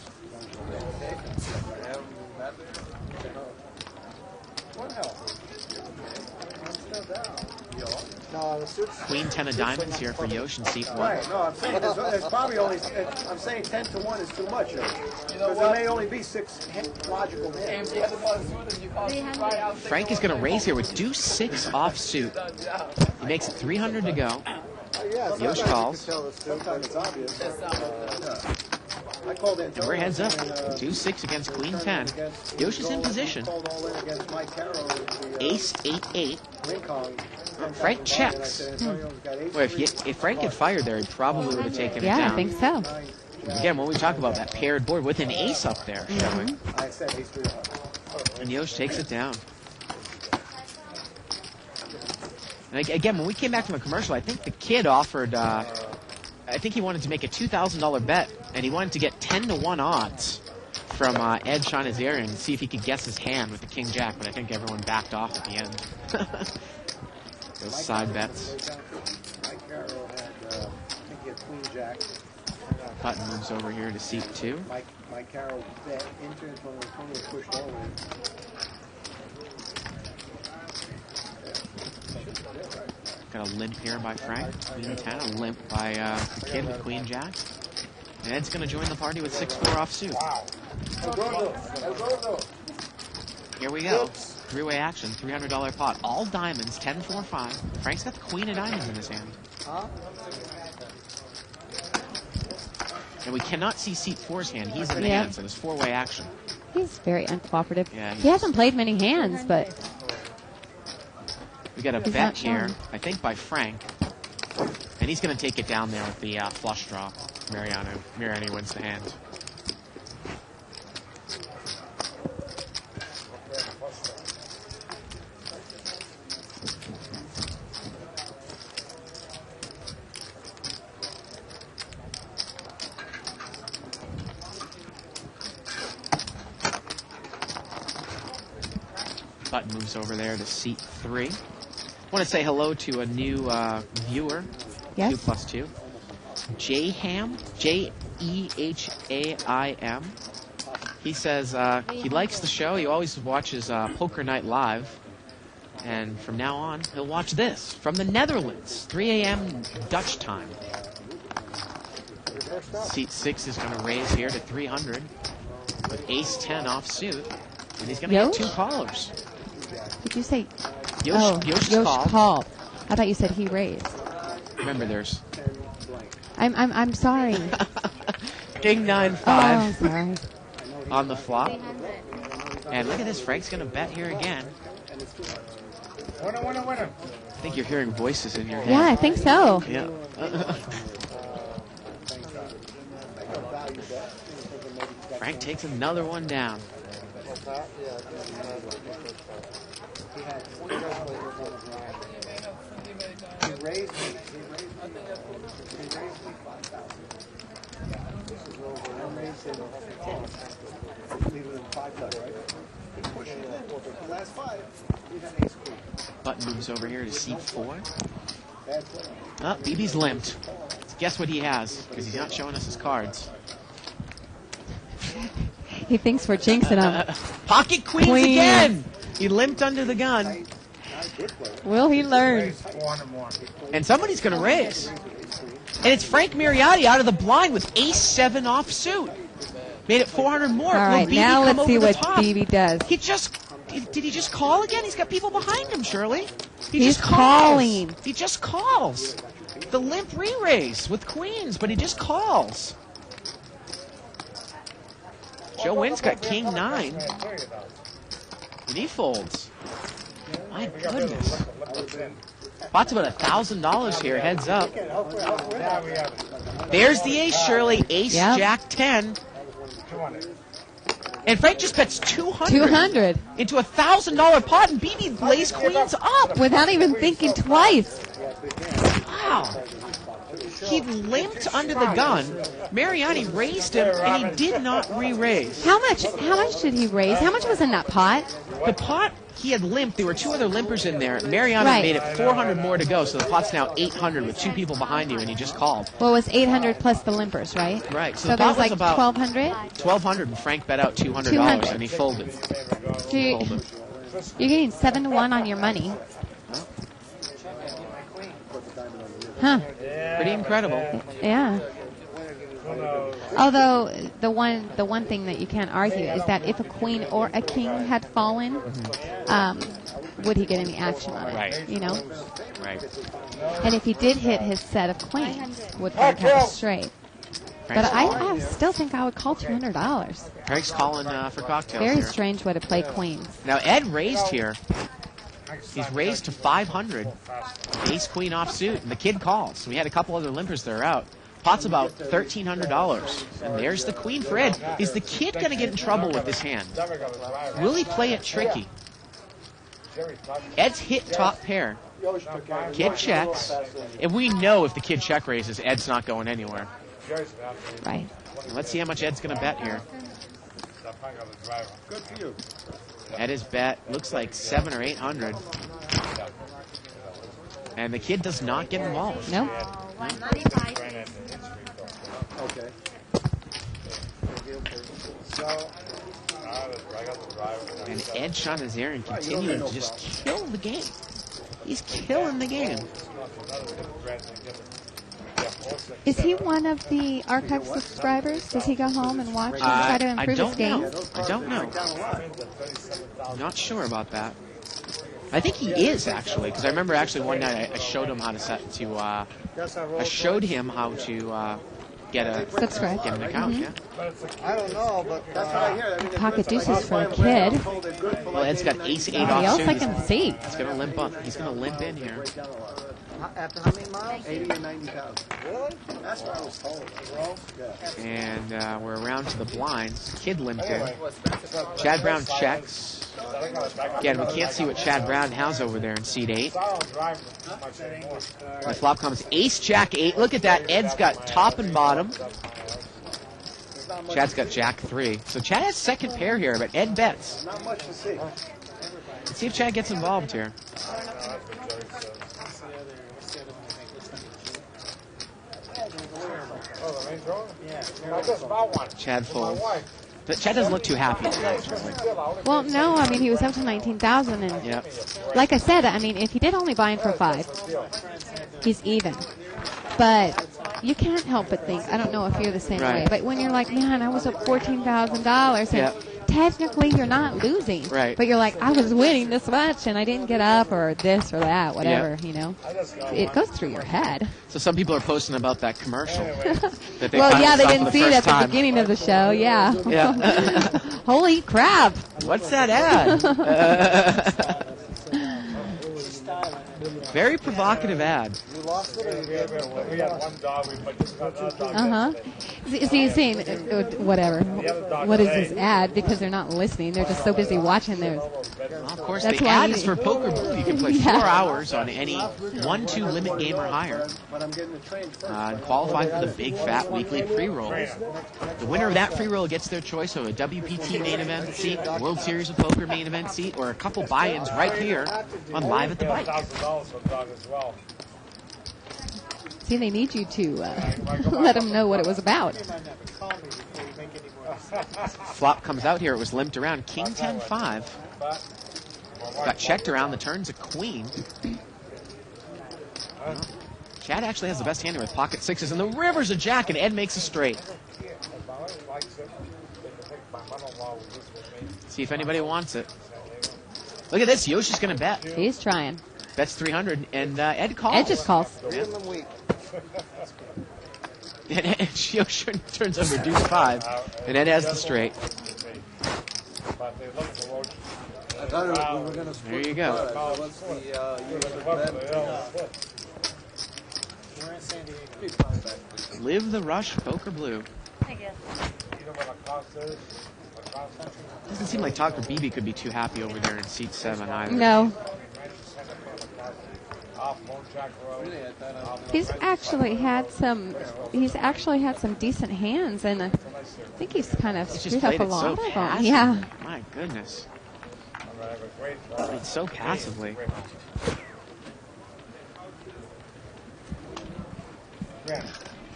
What hell? I'm still down. No, the suits. Queen 10 of diamonds here for Yoshi in seat 1. Right, no, I'm saying there's probably only, I'm saying 10 to 1 is too much. Because there may only be 6 logical hands. Frank is going to raise here with deuce 6 offsuit. He makes it 300 to go. Yeah, Yoshi calls. Sometimes it's obvious. I called in. And we're heads up. Deuce 6 against Queen 10. Yoshi's in position. Called all in against Mike Carroll. Ace 8-8. Lincoln. Frank checks. Well, if Frank had fired there, he probably would have taken it Yeah, down. I think so. Again, when we talk about that paired board with an ace up there showing. I said ace 3. And Yosh takes it down. And again, when we came back from a commercial, I think the kid offered, I think he wanted to make a $2,000 bet, and he wanted to get 10 to 1 odds from Ed Shanazarian and see if he could guess his hand with the King Jack, but I think everyone backed off at the end. Those side bets. Mike Carroll had, I think he had Queen Jack. Button moves over here to seat 2. Mike Carroll bet into it when Tony pushed over. Got a limp here by Frank. Queen 10, a limp by the kid with Queen Jack. And Ed's going to join the party with 6-4 offsuit. Here we go. Three-way action, $300 pot. All diamonds, 10-4-5. Frank's got the Queen of Diamonds in his hand. And we cannot see seat 4's hand. He's in the hand, so there's 4-way action. He's very uncooperative. Yeah, he hasn't played many hands, but we got a bet here, I think by Frank. And he's going to take it down there with the flush draw. Mariani wins the hand. Button moves over there to seat 3. I want to say hello to a new viewer. Yes. 2+2. Jeham, Jehaim. He says he likes the show. He always watches Poker Night Live. And from now on, he'll watch this from the Netherlands, 3 a.m. Dutch time. Seat 6 is going to raise here to 300 with ace-10 offsuit. And he's going to get 2 callers. Did you say? Yosh called. I thought you said he raised. Remember, there's. I'm sorry. King 9-5. Oh, sorry. On the flop. And look at this. Frank's going to bet here again. Winner. I think you're hearing voices in your head. Yeah, I think so. Yeah. Frank takes another one down. He raised me 5,000, right? Last 5. Button moves over here to seat 4. Oh, BB's limped. Guess what he has, because he's not showing us his cards. He thinks we're jinxing him. Pocket queens again! He limped under the gun. Will he learn? And somebody's going to raise. And it's Frank Mariotti out of the blind with ace-7 offsuit. Made it 400 more. All right, now let's see what BB does. Did he just call again? He's got people behind him, Shirley. He's calling. He just calls. The limp re-raise with queens, but he just calls. Joe Wynn's got King 9. And he folds. My goodness. Pot's about $1,000 here. Heads up. There's the ace, Shirley. Ace, Jack 10. And Frank just bets 200 into a $1,000 pot, and BB lays queens up without even thinking twice. Wow. He limped under the gun. Mariani raised him, and he did not re-raise. How much did he raise? How much was in that pot? The pot, he had limped. There were 2 other limpers in there. Mariani made it 400 more to go, so the pot's now 800 with 2 people behind you, and he just called. Well, it was 800 plus the limpers, right? Right. So there was like 1,200? 1,200, and Frank bet out $200, and he folded. So you're getting 7-1 on your money. Huh. Pretty incredible. Yeah. Although the one thing that you can't argue is that if a queen or a king had fallen, would he get any action on it? Right. You know? Right. And if he did hit his set of queens, would Frank have a straight? But I still think I would call $200. Frank's calling for cocktails. Very here. strange way to play queens. Now Ed raised here. He's raised to 500. Ace queen offsuit, and the kid calls. We had a couple other limpers that are out. Pot's about $1,300. And there's the queen for Ed. Is the kid going to get in trouble with this hand? Will he play it tricky? Ed's hit top pair. Kid checks. And we know if the kid check raises, Ed's not going anywhere. Right. Let's see how much Ed's going to bet here. I got a driver. Good for you. At his bet, looks like 700 or 800. And the kid does not get involved. Nope. Okay. So, I got the driver. And Ed Shanazarian continuing to just kill the game. He's killing the game. Is he one of the archive subscribers? Does he go home and watch and try to I improve his don't game? know. I don't know. Not sure about that. I think he is actually, because I remember actually one night I showed him how to I showed him how to get an account. Yeah. I don't know, but that's what I hear. I mean, Pocket deuces for a kid. Well, Ed's got ace 8 Anybody off else I suit. can see. He's gonna limp up. He's gonna limp in here. After how many miles? 80 or 90,000. Really? That's what I was told. Yeah. And we're around to the blinds. Kid limped in. Chad Brown checks. Again, we can't see what Chad Brown has over there in seat 8. The flop comes ace jack 8. Look at that. Ed's got top and bottom. Chad's got jack 3. So Chad has second pair here, but Ed bets. Not much to see. Let's see if Chad gets involved here. Chad folds. But Chad doesn't look too happy tonight. Well, no, I mean, he was up to 19,000, and Yep. like I said, I mean, if he did only buy in for 5, he's even. But you can't help but think, I don't know if you're the same way, Right. but when you're like, man, I was up $14,000, and Yep. technically you're not losing. Right. But you're like, I was winning this much, and I didn't get up, or this or that, whatever, you know. It goes through your head. So some people are posting about that commercial. That they Well, finally yeah, they saw for didn't the see it first at the time. beginning of the show, yeah. Yeah. Holy crap. What's that ad? Very provocative ad. You lost it or you gave it away? We had one dog, but just got another dog. Uh-huh. See, you're saying, whatever. What is this ad? Because they're not listening. They're just so busy watching their... Well, of course, That's the why ad you- is for Poker Blue. You can play Yeah. 4 hours on any 1-2 limit game or higher. But I'm getting the train first. And qualify for the big fat weekly pre-roll. The winner of that free roll gets their choice of a WPT main event seat, World Series of Poker main event seat, or a couple buy-ins right here on Live at the Bike. $1,000 for the dog as well. See, they need you to let them know what it was about. Flop comes out here. It was limped around. King 10-5. Got checked around. The turn's a queen. Chad actually has the best hand here with pocket 6s, and the river's a jack, and Ed makes a straight. See if anybody wants it. Look at this. Yoshi's going to bet. He's trying. Bets 300, and Ed calls. Ed just calls. And Yoshi turns over deuce 5, and Ed has the straight. But they look for road. I thought we were going to split. There you go. What's the We're in San Diego. Live the rush, Poker Blue. You know what a cost is? A cost? Doesn't seem like Dr. BB could be too happy over there in seat 7 either. No. Off Lone Jack Road. He's actually had some decent hands, and I think he's kind of He's just screwed up played a it lot so of them. passively. Yeah. My goodness. I'm gonna have a great Played so passively. Yeah.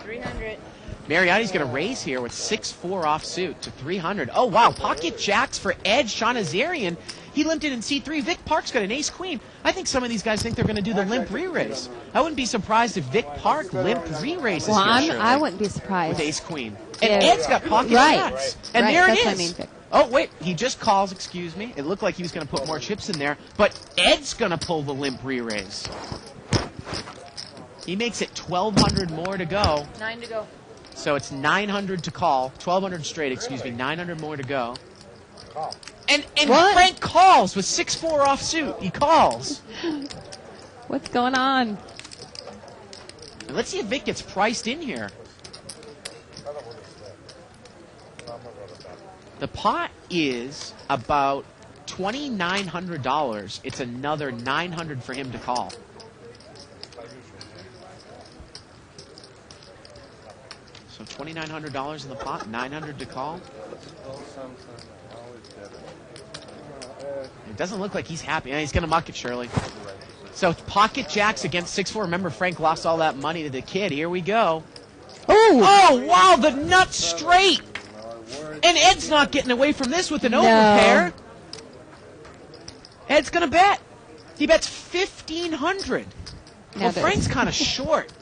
300. Mariotti's going to raise here with 6-4 offsuit to 300. Oh, wow. Pocket jacks for Ed Shanazarian. He limped in C3. Vic Park's got an ace-queen. I think some of these guys think they're going to do the limp re-raise. I wouldn't be surprised if Vic Park limp re-raises Well, here, Shirley, I wouldn't be surprised. with ace-queen. And Yeah. Ed's got pocket Right. jacks. And Right, there that's it what I is. mean, Vic. Oh, wait. He just calls, excuse me. It looked like he was going to put more chips in there. But Ed's going to pull the limp re-raise. He makes it 1,200 more to go. 9 to go. So it's 900 to call, 1,200 straight, excuse me, 900 more to go. And What? Frank calls with 6-4 offsuit. He calls. What's going on? And let's see if Vic gets priced in here. The pot is about $2,900. It's another $900 for him to call. So $2,900 in the pot, 900 to call. It doesn't look like he's happy. He's going to muck it, Shirley. So pocket jacks against 6-4. Remember, Frank lost all that money to the kid. Here we go. Oh, wow, the nut straight. And Ed's not getting away from this with an overpair. Ed's going to bet. He bets $1,500. Well, Frank's kind of short.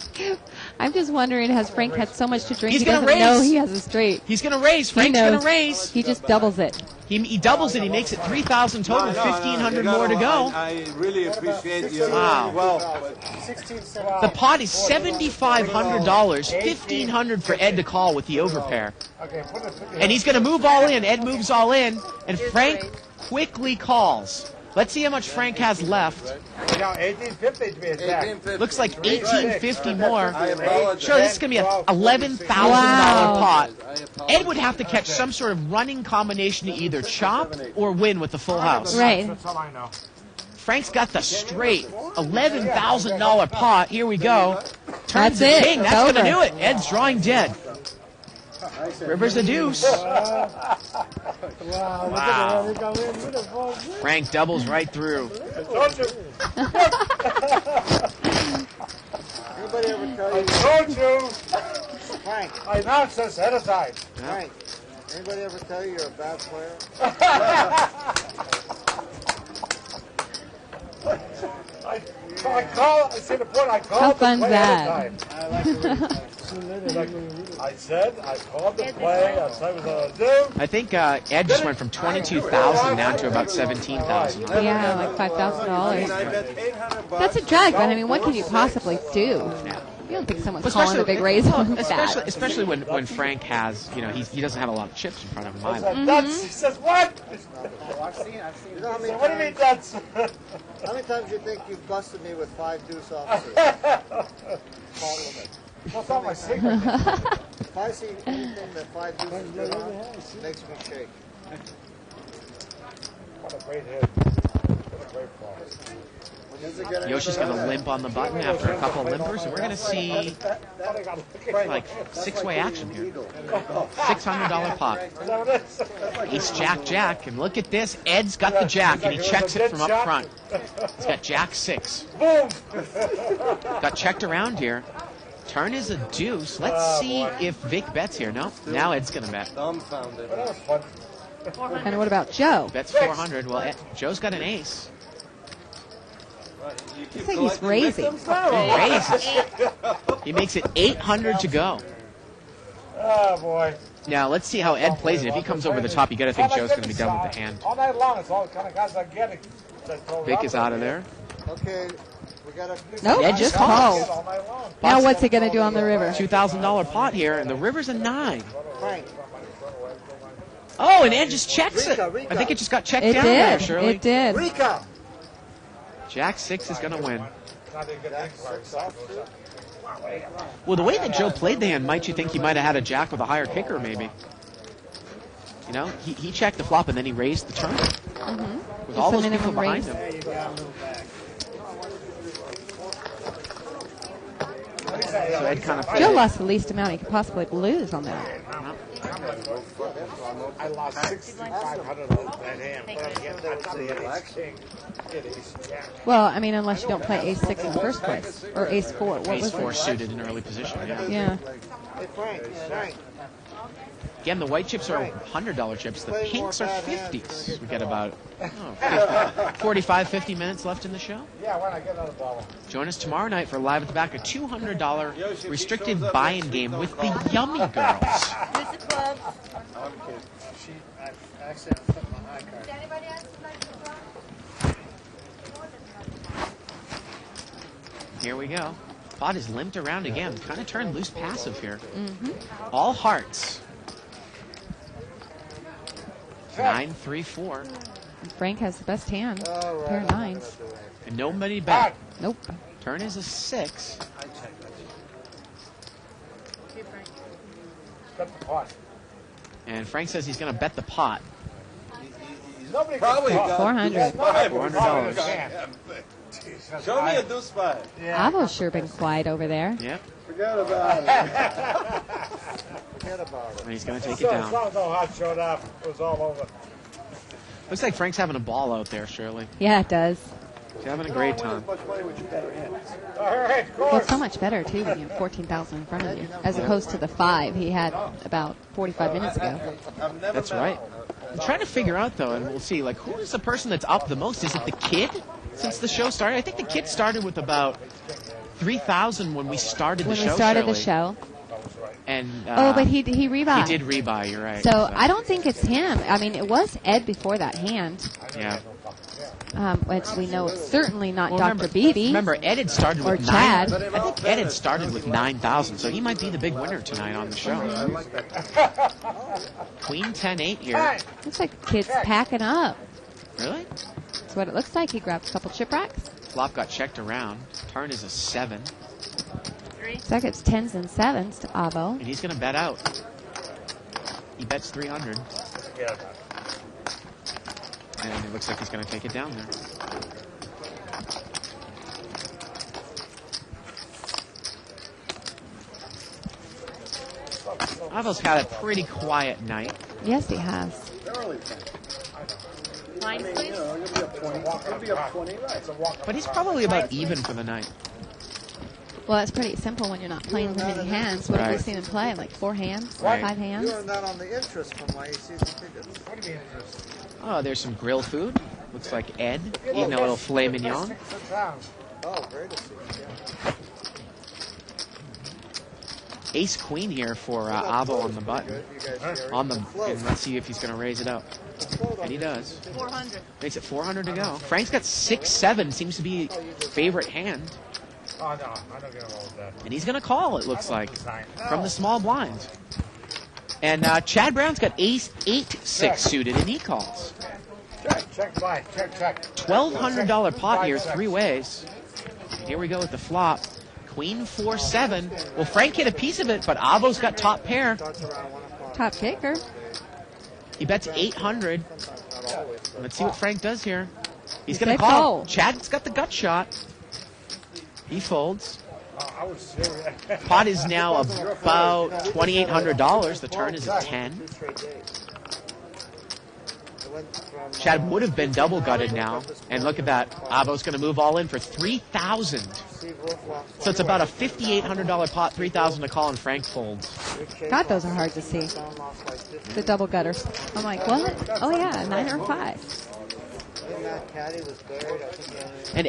I'm just wondering, has Frank had so much to drink He's he gonna doesn't know raise. he has a straight? He's going to raise. Frank's going to raise. He just doubles it. He doubles it. He makes it 3,000 total, 1,500 more to go. I really appreciate your Wow. well. The pot is $7,500, $1,500 for Ed to call with the overpair. And he's going to move all in. Ed moves all in, and Frank quickly calls. Let's see how much Frank has left. Looks like $1,850 more. Sure, this is going to be a $11,000 pot. Ed would have to catch some sort of running combination to either chop or win with the full house. Right. That's all I know. Frank's got the straight $11,000 pot. Here we go. Turns That's the it. king. It's That's going to over. do it. Ed's drawing dead. River's a deuce. Wow. Frank doubles right through. Anybody ever tell I you? told you. Frank, I announced this ahead of time. Frank, anybody ever tell you you're a bad player? I see the point. I called How the fun's play that? ahead of time. I said I called the play. I said I was going to do. I think Ed just went from 22,000 down to about 17,000. Yeah, like $5,000. I bet $800. That's a drag, but I mean, what can you possibly do? You don't think someone's calling a big raise on that? Especially when Frank has, he doesn't have a lot of chips in front of him either. Nuts. He says, what? I've seen You know what do you mean, nuts? How many times do you think you've busted me with 5 deuce offsuit? Call limit. What's all my secret? If I see anything that 5 deuce is good on, it makes me shake. What a great hit. What a great ball. Yoshi's going to limp on the button after a couple of limpers, and we're going to see like 6-way action here. $600 pot. Ace, Jack, Jack, and look at this. Ed's got the Jack, and he checks it from up front. He's got Jack 6. Boom! Got checked around here. Turn is a deuce. Let's see if Vic bets here. No, now Ed's going to bet. Dumbfounded. That was fun. And what about Joe? Bets 400. Well, Joe's got an ace. Looks like he's raising. He raises. He makes it 800 to go. Oh, boy. Now, let's see how Ed plays it. If he comes over the top, you got to think Joe's going to be done with the hand. All night long, it's all the kind of guys I'm getting. Vic is out of there. Okay, we got a... Nope, Ed just calls. All night long. Now what's he going to do on the river? $2,000 pot here, and the river's a 9. Frank, Oh, and Ed just checks it. I think it just got checked It down there, did. Shirley. It did. Rika! Jack 6 is going to win. Not even good things for himself. Well, the way that Joe played the hand, might you think he might have had a Jack with a higher kicker, maybe? He checked the flop and then he raised the turn. With all Just those a people minimum behind raise. him. So Ed kind of Joe lost the least amount he could possibly lose on that. I lost $6,500 on that hand. But again, I thought he had ace-king. He had ace-jack. Well, I mean, unless you don't play ace 6 in the first place. Or ace 4. What Ace was 4 it? suited in early position, yeah. Yeah. Hey, Frank. Again, the white chips are $100 chips. The pinks are 50s. We got about 45, 50 minutes left in the show. Yeah, why not get another bottle? Join us tomorrow night for Live at the Back, a $200 restricted buy-in game with the Yummy Girls. Club. I accidentally put my high card. Anybody else like to Here we go. Pot is limped around again. Kind of turned loose passive here. All hearts. 9, 3, 4. Frank has the best hand. Pair of 9s. And nobody bet. Nope. Turn is a 6. Bet the pot. And Frank says he's going to bet the pot. Nobody Probably gets got $400. $400. Show me a deuce five. Avo's sure been quiet over there. Yep. Forget about it. Forget about it. And he's going to take it down. As long as no hot showed up, it was all over. Looks like Frank's having a ball out there, Shirley. Yeah, it does. He's having a great time. All right, of Well, course. it's so much better, too, when you have 14,000 in front of you, as opposed to the 5 he had about 45 minutes ago. That's right. I'm trying to figure out, though, and we'll see, like, who is the person that's up the most? Is it the kid since the show started? I think the kid started with about 3,000 when we started the show, When we started the Shirley. show. And, But he rebuy. He did rebuy, you're right. So I don't think it's him. I mean, it was Ed before that hand, Yeah. which we know it's certainly not Well, Dr. Beebe. Remember, Ed had started Or with Chad. 9. I think Ed had started with 9,000, so he might be the big winner tonight on the show. Queen 10-8 here. Looks like the kid's packing up. Really? That's what it looks like. He grabbed a couple chip racks. Flop got checked around. Turn is a 7, Looks like it's 10s and 7s to Avo. and he's going to bet out. He bets 300, and it looks like he's going to take it down there. Avo's had a pretty quiet night. Yes, he has. Early thing. Lines, please. You know, you'll be up 20. You'll be up 20, right? But he's probably about even for the night. Well, it's pretty simple when you're not playing the many hands. What have we Right. seen him play? Like 4 hands? Right. 5 hands? You're not on the interest from my season tickets. What do you mean interest? Oh, there's some grill food. Looks like Ed, eating a little filet mignon. Oh, great to see. Yeah. Ace queen here for Avo on the button. You guys see On the, float. and let's see if he's going to raise it up. Float And he on does. 400. Makes it 400 to go. Frank's got 6-7. Seems to be favorite hand. Oh, no, I don't get along with that. And he's going to call, it looks like, Design. from the small blind. And Chad Brown's got ace 8-6 suited, and he calls. Check, fine. Check. $1,200 pot here, 3 ways. And here we go with the flop. Queen 4-7. Well, Frank hit a piece of it, but Avo's got top pair. Starts around 1 o'clock. Top kicker. He bets 800. Not always. Let's see what Frank does here. He's They going to call. fold. Chad's got the gut shot. He folds. I was serious. Pot is now about $2,800. The turn is a 10. 2 straight days. It went from, Chad would have been double gutted now. And look at that. Avo's going to move all in for $3,000. Steve Wolf lost So it's about a $5,800 pot, $3,000 to call, and Frank folds. God, those are hard to see. Down lost like 50. The double gutters. I'm like, what? Oh, yeah, 9 or 5. Then that caddy was buried. I think he only- And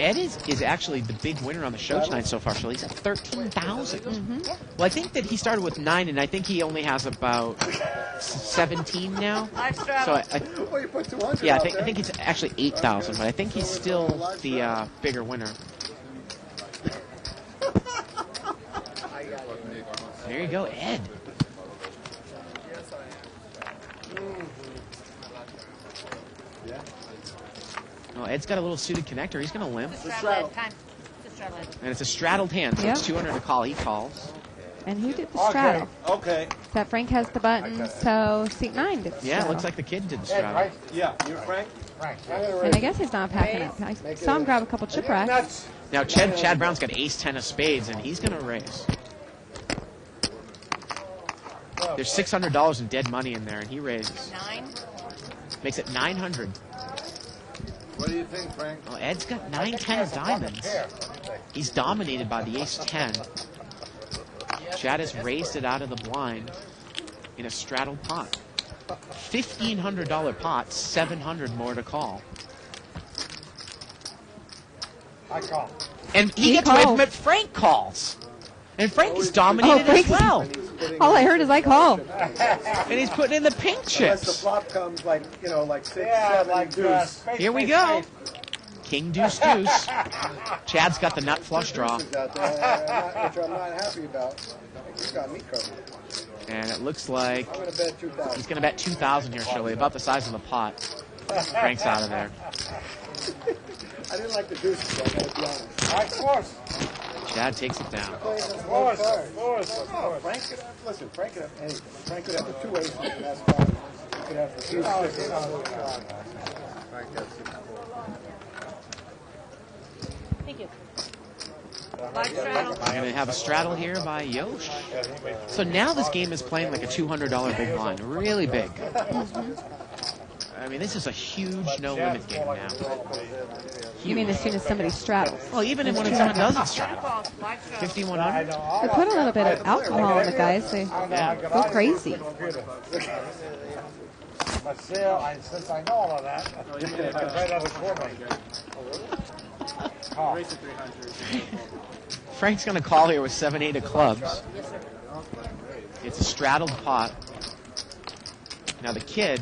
Ed is actually the big winner on the show tonight so far. So he's at 13,000. Well, I think that he started with 9, and I think he only has about 17 now. So Oh, you put 200 yeah, I out think there? it's actually 8,000, but I think he's still the bigger winner. There you go, Ed. Oh, Ed's got a little suited connector. He's going to limp. And it's a straddled hand, so Yep. it's 200 to call. He calls. And who did the straddle? Okay. That Frank has the button, so seat 9 did the Yeah, straddle. it looks like the kid did the Ed, straddle. right? Yeah, you're Frank? Frank. And I guess he's not packing up. I saw him grab a couple chip racks. Nuts. Now, Chad Brown's got ace-10 of spades, and he's going to raise. There's $600 in dead money in there, and he raises. 9. Makes it 900. What do you think, Frank? Well, Ed's got 9-10 of diamonds. He's dominated by the ace-10. Chad has raised it out of the blind in a straddled pot. $1,500 pot, 700 more to call. I call. And he He gets away calls. from it. Frank calls. And Frank is dominated Frank as well. All I heard is I call. And he's putting in the pink Unless the chips. flop comes like, you know, like 6, Yeah, 7, like deuce. space, Here we space, go. space. King, deuce, deuce. Chad's got the nut flush draw. Deuces out there, which I'm not happy about. You got me covered. And it looks like I'm going to bet 2,000. he's going to bet 2,000 here, Shirley, about the size of the pot. Frank's out of there. I didn't like the deuces, though, I got to be honest. Of course. Chad takes it down. Of course. No, Frank could have, listen, Frank could have anything. Frank could have the 2 aces, and that's fine. He could have the 2 sixes. Frank has 6-4. Thank you. I'm going to have a straddle here by Yosh. So now this game is playing like a $200 big blind. Really big. I mean, this is a huge no-limit game now. You mean as soon as somebody straddles? Well, even when someone doesn't straddle. 5,100. They put a little bit of alcohol in the guys. They go crazy. But still, since I know all of that, it's right out of the Frank's going to call here with 7-8 of clubs. It's a straddled pot. Now the kid,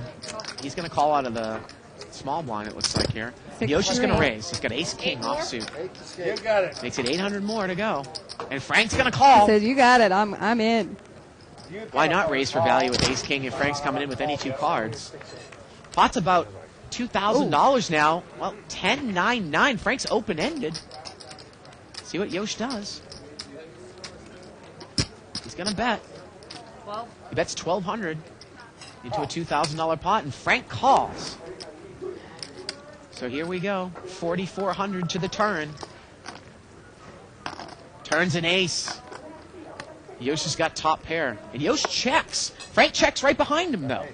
he's going to call out of the small blind, it looks like here. Yoshi's going to raise. He's got ace-king offsuit. You got it. Makes it 800 more to go. And Frank's going to call. He says, you got it. I'm in. Why not raise for value with ace-king if Frank's coming in with any two cards? Pot's about $2,000 now. Well, 10-9-9. Frank's open-ended. See what Yosh does. He's going to bet. He bets $1,200 into a $2,000 pot, and Frank calls. So here we go. 4,400 to the turn. Turns an ace. Yosh has got top pair. And Yosh checks. Frank checks right behind him, though.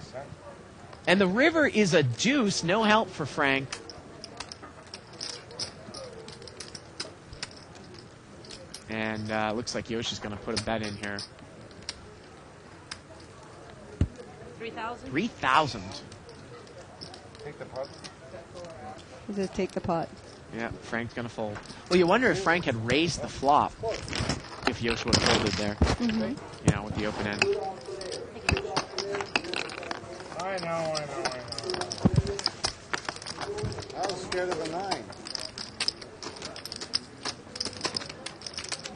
And the river is a deuce. No help for Frank. And looks like Yosh is going to put a bet in here. 3,000? 3,000. Take the pot. He says, take the pot. Yeah, Frank's going to fold. Well, you wonder if Frank had raised the flop if Yosh would have folded there. Mm-hmm. You know, with the open end. I know. I was scared of the 9.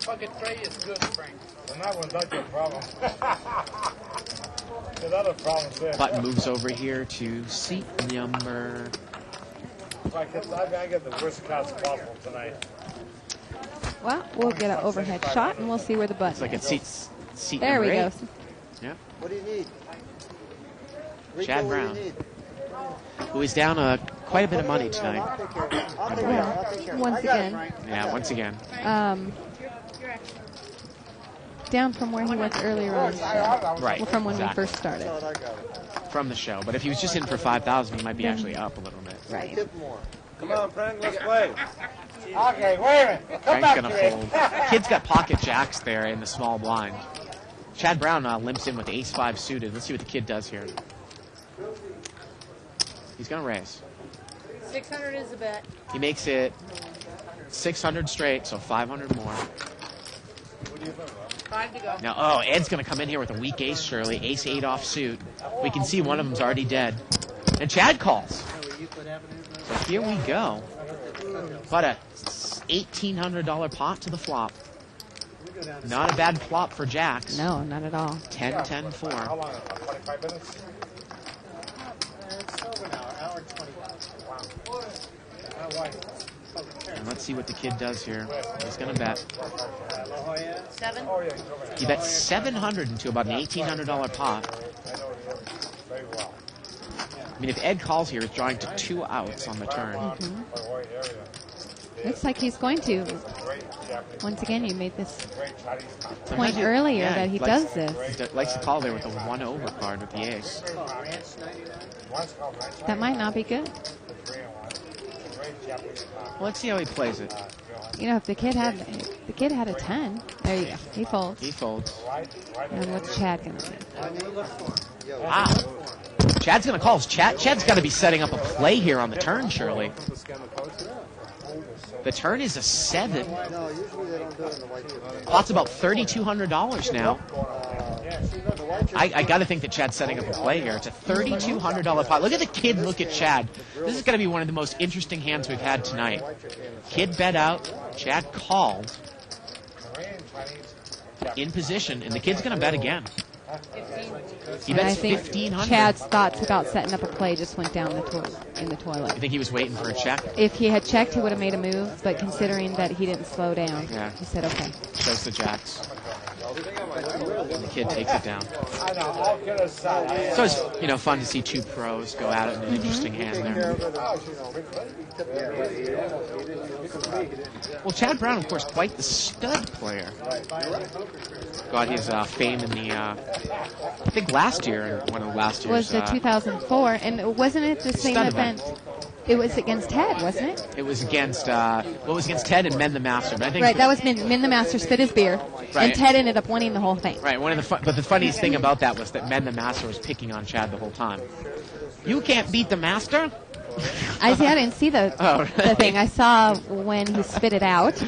Pocket tray is good, Frank. And that one's not your problem. There's other problems there. Button moves over here to seat number. I get the worst cards possible tonight. Well, we'll get an overhead shot, and we'll see where the button It's like is. it's seat There number we 8. go. Yeah. What do you need? Rico, Chad what do you Brown. need? Who is down quite a bit of money tonight. I'll take care of it. I'll take care of it. I'll take care of it. Once I got it, again. Frank. Yeah, once again. Down from where he was earlier on. Right. Well, from when exactly. we first started. I got it. From the show. But if he was just in for 5,000, he might be actually up a little bit. Right. Tip more. Come on, Frank, let's play. Okay, wait a minute. Come Frank's back going to to fold. me. Kid's got pocket jacks there in the small blind. Chad Brown limps in with ace-5 suited. Let's see what the kid does here. He's going to raise. 600 is a bet. He makes it 600 straight, so 500 more. 5 to go. Now, Ed's going to come in here with a weak ace, surely. Ace-8 off suit. We can see one of them's already dead. And Chad calls. So here we go. About a $1,800 pot to the flop. Not a bad flop for jacks. No, not at all. 10-10-4. How long? 25 minutes? It's over now, hour and 20. And let's see what the kid does here. He's going to bet. 7? He bets 700 into about an $1,800 pot. Very well. I mean, if Ed calls here, he's drawing to 2 outs on the turn. Looks like he's going to. Once again, you made this point Sometimes he- earlier yeah, that he likes- does this. He likes to call there with a 1-over card with the ace. That might not be good. Well, let's see how he plays it. You know, if the kid had a 10, there you go. He folds. He folds. And what's Chad gonna do? Wow. Chad's going to call. Chad's got to be setting up a play here on the turn, surely. The turn is a 7. No, usually they don't do it in the white chip. Pot's about $3,200 now. I got to think that Chad's setting up a play here. It's a $3,200 pot. Look at the kid. Look at Chad. This is going to be one of the most interesting hands we've had tonight. Kid bet out. Chad called. In position, and the kid's going to bet again. He And I bets think 1,500. Chad's thoughts about setting up a play just went down in the You toilet. think he was waiting for a check? If he had checked, he would have made a move, but considering that he didn't slow down, Yeah. he said, okay. Shows the jacks. Kid takes it down. I know, all kidding aside. So it's fun to see two pros go at it in an interesting hand there. Well, Chad Brown, of course, quite the stud player. Got his fame in the, I think last year, one of last year's. Was the 2004, and wasn't it the same stud event? It was against Ted, wasn't it? It was against, it was against Ted and Men the Master. But I think Right, that was Min the Master spit his beer, Right. and Ted ended up winning the whole thing. Right, but the funniest thing about that was that Men the Master was picking on Chad the whole time. You can't beat the Master? I didn't see the thing. I saw when he spit it out.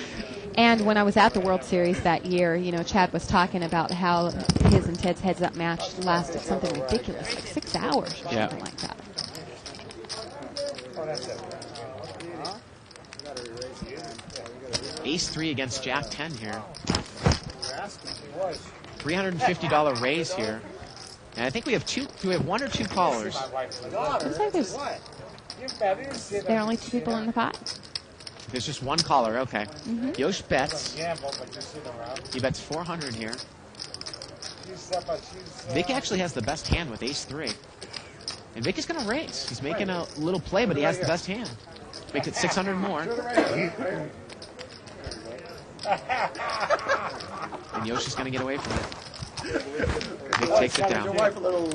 And when I was at the World Series that year, Chad was talking about how his and Ted's heads-up match lasted something ridiculous, like 6 hours or something like that. Ace-3 against Jack-10 here. $350 raise here. And I think we have one or two callers. Looks like there are only 2 people in the pot. There's just one caller, okay. Yosh bets. Gamble, but you sit around. He bets 400 here. She's Vic actually has the best hand with ace-3. And Vic is going to raise. He's making a little play, but he has the best hand. Make it 600 more. And Yoshi's going to get away from it. Vic takes it down. Your wife a little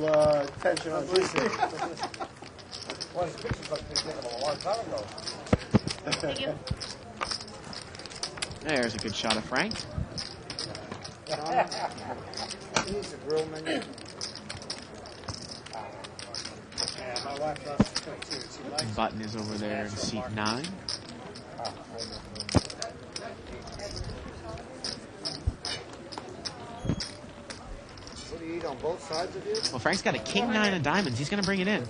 tension on this. Well, his pictures like they took him a long time ago. Thank you. There's a good shot of Frank. He's a grill menu. Yeah, my wife loves to cook too. She likes Button is over there in seat 9. What do you eat on both sides of you? Well, Frank's got a king 9 of diamonds. He's going to bring it in.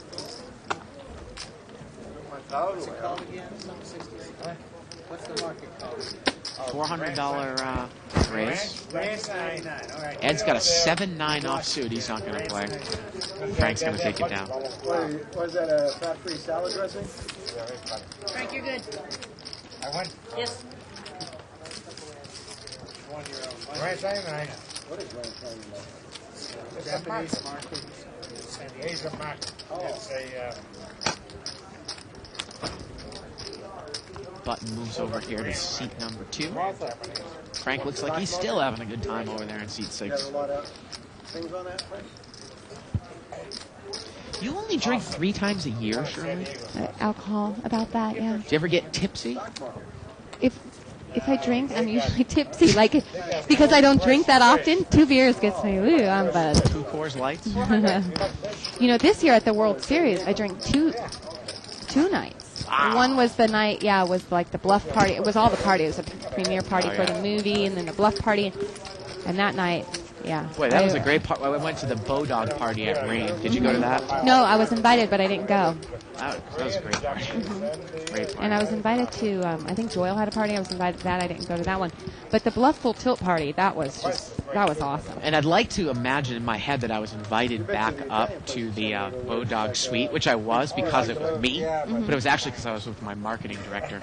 What's it called again? Something 60. What's the market called? $400 raise. Race 99. All right. Ed's got a 7-9 offsuit. He's not going to play. Frank's going to take it down. What is that, a fat-free salad dressing? Frank, you're good. I went. Yes. Ranch 99. What is ranch 99? Japanese market. San Diego. Asian market. It's a. Button moves over here to seat number 2. Frank looks like he's still having a good time over there in seat 6. Got a lot of things on that, Frank? You only drink 3 times a year, Shirley? Alcohol, about that, yeah. Do you ever get tipsy? If I drink, I'm usually tipsy. Like, because I don't drink that often, 2 beers gets me, ooh, I'm buzzed. 2 Coors Lights? This year at the World Series, I drank two nights. One was the night, was like the Bluff party. It was all the party. It was a premiere party for the movie, and then the Bluff party. And that night, Boy, that was a great part. I went to the Bodog party at Rain. Did you go to that? No, I was invited, but I didn't go. That was a great party. Great party. And I was invited to, I think Joel had a party. I was invited to that. I didn't go to that one. But the Bluff Full Tilt party, that was awesome. And I'd like to imagine in my head that I was invited back up to the Bodog suite, which I was because it was me, but it was actually because I was with my marketing director.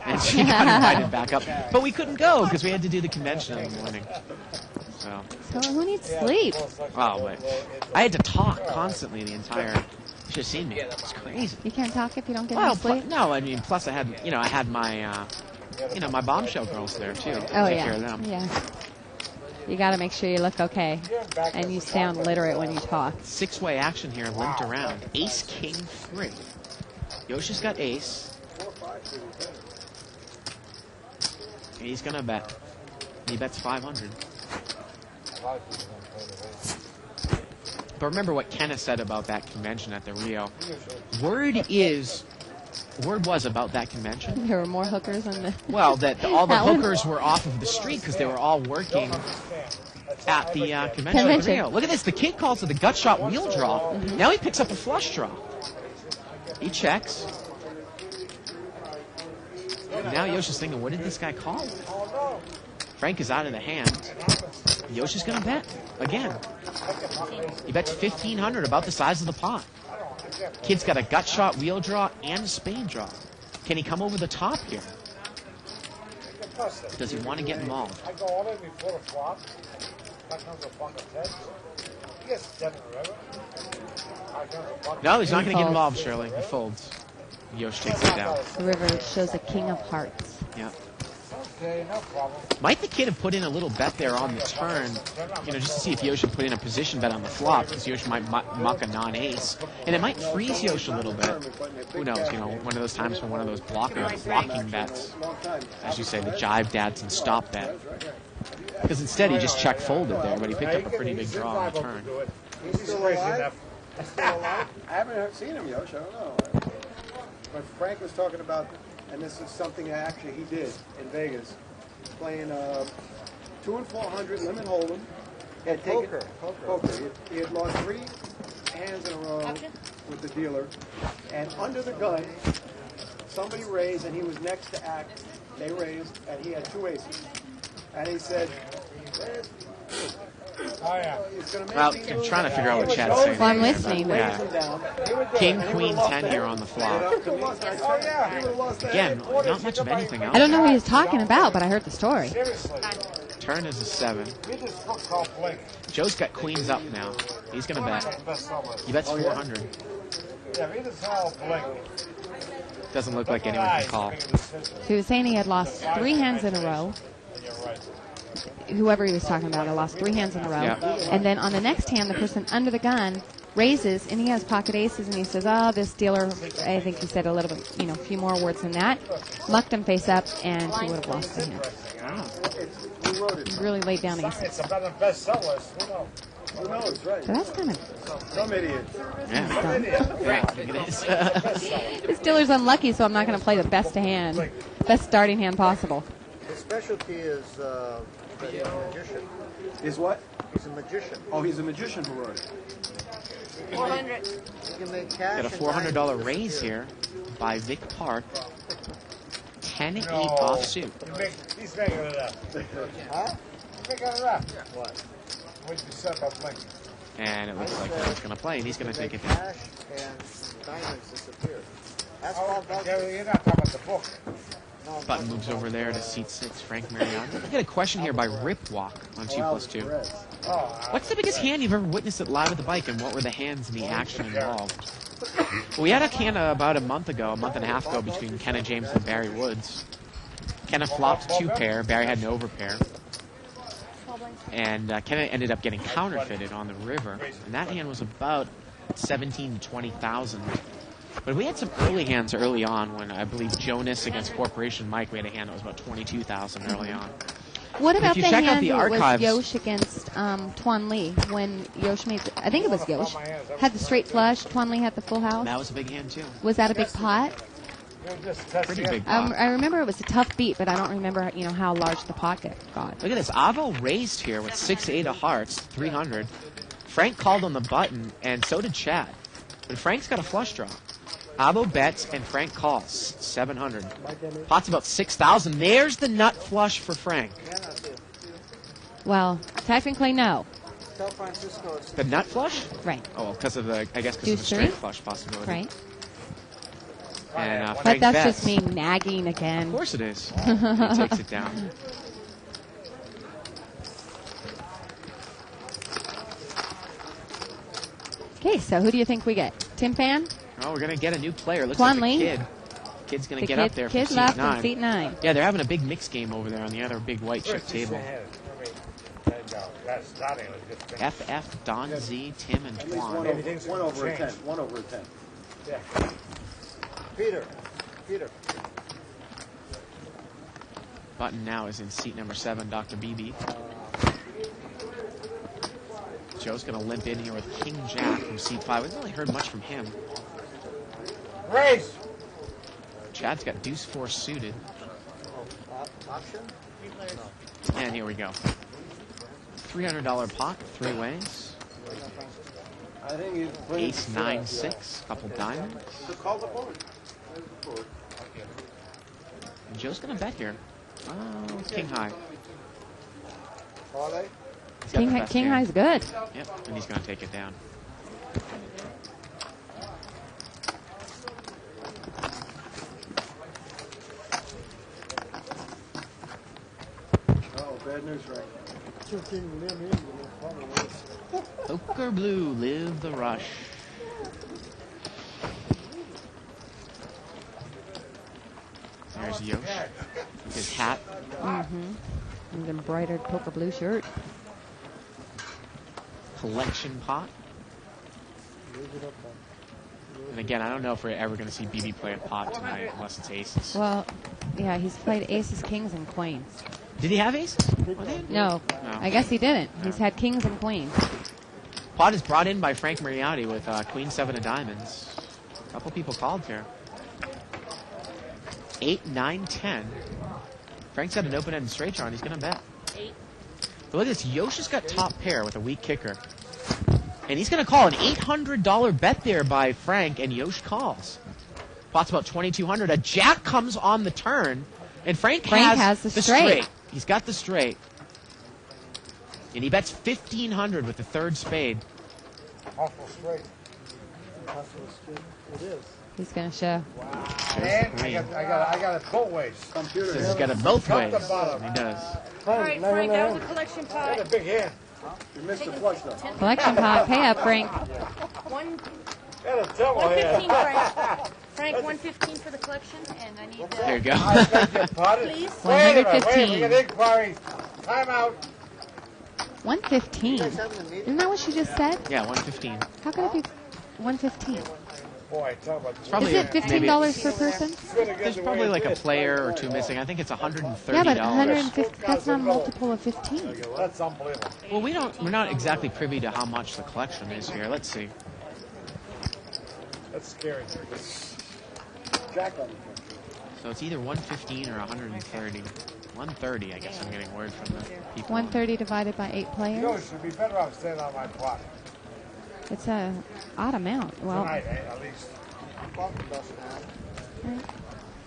And she got invited back up. But we couldn't go because we had to do the convention in the morning. So who needs sleep? Oh, but I had to talk constantly the entire. You should have seen me. It's crazy. You can't talk if you don't get Well, any sleep? no, I mean, plus I had my, my bombshell girls there too. Oh, Take yeah. care of them. Yeah. You got to make sure you look okay. And you sound literate when you talk. 6-way action here, limped around. Ace, king, 3. Yoshi's got ace. And he's going to bet. He bets 500. But remember what Kenneth said about that convention at the Rio. Word was about that convention. There were more hookers on the... Well, that all the That one? hookers were off of the street because they were all working at the convention at the Rio. Look at this. The kid calls it the gut shot wheel draw. Now he picks up a flush draw. He checks. Now Yoshi's thinking, what did this guy call? Frank is out of the hand. Yoshi's going to bet again. He bets 1,500, about the size of the pot. Kid's got a gut shot, wheel draw, and a spade draw. Can he come over the top here? Does he want to get involved? I go all in before the flop. No, he's not going to get involved, Shirley. He folds. Yosh takes it down. The river shows a king of hearts. Yeah. Okay, no problem. Might the kid have put in a little bet there on the turn, just to see if Yosh would put in a position bet on the flop, because Yosh might muck a non-ace. And it might freeze Yosh a little bit. Who knows, one of those times for one of those blocking bets. As you say, the jive dads and stop bet. Because instead he just check folded there, but he picked up a pretty big draw on the turn. He's still alive? Still alive? I haven't seen him, Yosh. I don't know. But Frank was talking about, and this is something that actually he did in Vegas, playing 2 and 400 limit hold'em. Poker. He had lost 3 hands in a row with the dealer, and under the gun, somebody raised, and he was next to act. They raised, and he had 2 aces. And he said, Well, I'm trying to figure out what Chad's saying. Well, I'm listening. Yeah. King, queen, 10 here on the flop. Again, not much of anything else. I don't know what he's talking about, but I heard the story. Turn is a 7. Joe's got queens up now. He's going to bet. He bets 400. Doesn't look like anyone can call. So he was saying he had lost 3 hands in a row. Whoever he was talking about, I lost 3 hands in a row. Yeah. And then on the next hand, the person under the gun raises, and he has pocket aces, and he says, oh, this dealer, I think he said a little bit, a few more words than that, mucked him face up, and he would have lost the hand. He really laid down aces. It's about the bestseller. Who knows, right? So that's kind of... Some idiot. Yeah, it is. This dealer's unlucky, so I'm not going to play the best starting hand possible. His specialty is he's a magician. Is what? He's a magician. Oh, he's a magician who wrote it. 400. He can make cash. Got a $400 raise here by Vic Park. 10-8 offsuit. He's making it up. Huh? He's making it up. What? What'd you set up playing? And it looks like he's going to play, and he's going to take it down. Cash and diamonds disappear. That's all about You're not talking about the book. Button moves over there to seat 6, Frank Mariano. I get a question here by Ripwalk on 2+2. What's the biggest hand you've ever witnessed at Live at the Bike, and what were the hands and the action involved? Well, we had a hand about a month and a half ago, between Kenna James and Barry Woods. Kenna flopped 2 pair, Barry had an overpair. And Kenna ended up getting counterfeited on the river, and that hand was about 17 to 20,000. But we had some early hands early on when I believe Jonas against Corporation Mike, we had a hand that was about 22,000 early on. What about if you the check out hand the that archives, was Yosh against Tuan Lee when Yosh made, I think it was Yosh, had the straight flush, Tuan Lee had the full house? that was a big hand too. Was that a big pot? Pretty big pot. I remember it was a tough beat, but I don't remember how large the pocket got. Look at this. Avo raised here with 6-8 of hearts, 300. Frank called on the button, and so did Chad. But Frank's got a flush draw. Avo bets, and Frank calls, 700. Pot's about 6,000. There's the nut flush for Frank. Well, technically, no. The nut flush? Right. Oh, because of the, because of the Deuce straight 3? flush possibility. Right. And But Frank that's bets. just me nagging again. Of course it is. He takes it down. Okay, so who do you think we get? Tim Fan? Oh, we're going to get a new player. Looks Tuan like Lee? the kid. Kid's going to The get up there kid for seat left 9. on seat 9. Yeah, they're having a big mix game over there on the other big white chip table. FF, Don Z, Tim, and At least Tuan. 1 over a 10. 1 over a 10. Yeah. Peter. Button now is in seat number 7, Dr. BB. Joe's going to limp in here with King Jack from seat 5. We haven't really heard much from him. Raise! Chad's got deuce 4 suited. Option? And here we go. $300 pot, 3 ways. I think he's Ace 9-6, couple diamonds. call the board. And Joe's going to bet here. Oh, King High. Are they? He's got the best King hand. High's good. Yep, and he's going to take it down. Oh, bad news, Frank. Poker Blue, live the rush. There's Yosh with his hat. And embroidered poker blue shirt. Collection pot. And again, I don't know if we're ever going to see BB play a pot tonight unless it's aces. Well, yeah, he's played aces, kings, and queens. Did he have aces? No, I guess he didn't. He's had kings and queens. Pot is brought in by Frank Mariotti with Queen 7 of diamonds. A couple people called here. 8, 9, 10. Frank's got an open-ended straight draw, and he's going to bet. 8. But look at this. Yosh has got top pair with a weak kicker. And he's going to call an $800 bet there by Frank, and Yosh calls. Pot's about 2,200. A jack comes on the turn, and Frank has the straight. He's got the straight. And he bets 1,500 with the third spade. Awful straight. It is. He's going to show. And I got it both ways. Computer. He's got it both Top ways. to bottom. He does. All right, Frank, that was a collection pot. Got a big hand. You missed the flush though. Collection pot, pay up, Frank. Got a double 115, hand. Frank. Frank, 115 for the collection, and I need There you go. I beg your pardon. Please? Wait a minute, 115. we got inquiry. Time out. 115. Isn't that what she just said? Yeah, 115. How could it be 115? Boy, talk about Probably Is it $15 per person? There's probably like a player or two missing. I think it's $130. Yeah, but 150, that's not a multiple of 15. That's unbelievable. Well, we're not exactly privy to how much the collection is here. Let's see. That's scary. Jack on the So it's either 115 or 130. 130, I guess I'm getting word from the people. 130 divided by 8 You players. should be better off staying on my pot. It's a odd amount. Well, Tonight, at least. Buffett doesn't have.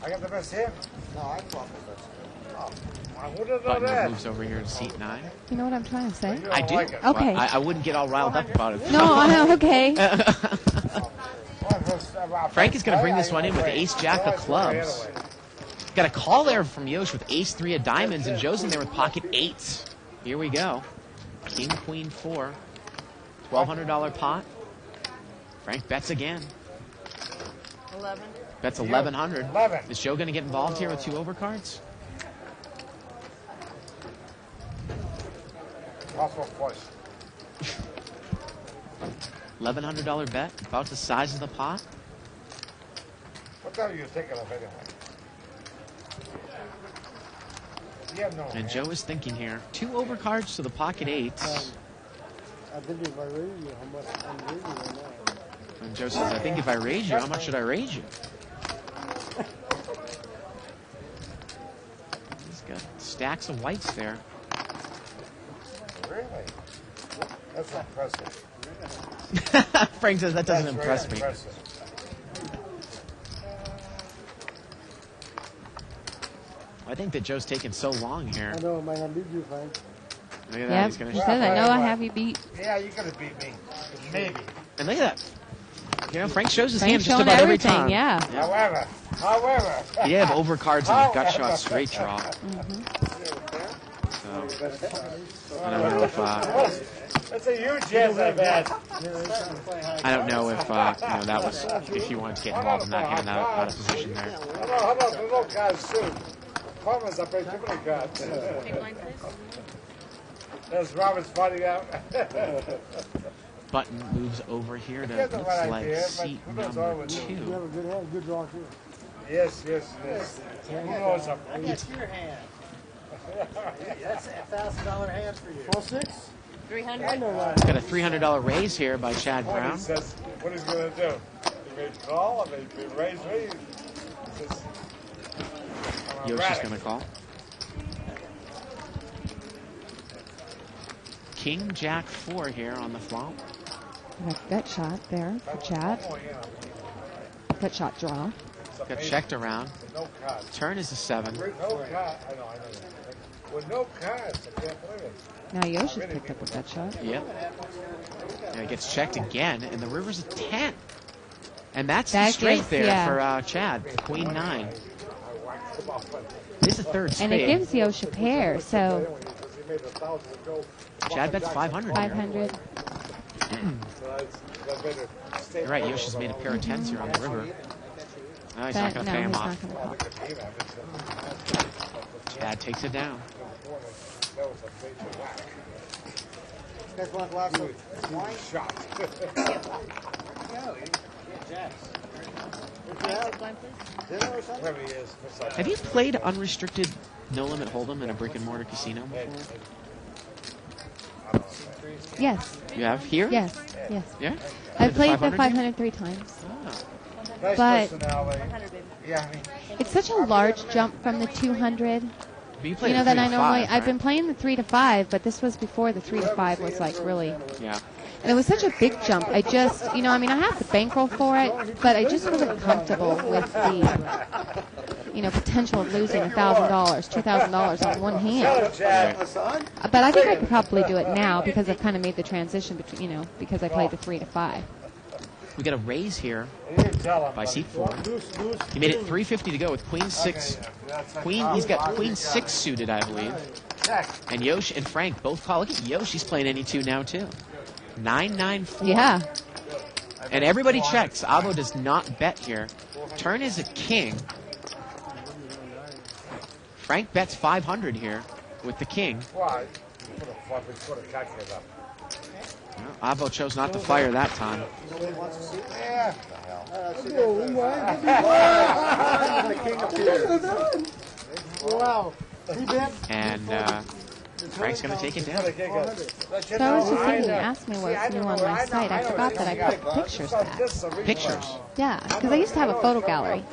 I got the best hand. No, I Buffett doesn't. I wouldn't know Button that. moves over here to seat 9. you know what I'm trying to say? You don't I do. like it. Okay. I wouldn't get all riled up about it. No, okay. Frank is going to bring this one in with the ace-jack of clubs. Got a call there from Yosh with ace-3 of diamonds, and Joe's in there with pocket 8s. Here we go. King, queen, 4. $1,200 pot. Frank bets again. 11. Bets 1,100. 11. Is Joe going to get involved here with 2 overcards? Also flush. $1,100 bet. About the size of the pot. What the hell are you thinking of anyway? You have no And hand. Joe is thinking here. 2 overcards to the pocket 8s. I think if I raise you, how much I'm raising right now. And Joe says, I think if I raise you, how much should I raise you? He's got stacks of whites there. Really? That's impressive. Frank says, that doesn't That's impress very me. impressive. I think that Joe's taking so long here. I know it might not beat you, Frank. Look at that. Yeah, He's he going said, I know I have you beat. Yeah, you could have beat me. Maybe. And look at that. You know, Frank shows his Frank's hand just showing about every everything, time. yeah. However. You have overcards and gut shot straight draw. So, I don't know if That's a huge chance I've had. I don't know if that was if you wanted to get involved in that hand out of position there. How about the little cards too? Comments, I play too many cards. Big line, please. There's Robert's finding out. Button moves over here to Get the looks right like idea, but seat who knows what number would do. You 2. have a good hand, good draw too. Yes. Who knows? That's your hand. That's a $1,000 hand for you. 4-6? 300. I know that. Got a $300 raise here by Chad He Brown. says, what he's going to do? He may call, he may raise me. He says, I'm Yoshi's erratic. going to call. King, Jack, 4 here on the flop. Got a gut shot there for Chad. Oh, yeah. Gut shot draw. Got checked around. No cards. Turn is a 7. No cards. I know. With no cards, I can't believe it. Now Yoshi's picked up a gut shot. Yep. And it gets checked again, and the river's a 10. And that's That the straight gives- there yeah. for Chad. Queen 9. This is a third And it spade. gives Yoshi a pair, so made 1,000 ago. Chad bets 500 here. 500. You're right, Yoshi's made a pair of 10s here on the river. No, he's not But going to no, pay him he's off. not going to call. Chad takes it down. Guys want a glass of wine? Shot. Dinner or something? Whatever he is. Have you played unrestricted No Limit Hold'em in a brick and mortar casino before? Yes. You have here? Yes. Yes. Yeah? I've played the 500 500 3 times. Oh. Nice But- personality. Yeah, I mean, It's such a large jump from the 200. But you played You know a that 3 I to normally 5, I've been right? playing the 3 to 5, but this was before the 3 to 5 was like really. Yeah. And it was such a big jump. I just, I mean, I have the bankroll for it, but I just wasn't comfortable with the, potential of losing $1,000, $2,000 on one hand. But I think I could probably do it now because I've kind of made the transition between, because I played the 3 to 5. We got a raise here you didn't tell him. by seat 4. Loose. He made it 350 to go with Queen 6. He's got Queen 6 suited, I believe. Check. And Yoshi and Frank both call. Look at Yoshi's playing any 2 now, too. 994. Yeah. And everybody checks. Avo does not bet here. Turn is a king. Frank bets 500 here with the king. Why? Put a calculator up. Well, Avo chose not to fire that time. Yeah. Wow. He bet. And Frank's going to take it down. So I was just thinking, you asked me what's new on my site. I forgot that I put pictures back. Pictures. Yeah, because I used to have a photo gallery.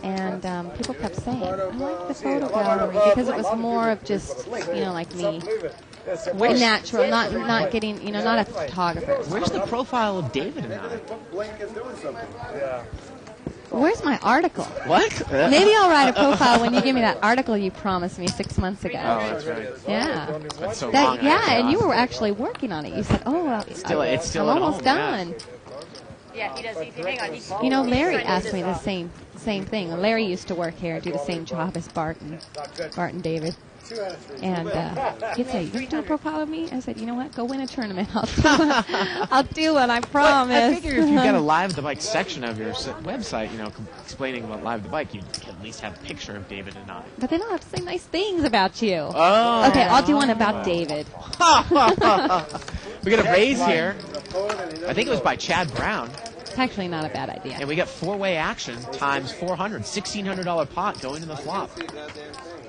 And people kept saying, I like the photo gallery because it was more of just, like me. Where's, Natural, not getting, not a photographer. where's the profile of David and I? Blink is doing something. Yeah. Where's my article? What? Maybe I'll write a profile when you give me that article you promised me 6 months ago. Oh, that's right. Yeah. That's so long. And you were actually working on it. You said, it's still I'm at almost home, yeah. done. Yeah, he does. Hang on. Larry asked me the same thing. Larry used to work here, do the same job as Barton David. And he'd say, "You do a profile of me?" I said, "You know what? Go win a tournament. I'll do it. I promise." I figure if you got a Live the Bike section of your website, explaining about Live the Bike, you'd at least have a picture of David and I. But they don't have to say nice things about you. Oh. Okay, I'll do one about David. We got a raise here. I think it was by Chad Brown. It's actually not a bad idea. And we got 4-way action times 400. $1,600 pot going to the flop.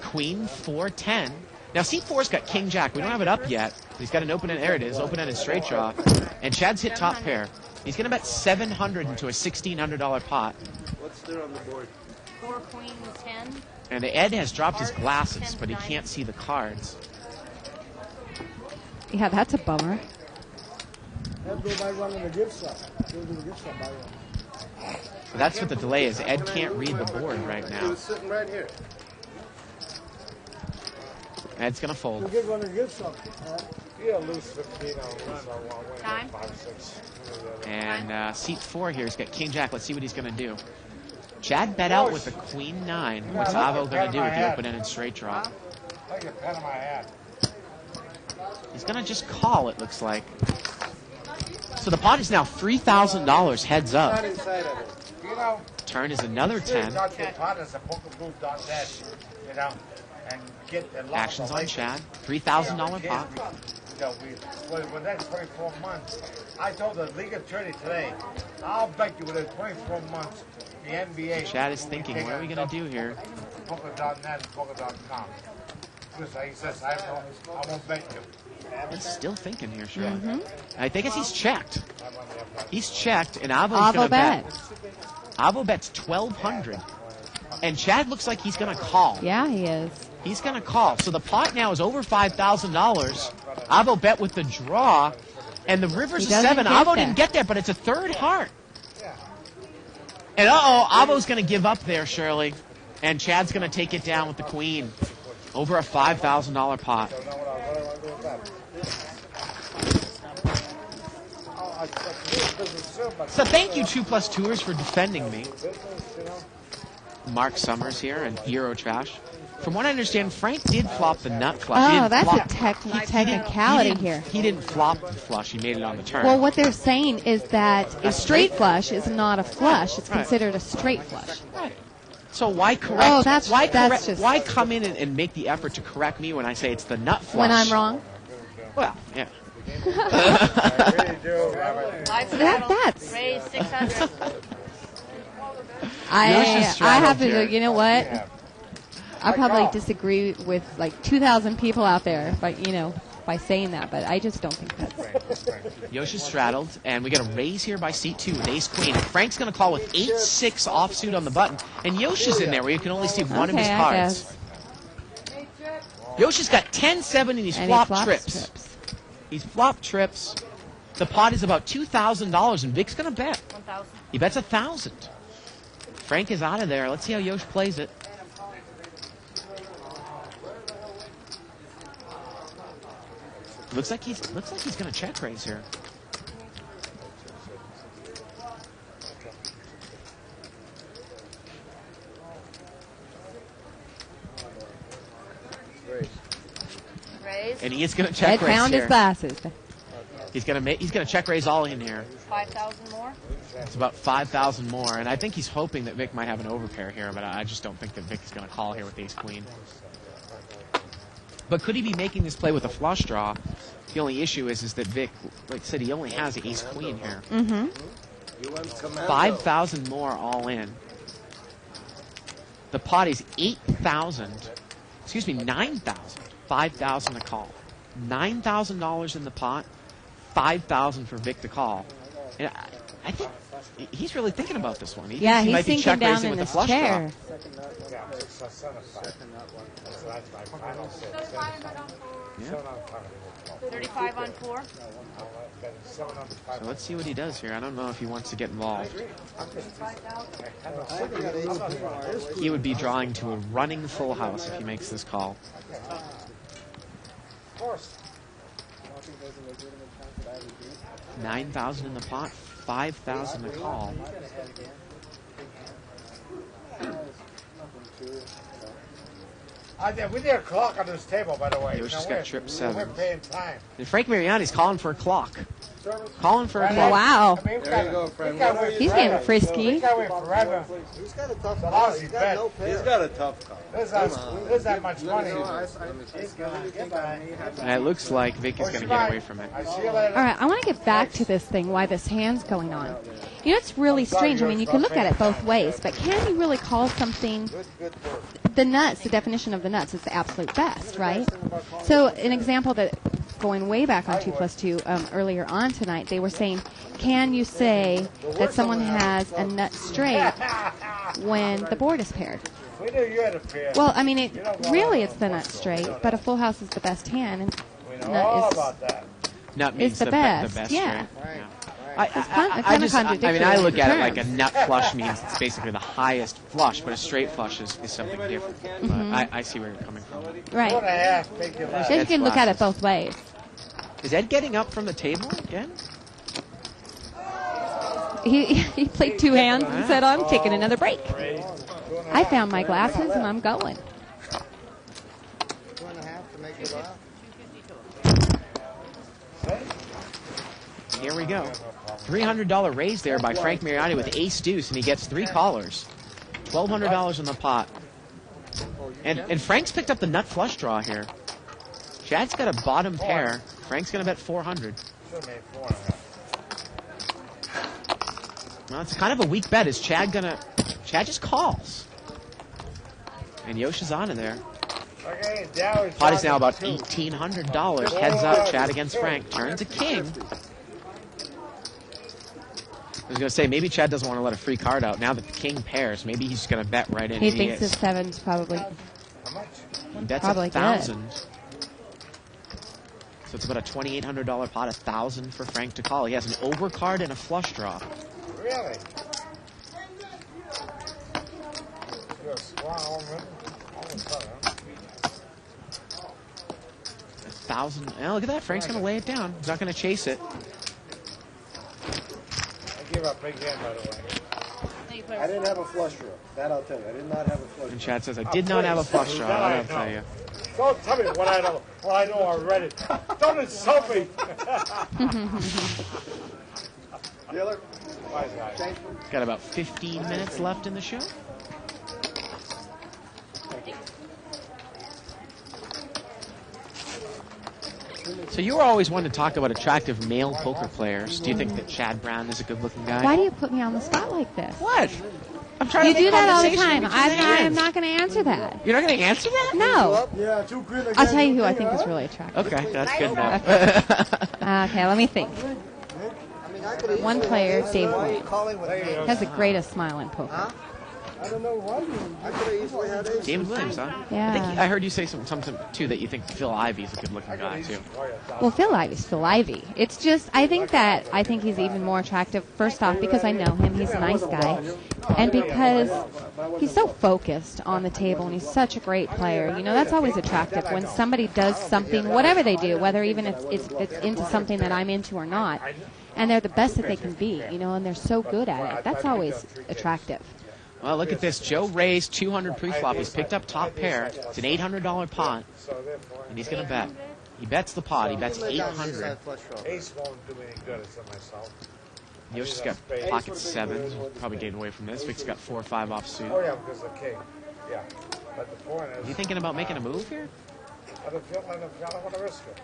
Queen 410. Now C4's got King Jack. We don't have it up yet. He's got an open-ended. There it is, open-ended straight draw. And Chad's hit top pair. He's going to bet 700 into a $1,600 pot. What's there on the board? 4 queen 10. And Ed has dropped his glasses, but he can't see the cards. Yeah, that's a bummer. That's what the delay is. Ed can't read the board right He now. was sitting right here. Ed's going to fold. Yeah, lose 15 on one. Time. 5, 6. And seat 4 here has got King Jack. Let's see what he's going to do. Chad bet out with a Queen 9. What's Avo going to do with the open-ended straight draw? Like a pen in my hat. He's going to just call, it looks like. So the pot is now $3,000 heads up. Not inside of it. Turn is another 10. And get a lot Actions of on Chad. $3,000 pot. Within the next 24 months, I told the league attorney today, I'll bet you within 24 months, the NBA. Chad is thinking, what are we going to do here? Poker.net and Poker.com. He says, I won't bet you. He's still thinking here, Shirley. Mm-hmm. I think he's checked. He's checked, and Avo's going to bet. Avo bets 1,200. And Chad looks like he's going to call. Yeah, he is. He's going to call. So the pot now is over $5,000. Avo bet with the draw, and the river's a 7. Avo didn't get there, but it's a third heart. And Avo's going to give up there, Shirley. And Chad's going to take it down with the queen. Over a $5,000 pot. So thank you, 2+ Tours, for defending me. Mark Summers here and Eurotrash. From what I understand, Frank did flop the nut flush. He Oh, didn't that's flop. a technicality He didn't- here. He didn't flop the flush. He made it on the turn. Well, what they're saying is that a straight flush is not a flush. It's Right. considered a straight flush. So why correct? Oh, that's- why that's correct? just- Why come in and make the effort to correct me when I say it's the nut flush? When I'm wrong? Well, yeah. That's... Raise 600. I have to, you know what? I probably disagree with like 2,000 people out there, but by saying that, but I just don't think that's. Yoshi straddled, and we get a raise here by seat 2 with ace queen. Frank's going to call with 8-6 offsuit on the button, and Yoshi's in there where you can only see one of his I cards. guess. Yoshi's got 10-7 and he's And he flopped flops trips. He's flopped trips. The pot is about $2,000, and Vic's going to bet. 1,000. He bets 1,000. Frank is out of there. Let's see how Yosh plays it. Looks like he's going to check raise here. Raise. And he is going to check Ed raise found here. his glasses. He's going to check raise all in here. 5,000 more. It's about 5,000 more, and I think he's hoping that Vic might have an overpair here, but I just don't think that Vic is going to call here with ace queen. But could he be making this play with a flush draw? The only issue is that Vic, like I said, he only has ace queen here. Mm-hmm. 5,000 more all in. The pot is 8,000. Excuse me, 9,000. 5,000 to call. $9,000 in the pot. 5,000 for Vic to call. And I think he's really thinking about this one. He Yeah, thinks he he's might be sinking check down raising in with his the flush chair. draw. 35 on 4. So let's see what he does here. I don't know if he wants to get involved. He would be drawing to a running full house if he makes this call. Of course. 9,000 in the pot, 5,000 to call. We need a clock on this table, by the way. Yoshi's got trip 7. We're paying time. And Frank Mariani's calling for a clock. Calling for a Right. clock. Wow. I mean, There you go, Frank. He's getting frisky. We got to wait forever. He's got a tough Lousy He's bet. got no pair. He's got a tough call. There's that much money. And it looks like Vic is going to get away from it. I see you later. All right, I want to get back to this thing, why this hand's going on. It's really strange. I mean, you can look at it both ways, but can you really call something the nuts, the definition of the nuts is the absolute best, right? So an example that going way back on 2+2 earlier on tonight, they were saying, can you say that someone has a nut straight when the board is paired? We knew you had a pair. Well, I mean, it's the nut straight, but a full house is the best hand, and We know nut all is about that. Nut means It's the the best, best yeah. straight. kind of I contradictory look at it like a terms. nut flush means it's basically the highest flush, but a straight flush is something different. But I see where you're coming from. Right. 4.5, take your So you can look at it both ways. Is Ed getting up from the table again? He played two hands and said, I'm taking another break. I found my glasses and I'm going. 2.5 to make it laugh. Here we go. $300 raise there by Frank Mariani with ace deuce, and he gets 3 callers. $1,200 in the pot. And Frank's picked up the nut flush draw here. Chad's got a bottom pair. Frank's going to bet 400. Well, it's kind of a weak bet. Is Chad just calls. And Yoshi's on in there. Pot is now about $1,800. Heads up, Chad against Frank. Turns a king. I was going to say, maybe Chad doesn't want to let a free card out. Now that the king pairs, maybe he's going to bet right in. He and thinks is. his seven's probably He bets probably 1,000. So it's about a $2,800 pot, 1,000 for Frank to call. He has an overcard and a flush draw. Really? You're a strong woman. 1,000. Oh, look at that. Frank's going to lay it down. He's not going to chase it. I give up big hand, by the way. you play I with didn't have a flush draw. That I'll tell you. I did not have a flush And draw. Chad says, I did not have a flush draw. I'll tell you. Don't tell me what I know. What I know already. Don't insult me. Dealer? Wise guy. Got about 15 minutes left in the show. So you were always one to talk about attractive male poker players. Do you think that Chad Brown is a good-looking guy? Why do you put me on the spot like this? What? I'm trying You to do make that all the conversation time. between I am hands. not going to answer that. You're not going to answer that? No. Yeah, 2 quid. I'll tell you who I think is really attractive. Okay, that's good enough. Okay, let me think. One player, Dave White, Calling with me. has the greatest smile in poker. I don't know why you. I could have easily had ace. David Williams, huh? Yeah. I think I heard you say something too that you think Phil Ivey's a good-looking guy too. Well, Phil Ivey's Phil Ivey. It's just, I think he's even more attractive, first off, because I know him. He's a nice guy. And because he's so focused on the table and he's such a great player. You know, that's always attractive when somebody does something, whatever they do, whether even if it's into something that I'm into or not, and they're the best that they can be, you know, and they're so good at it. That's always attractive. Well, look at this. Joe raised 200 pre-flop. He's picked up top pair. It's an $800 pot, and he's going to bet. He bets the pot. He bets 800. Ace won't do me any good. It's on myself. Yosh's got pocket sevens. Probably getting away from this. Vic's got 4 or 5 offsuit. Oh, yeah, because of the king. Yeah. But the point is, You thinking about making a move here? I don't want to risk it.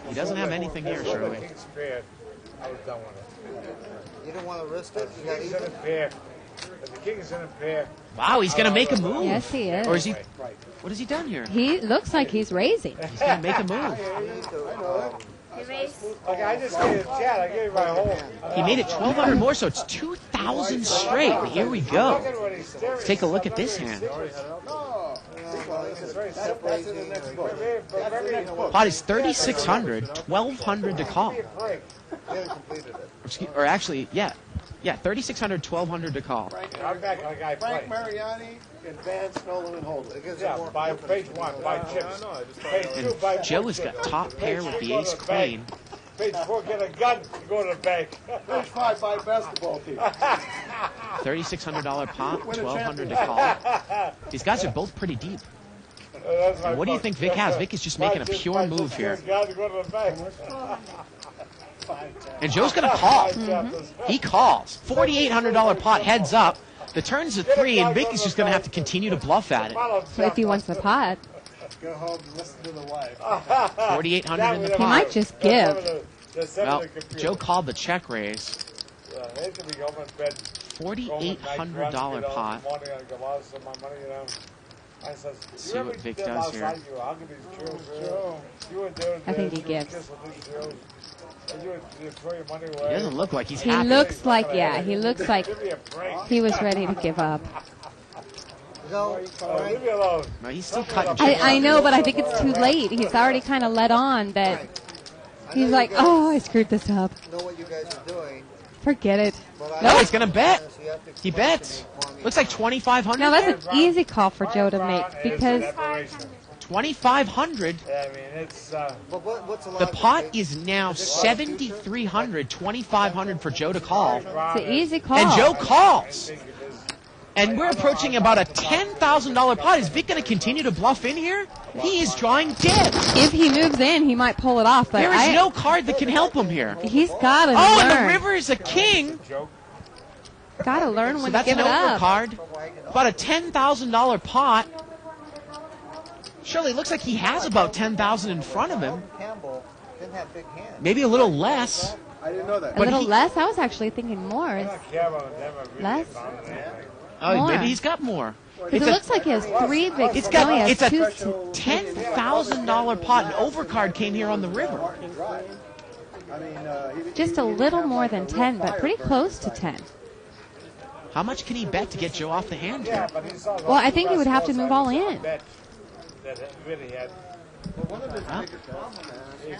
He doesn't have anything here, The surely. king's paired. I was done with it. You don't want to risk it? You got King's in a even? pair. If the king is in a pair, Wow, he's going to make a move. Yes, he is. Or is he? What has he done here? He looks like he's raising. He's going to make a move. You raise? okay, I just gave it a chat. I gave you my whole. He made it 1,200 more, so it's 2,000 straight. And here we go. Look at what he's staring. Let's take a look at this hand. It's very separate. Pot is 3,600, 1,200 to call. Or actually, yeah, 3,600, 1,200 to call. I'm back on a guy Frank play. Mariani, advanced Nolan and Holden. Yeah, by page 1, by chips. Page 2, by And Joe has got top pair with the ace queen. Page 4, get a gun to go to the bank. Page 5, buy a basketball team. $3,600 pot, 1,200 to call. These guys are both pretty deep. What do you think Vic has? Vic is just making a pure move here. And Joe's going to call. He calls. $4,800 pot heads up. The turn's a 3, and Vic is just going to have to continue to bluff at it. So if he wants the pot, Go home and listen to the wife. 4,800 in the he pot. might just give. Well, Joe called the check raise. $4,800 pot. See what Vic does here. I think he gives. He doesn't look like he's He happy. looks like, he looks like he was ready to give up. Leave me alone. No, he's still cutting chips. I know, but I think it's too late. He's already kind of let on that he's like, oh, I screwed this up. Know what you guys are doing. Forget it. No, he's going to bet. He bets. Looks like 2,500. Now, that's an easy call for Joe to make because 2,500. Yeah, I mean, it's. What's a lot The pot is now 7,300, 2,500 for Joe to call. it's an easy call. And Joe calls. And we're approaching about a $10,000 pot. Is Vic going to continue to bluff in here? He is drawing dead. If he moves in, he might pull it off. But There is no card that can help him here. he's got to Oh, and the learn. river is a king. Got to learn So when to that's give an it up. overcard. About a $10,000 pot. Surely it looks like he has about 10,000 in front of him. Campbell didn't have big hands. Maybe a little less. I didn't know that. A little less? I was actually thinking more. Less? Oh, More. maybe he's got more. Because it looks like he has 3 big. It's no, he got has it's a two. $10,000 pot. An overcard came here on the river. Just a little more than 10, but pretty close to 10. How much can he bet to get Joe off the hand here? Well, I think he would have to move all in.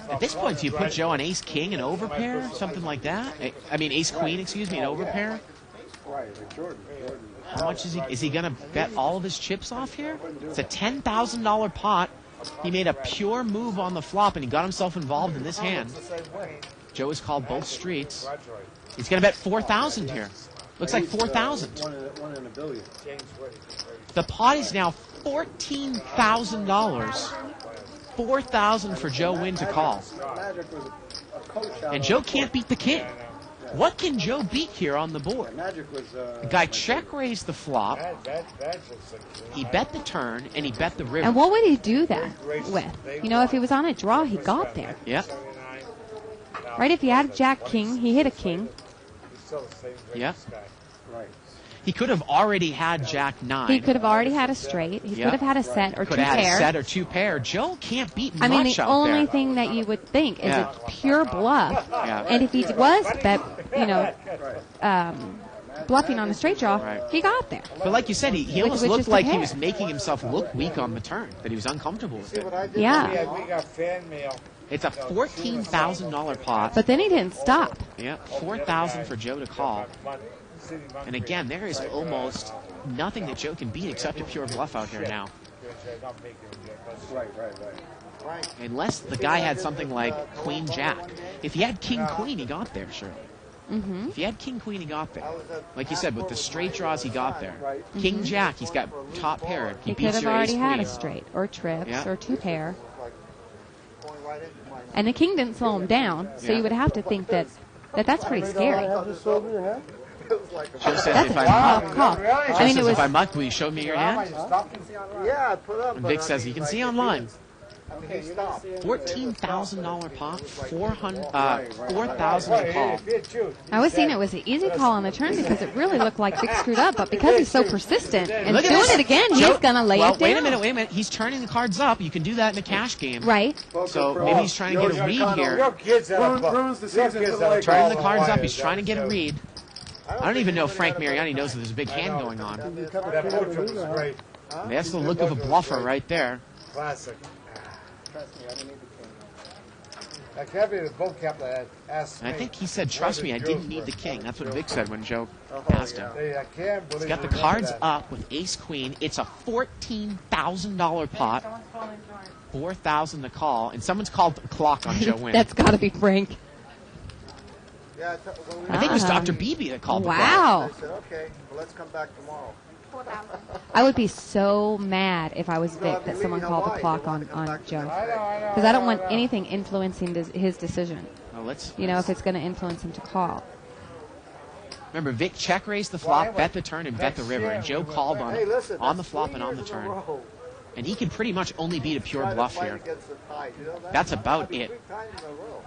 At this point, do you put Joe on ace king and overpair, something like that? I mean, ace queen, excuse me, and overpair. How much is he going to bet all of his chips off here? It's a $10,000 pot. He made a pure move on the flop, and he got himself involved in this hand. Joe has called both streets. He's going to bet 4,000 here. Looks like 4,000. One in a billion. The pot is now $14,000. 4,000 for Joe Wynn to call. Magic was a coach out And Joe can't beat the king. What can Joe beat here on the board? Magic was. The guy check raised the flop. He bet the turn and he bet the river. And what would he do that with? You know, if he was on a draw, he got there. Yep. Right? If he had Jack King, he hit a king. Yep. Right. He could have already had Jack 9. He could have already had a straight. He Yep. could have had a set or Could two have had a pair. set or two pair. Joe can't beat much I mean, the out only there. thing that you would think is Yeah. a pure bluff. Yeah. And if he was bluffing on the straight draw, Right. he got there. But like you said, he almost which looked is the like he pair. was making himself look weak on the turn, that he was uncomfortable with See it. what I did? Yeah. We got fan mail. It's a $14,000 pot. But then he didn't stop. Yep, 4,000 for Joe to call. And again, there is almost nothing that Joe can beat except a pure bluff out here now. Right. Unless the guy had something like Queen Jack. If he had King Queen, he got there, Shirley. Mm-hmm. If he had King Queen, he got there. Like you said, with the straight draws, he got there. Right. King Jack, he's got top pair. He could beats have your already ace had queen. a straight or trips Yeah. or two pair. Going right into my. And the king didn't slow him down, so Yeah. you would have to think that's pretty scary. It was like a. Joe says, That's if a I tough muck, call. Joe I mean, says, it was. if I muck, will you show me your hand? Yeah, I put up. And Vic says you can see online. Okay, stop. $14,000 pot, 4,000 to call. I was seeing it was an easy call on the turn because it really looked like Vic screwed up, but because he's so persistent and Look at doing this. it again, Joe- he's gonna lay well, it down. Wait a minute. He's turning the cards up. You can do that in a cash game. Right. So maybe he's trying to get a read here. Your kids Ruins the season for the Lakers. Turning the cards up. He's trying to get a read. I don't even know if Frank Mariani knows that there's a big hand going on. That boat trip was great. That's the look of a bluffer right there. Classic. Trust me, I didn't need the king. I can't be the boat captain that asked And me. I think he said, trust me, I didn't need the king. That's what Vic said when Joe asked him. Hey, I can't believe He's got the you remember cards that. up with ace queen. It's a $14,000 pot. 4,000 to call. And someone's called the clock on Joe Wynn. That's got to be Frank. Yeah, well, I think it was Ah. Dr. Beebe that called the clock. Wow. I said, okay, well, let's come back tomorrow. I would be so mad if I was No, I Vic that mean, someone you know called why? the They clock want on to come back Joe. I know. Because I don't want anything influencing his decision. Well, let's You know, if it's going to influence him to call. remember Vic check raised the flop, bet the turn, and bet the river. And Joe called Hey, listen, on the that's flop 3 and on the years in a turn. row. And he can pretty much only beat a pure Try to bluff fight here. against the tide, you know that? That's about That'd be it. 3 times in a row.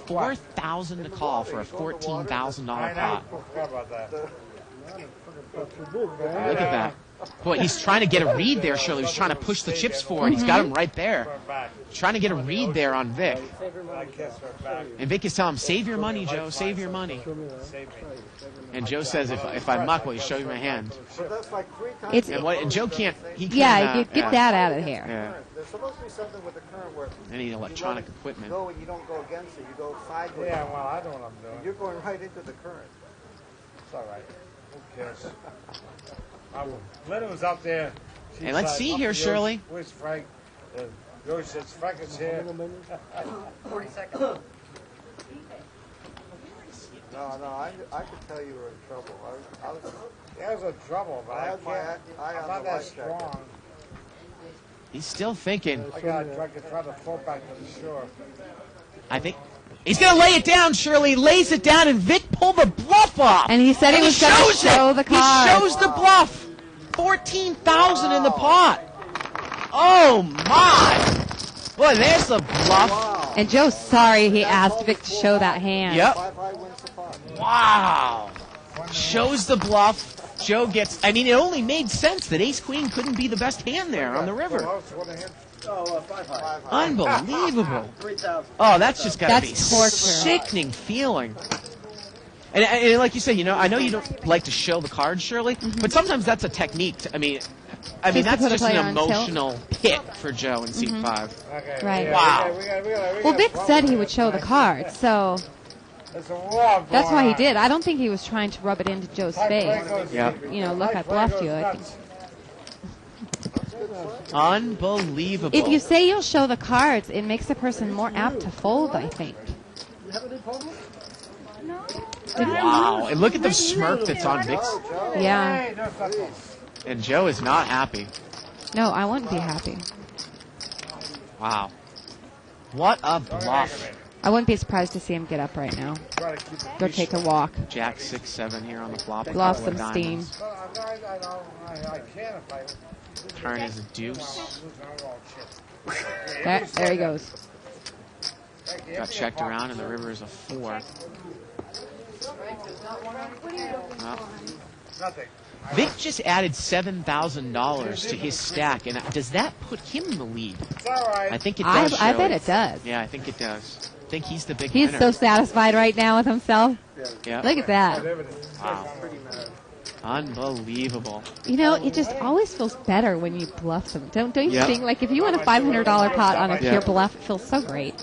4,000 to call for a $14,000 pot. Forgot about that. Look at that. Boy, he's trying to get a read there, Shirley. He's trying to push the chips forward. He's got him right there. Trying to get a read there on Vic. I kiss her back. And Vic is telling him, save your money, Joe. Save your money. Save me. And Joe says, if I muck, will you show you my hand? But that's like 3 times. It's And Joe can't. He can't. yeah, you get that out of here. Yeah. There's supposed to be something with the current where Any you electronic let it equipment. go and you don't go against it, you go sideways. Yeah, well, I know what I'm doing. You're going right into the current. It's all right. Who cares? Linda was up there. She And let's said, see up here, to Shirley. Where's Frank? George says, Frank is here. 40 seconds. No, I could tell you were in trouble. I was Yeah, was in trouble, but I I had my can't. eye on I'm not the that light jacket. strong. He's still thinking. I gotta try to float back to the shore. I think he's going to lay it down, Shirley. He lays it down, and Vic pulled the bluff off. And he said he And was going to shows show it. the cards. He shows the bluff. 14,000 in the pot. Oh, my. Boy, there's the bluff. And Joe's sorry he asked Vic to show that hand. Yep. 5-5 wins the pot. Wow. Shows the bluff. Joe gets, I mean, it only made sense that ace-queen couldn't be the best hand there on the river. Oh, 5-5. Unbelievable. 3,000. Oh, that's just got to be That's torture. sickening feeling. And like you say, you know, I know you don't like to show the cards, Shirley, but sometimes that's a technique. I mean Just to that's put a just player an on tilt? emotional hit for Joe in seat 5. Okay, Right. yeah, Wow. we got Well, Vic trouble said he here, would show the Frank. cards, so There's a war that's going why he on. did. I don't think he was trying to rub it into Joe's Frank face. goes- Yeah. You know, look, I Frank bluffed goes you. I nuts. Unbelievable. If you say you'll show the cards, it makes the person more apt to fold, I think. Wow. And look at the smirk that's on Vic's. Yeah. And Joe is not happy. No, I wouldn't be happy. Wow. What a bluff. I wouldn't be surprised to see him get up right now. Go take a walk. Jack 6-7 here on the flop. Blow off some steam. Turn is a deuce. There he goes. Got checked around, and the river is a 4. Well, Vic just added $7,000 to his stack, and does that put him in the lead? I think it does. I bet it does. Yeah, I think it does. I think he's the big He's winner. so satisfied right now with himself. Yeah. Look at that. Wow. Unbelievable. You know, it just always feels better when you bluff them. Don't you Yep. think? Like, if you win a $500 pot on a pure Yep. bluff, it feels so great.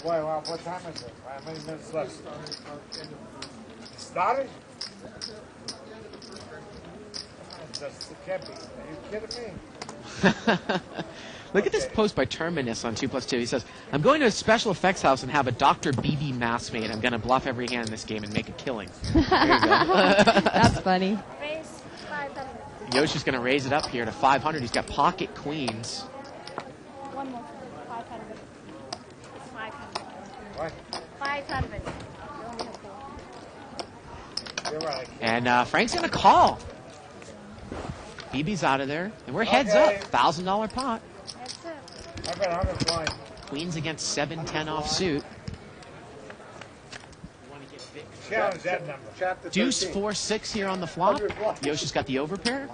What time is it? How many minutes left? Started? It can't be. Are you kidding me? Look at this post by Terminus on 2+2. He says, I'm going to a special effects house and have a Dr. BB mask made. I'm going to bluff every hand in this game and make a killing. There you go. That's funny. Raise 500. Yoshi's going to raise it up here to 500. He's got pocket queens. One more. 500. It's 500. What? 500. You only have 4. You're right. And Frank's going to call. BB's out of there. And we're heads up. $1,000 pot. That's it. I bet 100 blind. Queens against 7-10 offsuit. Challenge that number. Chapter Deuce 13. 4-6 here on the flop. Yoshi's got the overpair.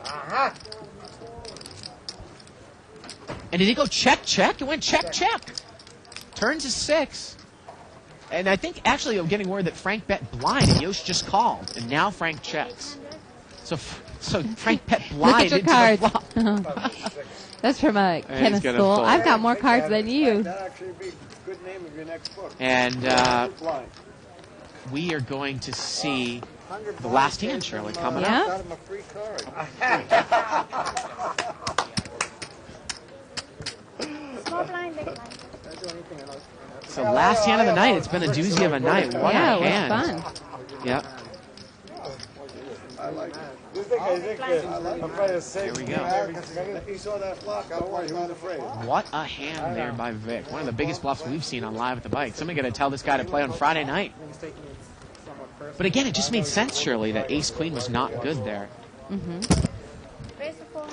Uh-huh. And did he go check, check? It went check, check. Turns is 6. And I think actually I'm getting word that Frank bet blind and Yosh just called. And now Frank checks. So Frank bet blind Look into at the your flop. cards. That's from a Kenneth gonna School. fold. I've got more cards than you. That actually be a good name of your next book. And Blind. we are going to see the last hand, Shirley, coming Yeah? up. Got him a free card. Small blind, big blind. So last hand of the night. It's been a doozy of a night. What Yeah, a it was hand. fun. Yep. I like it. This thing is I'm trying to say. Here we go. He saw that flock. Don't worry, he was afraid. What a hand there by Vic. One of the biggest bluffs we've seen on Live at the Bike. Somebody got to tell this guy to play on Friday night. But again, it just made sense, Shirley, that Ace-Queen was not good there. Raise the 4.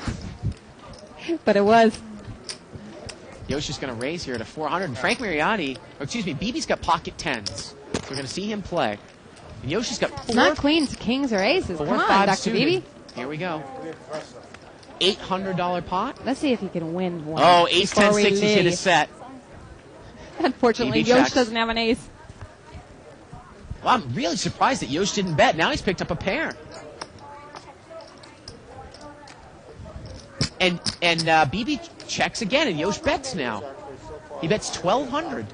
But it was. Yoshi's going to raise here to 400. And Frank Mariotti, or excuse me, BB's got pocket 10s. So we're going to see him play. And Yoshi's got It's not queens, kings, or aces. Come on, 4-5 Dr. suited. Beebe. Here we go. $800 pot. Let's see if he can win one. Oh, ace before 10 we 6. He's hit a leave. set. Unfortunately, BB Yosh checks. doesn't have an ace. Well, I'm really surprised that Yosh didn't bet. Now he's picked up a pair. And BB checks again, and Yosh bets now. He bets 1,200.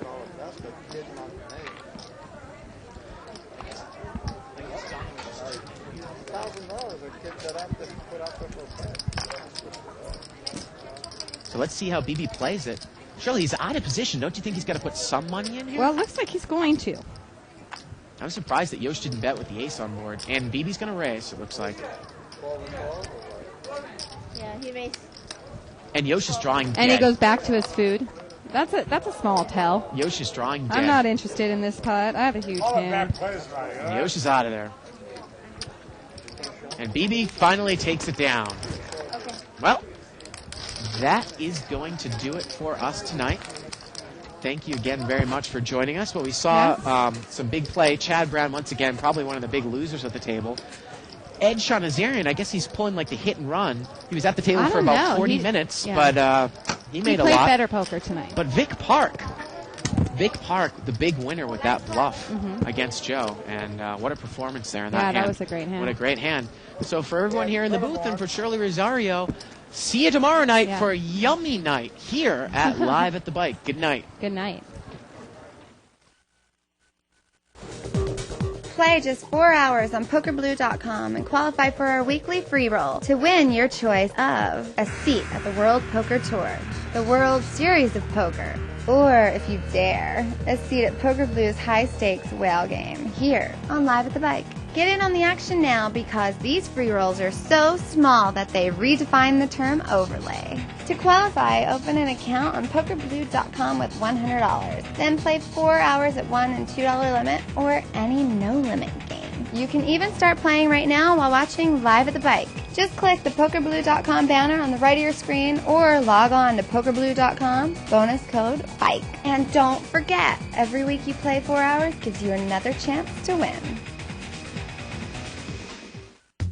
So let's see how BB plays it. Surely he's out of position. Don't you think he's got to put some money in here? Well, it looks like he's going to. I'm surprised that Yosh didn't bet with the ace on board. And BB's going to raise, it looks like. Yeah, he raised. And Yosh is drawing dead. And he goes back to his food. That's a small tell. Yosh is drawing dead. I'm not interested in this putt. I have a huge All the hand. back players right. And Yosh is out of there. And BB finally takes it down. Okay. Well, that is going to do it for us tonight. Thank you again very much for joining us. Well, we saw some big play. Chad Brown, once again, probably one of the big losers at the table. Ed Shanazarian, I guess he's pulling like the hit and run. He was at the table I for don't about know. 40 minutes, yeah. but he made He a played lot. better poker tonight. But Vic Park, the big winner with that bluff against Joe. And what a performance there in that Yeah, hand. that was a great hand. What a great hand. So for everyone here in the booth and for Shirley Rosario, see you tomorrow night Yeah. for a yummy night here at Live at the Bike. Good night. Good night. Play just 4 hours on PokerBlue.com and qualify for our weekly free roll to win your choice of a seat at the World Poker Tour, the World Series of Poker, or, if you dare, a seat at Poker Blue's high-stakes whale game here on Live at the Bike. Get in on the action now because these free rolls are so small that they redefine the term overlay. To qualify, open an account on PokerBlue.com with $100. Then play 4 hours at $1 and $2 limit or any no-limit game. You can even start playing right now while watching Live at the Bike. Just click the PokerBlue.com banner on the right of your screen or log on to PokerBlue.com, bonus code BIKE. And don't forget, every week you play 4 hours gives you another chance to win.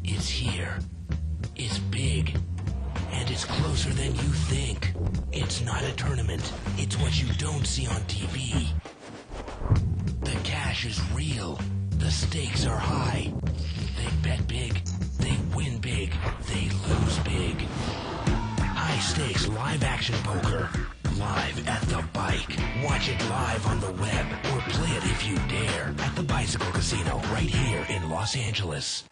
It's here. It's big. And it's closer than you think. It's not a tournament. It's what you don't see on TV. The cash is real. The stakes are high. They bet big. They win big. They lose big. High stakes live action poker. Live at the Bike. Watch it live on the web or play it if you dare at the Bicycle Casino right here in Los Angeles.